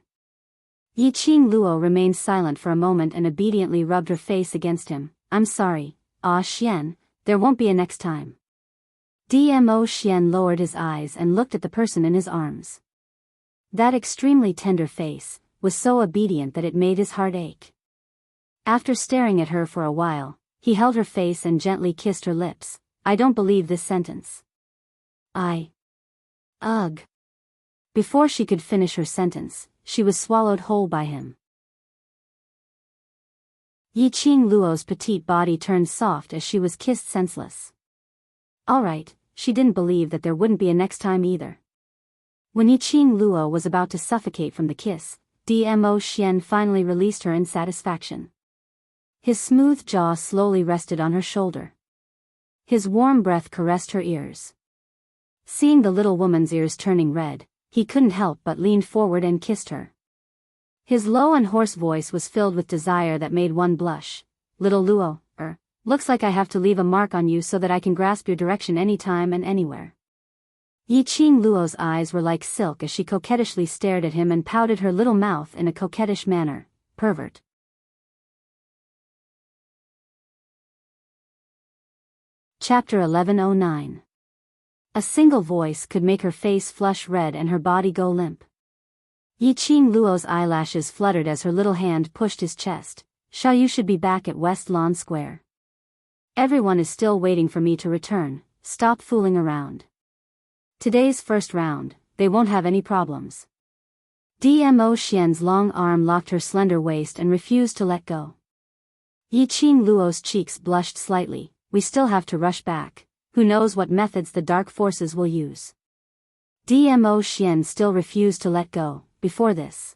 Yiqing Luo remained silent for a moment and obediently rubbed her face against him. I'm sorry, Ah Xian, there won't be a next time. Dmo Xian lowered his eyes and looked at the person in his arms. That extremely tender face was so obedient that it made his heart ache. After staring at her for a while, he held her face and gently kissed her lips. I don't believe this sentence. Ugh. Before she could finish her sentence, she was swallowed whole by him. Yiqing Luo's petite body turned soft as she was kissed senseless. Alright, she didn't believe that there wouldn't be a next time either. When Yiqing Luo was about to suffocate from the kiss, Dmo Xian finally released her in satisfaction. His smooth jaw slowly rested on her shoulder. His warm breath caressed her ears. Seeing the little woman's ears turning red, he couldn't help but leaned forward and kissed her. His low and hoarse voice was filled with desire that made one blush. Little Luo, looks like I have to leave a mark on you so that I can grasp your direction anytime and anywhere. Yiqing Luo's eyes were like silk as she coquettishly stared at him and pouted her little mouth in a coquettish manner. Pervert. Chapter 1109. A single voice could make her face flush red and her body go limp. Yiqing Luo's eyelashes fluttered as her little hand pushed his chest. Xiaoyu should be back at West Lawn Square. Everyone is still waiting for me to return. Stop fooling around. Today's first round, they won't have any problems. Dmo Xian's long arm locked her slender waist and refused to let go. Yiqing Luo's cheeks blushed slightly. We still have to rush back. Who knows what methods the dark forces will use. Dmo Xian still refused to let go. Before this,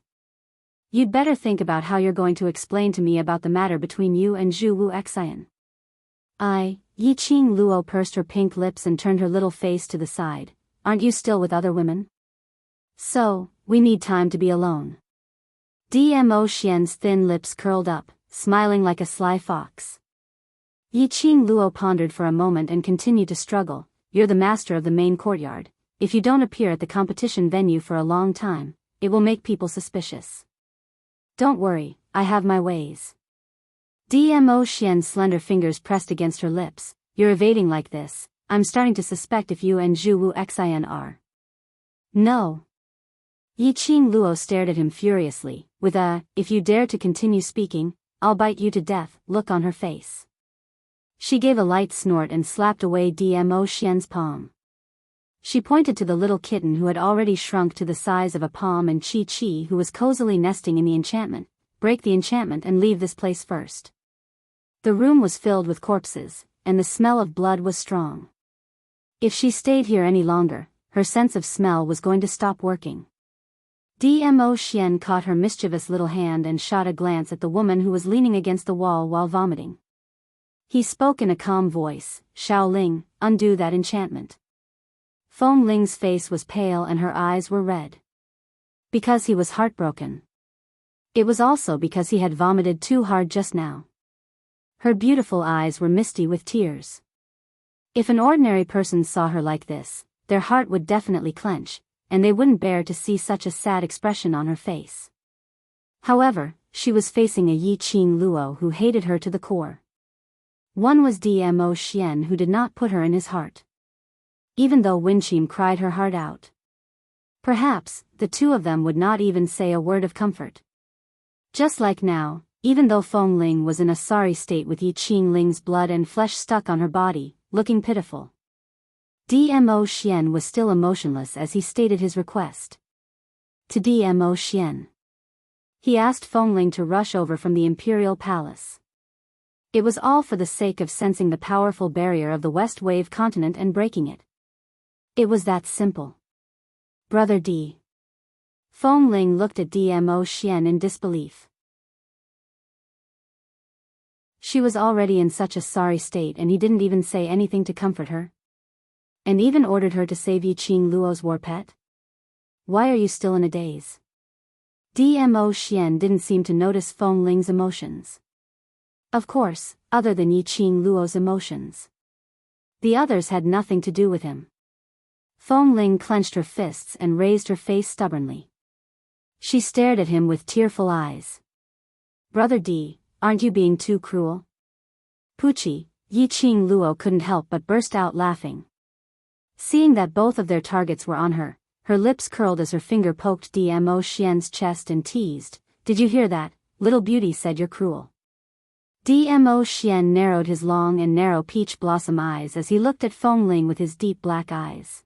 you'd better think about how you're going to explain to me about the matter between you and Zhu Wu Xian. Yiqing Luo pursed her pink lips and turned her little face to the side. Aren't you still with other women? So, we need time to be alone. Dmo Xian's thin lips curled up, smiling like a sly fox. Yiqing Luo pondered for a moment and continued to struggle. You're the master of the main courtyard. If you don't appear at the competition venue for a long time, it will make people suspicious. Don't worry, I have my ways. Dmo Xian's slender fingers pressed against her lips. You're evading like this. I'm starting to suspect if you and Zhu Wu Xian are. No. Yiqing Luo stared at him furiously, with a, if you dare to continue speaking, I'll bite you to death, look on her face. She gave a light snort and slapped away Dmo Xian's palm. She pointed to the little kitten who had already shrunk to the size of a palm and Chi who was cozily nesting in the enchantment. Break the enchantment and leave this place first. The room was filled with corpses, and the smell of blood was strong. If she stayed here any longer, her sense of smell was going to stop working. Dmo Xian caught her mischievous little hand and shot a glance at the woman who was leaning against the wall while vomiting. He spoke in a calm voice, Xiao Ling, undo that enchantment. Feng Ling's face was pale and her eyes were red. Because he was heartbroken. It was also because he had vomited too hard just now. Her beautiful eyes were misty with tears. If an ordinary person saw her like this, their heart would definitely clench, and they wouldn't bear to see such a sad expression on her face. However, she was facing a Yiqing Luo who hated her to the core. One was Dmo Xian who did not put her in his heart. Even though Wenqin cried her heart out. Perhaps, the two of them would not even say a word of comfort. Just like now, even though Feng Ling was in a sorry state with Yiqing Ling's blood and flesh stuck on her body, looking pitiful. Dmo Xian was still emotionless as he stated his request. To Dmo Xian. He asked Feng Ling to rush over from the Imperial Palace. It was all for the sake of sensing the powerful barrier of the West Wave continent and breaking it. It was that simple. Brother D. Feng Ling looked at Dmo Xian in disbelief. She was already in such a sorry state and he didn't even say anything to comfort her. And even ordered her to save Yiqing Luo's war pet? Why are you still in a daze? Dmo Xian didn't seem to notice Feng Ling's emotions. Of course, other than Yiqing Luo's emotions. The others had nothing to do with him. Feng Ling clenched her fists and raised her face stubbornly. She stared at him with tearful eyes. Brother D, aren't you being too cruel? Pucci, Yiqing Luo couldn't help but burst out laughing. Seeing that both of their targets were on her, her lips curled as her finger poked Dmo Xian's chest and teased, "Did you hear that? Little beauty said you're cruel." Dmo Xian narrowed his long and narrow peach blossom eyes as he looked at Feng Ling with his deep black eyes.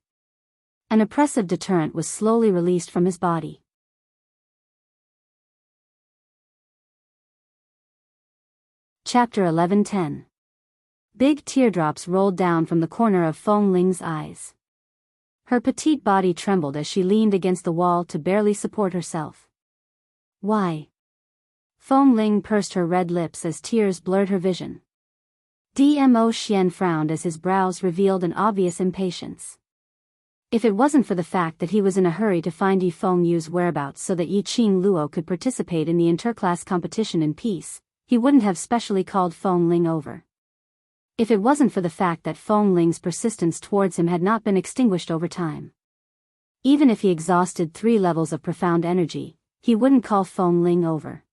An oppressive deterrent was slowly released from his body. Chapter 11:10. Big teardrops rolled down from the corner of Feng Ling's eyes. Her petite body trembled as she leaned against the wall to barely support herself. Why? Feng Ling pursed her red lips as tears blurred her vision. Dmo Xian frowned as his brows revealed an obvious impatience. If it wasn't for the fact that he was in a hurry to find Yi Fengyu's whereabouts so that Yiqing Luo could participate in the interclass competition in peace, he wouldn't have specially called Feng Ling over. If it wasn't for the fact that Feng Ling's persistence towards him had not been extinguished over time. Even if he exhausted 3 levels of profound energy, he wouldn't call Feng Ling over.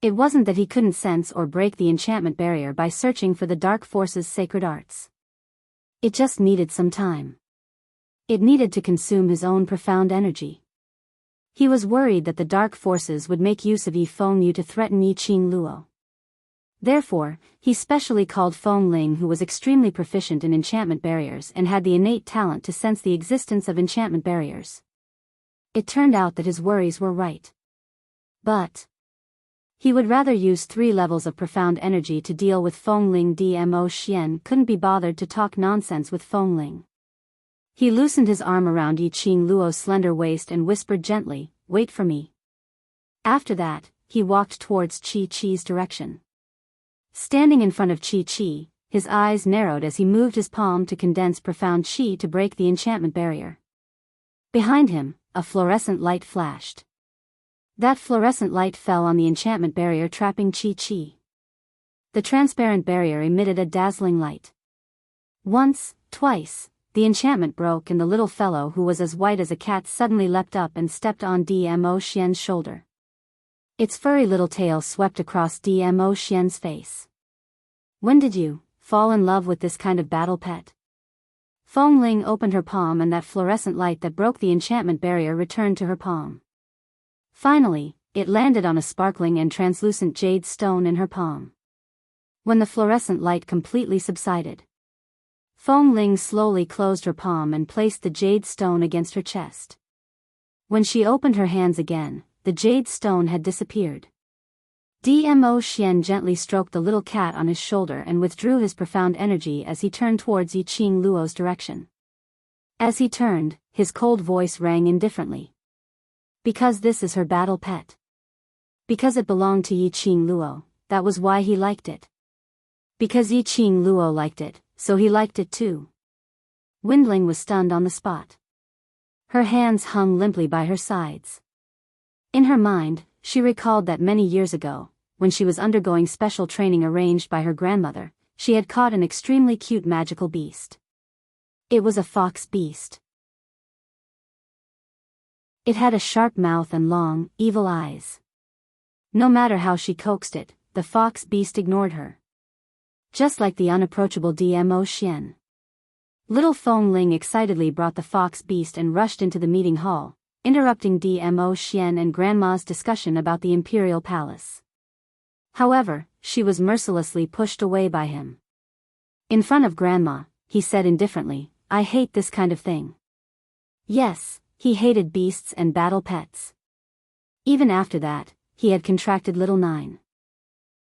It wasn't that he couldn't sense or break the enchantment barrier by searching for the dark force's sacred arts. It just needed some time. It needed to consume his own profound energy. He was worried that the dark forces would make use of Yi Fengyu to threaten Yiqing Luo. Therefore, he specially called Feng Ling, who was extremely proficient in enchantment barriers and had the innate talent to sense the existence of enchantment barriers. It turned out that his worries were right. But he would rather use 3 levels of profound energy to deal with Feng Ling. Dmo Xian couldn't be bothered to talk nonsense with Feng Ling. He loosened his arm around Yiqing Luo's slender waist and whispered gently, "Wait for me." After that, he walked towards Chi-Chi's direction. Standing in front of Chi-Chi, his eyes narrowed as he moved his palm to condense profound chi to break the enchantment barrier. Behind him, a fluorescent light flashed. That fluorescent light fell on the enchantment barrier, trapping Chi-Chi. The transparent barrier emitted a dazzling light. Once, twice, the enchantment broke and the little fellow, who was as white as a cat, suddenly leapt up and stepped on Dmo Xian's shoulder. Its furry little tail swept across Dmo Xian's face. "When did you fall in love with this kind of battle pet?" Feng Ling opened her palm and that fluorescent light that broke the enchantment barrier returned to her palm. Finally, it landed on a sparkling and translucent jade stone in her palm. When the fluorescent light completely subsided, Feng Ling slowly closed her palm and placed the jade stone against her chest. When she opened her hands again, the jade stone had disappeared. Dmo Xian gently stroked the little cat on his shoulder and withdrew his profound energy as he turned towards Yiqing Luo's direction. As he turned, his cold voice rang indifferently. "Because this is her battle pet. Because it belonged to Yiqing Luo, that was why he liked it. Because Yiqing Luo liked it, so he liked it too." Windling was stunned on the spot. Her hands hung limply by her sides. In her mind, she recalled that many years ago, when she was undergoing special training arranged by her grandmother, she had caught an extremely cute magical beast. It was a fox beast. It had a sharp mouth and long, evil eyes. No matter how she coaxed it, the fox beast ignored her. Just like the unapproachable Dmo Xian. Little Feng Ling excitedly brought the fox beast and rushed into the meeting hall, interrupting Dmo Xian and Grandma's discussion about the imperial palace. However, she was mercilessly pushed away by him. In front of Grandma, he said indifferently, "I hate this kind of thing." Yes, he hated beasts and battle pets. Even after that, he had contracted Little Nine.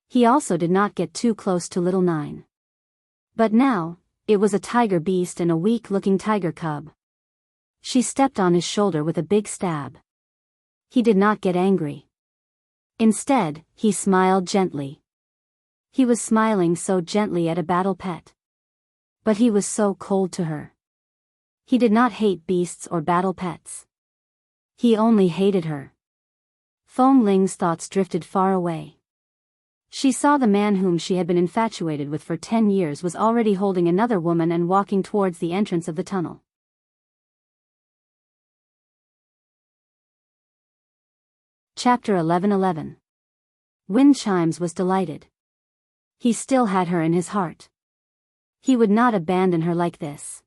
He also did not get too close to Little Nine. But now, it was a tiger beast and a weak-looking tiger cub. She stepped on his shoulder with a big stab. He did not get angry. Instead, he smiled gently. He was smiling so gently at a battle pet. But he was so cold to her. He did not hate beasts or battle pets. He only hated her. Feng Ling's thoughts drifted far away. She saw the man whom she had been infatuated with for 10 years was already holding another woman and walking towards the entrance of the tunnel. Chapter 11:11. Wind Chimes was delighted. He still had her in his heart. He would not abandon her like this.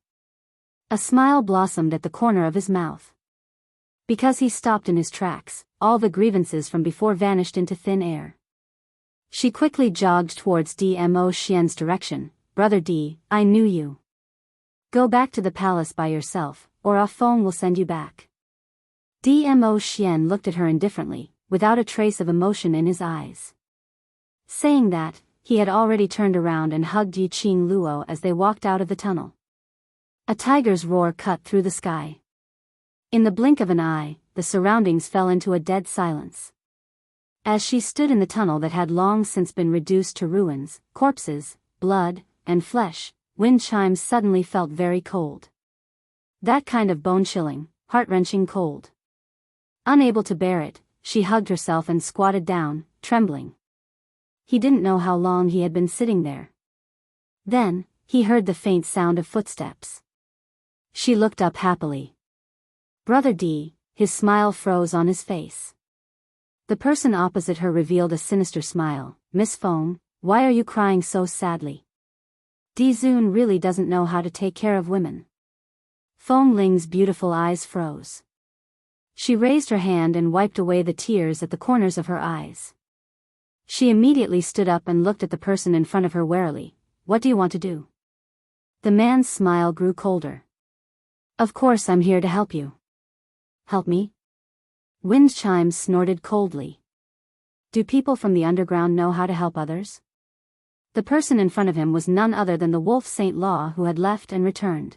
A smile blossomed at the corner of his mouth. Because he stopped in his tracks, all the grievances from before vanished into thin air. She quickly jogged towards Dmo Xian's direction. Brother D, I knew you. Go back to the palace by yourself, or Ah Feng will send you back. Dmo Xian looked at her indifferently, without a trace of emotion in his eyes. Saying that, he had already turned around and hugged Yiqing Luo as they walked out of the tunnel. A tiger's roar cut through the sky. In the blink of an eye, the surroundings fell into a dead silence. As she stood in the tunnel that had long since been reduced to ruins, corpses, blood, and flesh, Wind Chimes suddenly felt very cold. That kind of bone-chilling, heart-wrenching cold. Unable to bear it, she hugged herself and squatted down, trembling. He didn't know how long he had been sitting there. Then, he heard the faint sound of footsteps. She looked up happily. Brother D, his smile froze on his face. The person opposite her revealed a sinister smile. Miss Feng, why are you crying so sadly? Dizun really doesn't know how to take care of women. Feng Ling's beautiful eyes froze. She raised her hand and wiped away the tears at the corners of her eyes. She immediately stood up and looked at the person in front of her warily. What do you want to do? The man's smile grew colder. Of course I'm here to help you. Help me? Wind Chimes snorted coldly. Do people from the underground know how to help others? The person in front of him was none other than the wolf Saint Law who had left and returned.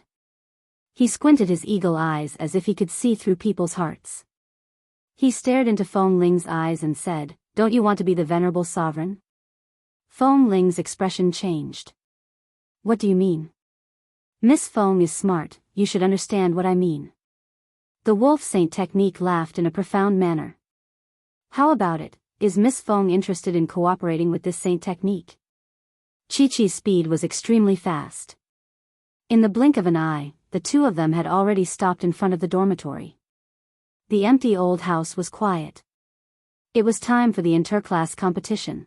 He squinted his eagle eyes as if he could see through people's hearts. He stared into Feng Ling's eyes and said, Don't you want to be the venerable sovereign? Feng Ling's expression changed. What do you mean? Miss Feng is smart, you should understand what I mean. The wolf saint technique laughed in a profound manner. How about it, is Miss Feng interested in cooperating with this saint technique? Chi-Chi's speed was extremely fast. In the blink of an eye, the two of them had already stopped in front of the dormitory. The empty old house was quiet. It was time for the interclass competition.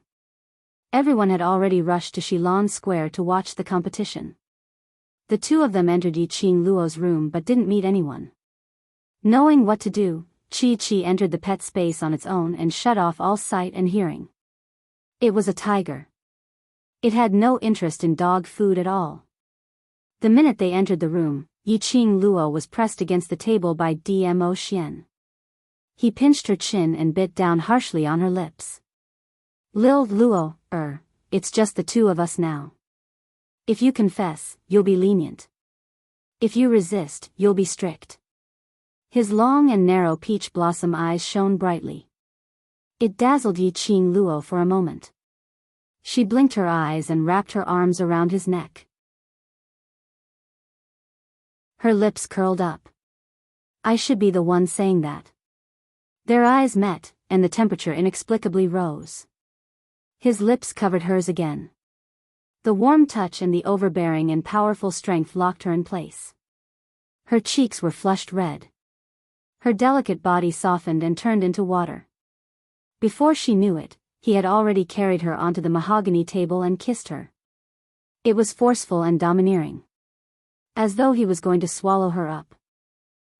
Everyone had already rushed to Shilon Square to watch the competition. The two of them entered Yiqing Luo's room but didn't meet anyone. Knowing what to do, Chi-Chi entered the pet space on its own and shut off all sight and hearing. It was a tiger. It had no interest in dog food at all. The minute they entered the room, Yiqing Luo was pressed against the table by Dmo Xian. He pinched her chin and bit down harshly on her lips. Lil Luo, it's just the two of us now. If you confess, you'll be lenient. If you resist, you'll be strict. His long and narrow peach blossom eyes shone brightly. It dazzled Yiqing Luo for a moment. She blinked her eyes and wrapped her arms around his neck. Her lips curled up. I should be the one saying that. Their eyes met, and the temperature inexplicably rose. His lips covered hers again. The warm touch and the overbearing and powerful strength locked her in place. Her cheeks were flushed red. Her delicate body softened and turned into water. Before she knew it, he had already carried her onto the mahogany table and kissed her. It was forceful and domineering. As though he was going to swallow her up.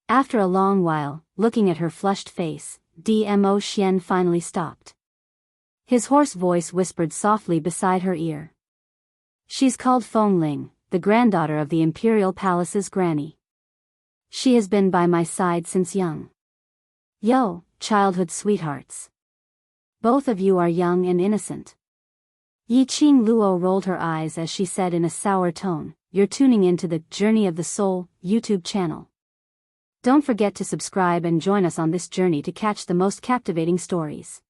After a long while, looking at her flushed face, Dmo Xian finally stopped. His hoarse voice whispered softly beside her ear. She's called Feng Ling, the granddaughter of the Imperial Palace's granny. She has been by my side since young. Yo, childhood sweethearts. Both of you are young and innocent. Yiqing Luo rolled her eyes as she said in a sour tone, You're tuning into the Journey of the Soul YouTube channel. Don't forget to subscribe and join us on this journey to catch the most captivating stories.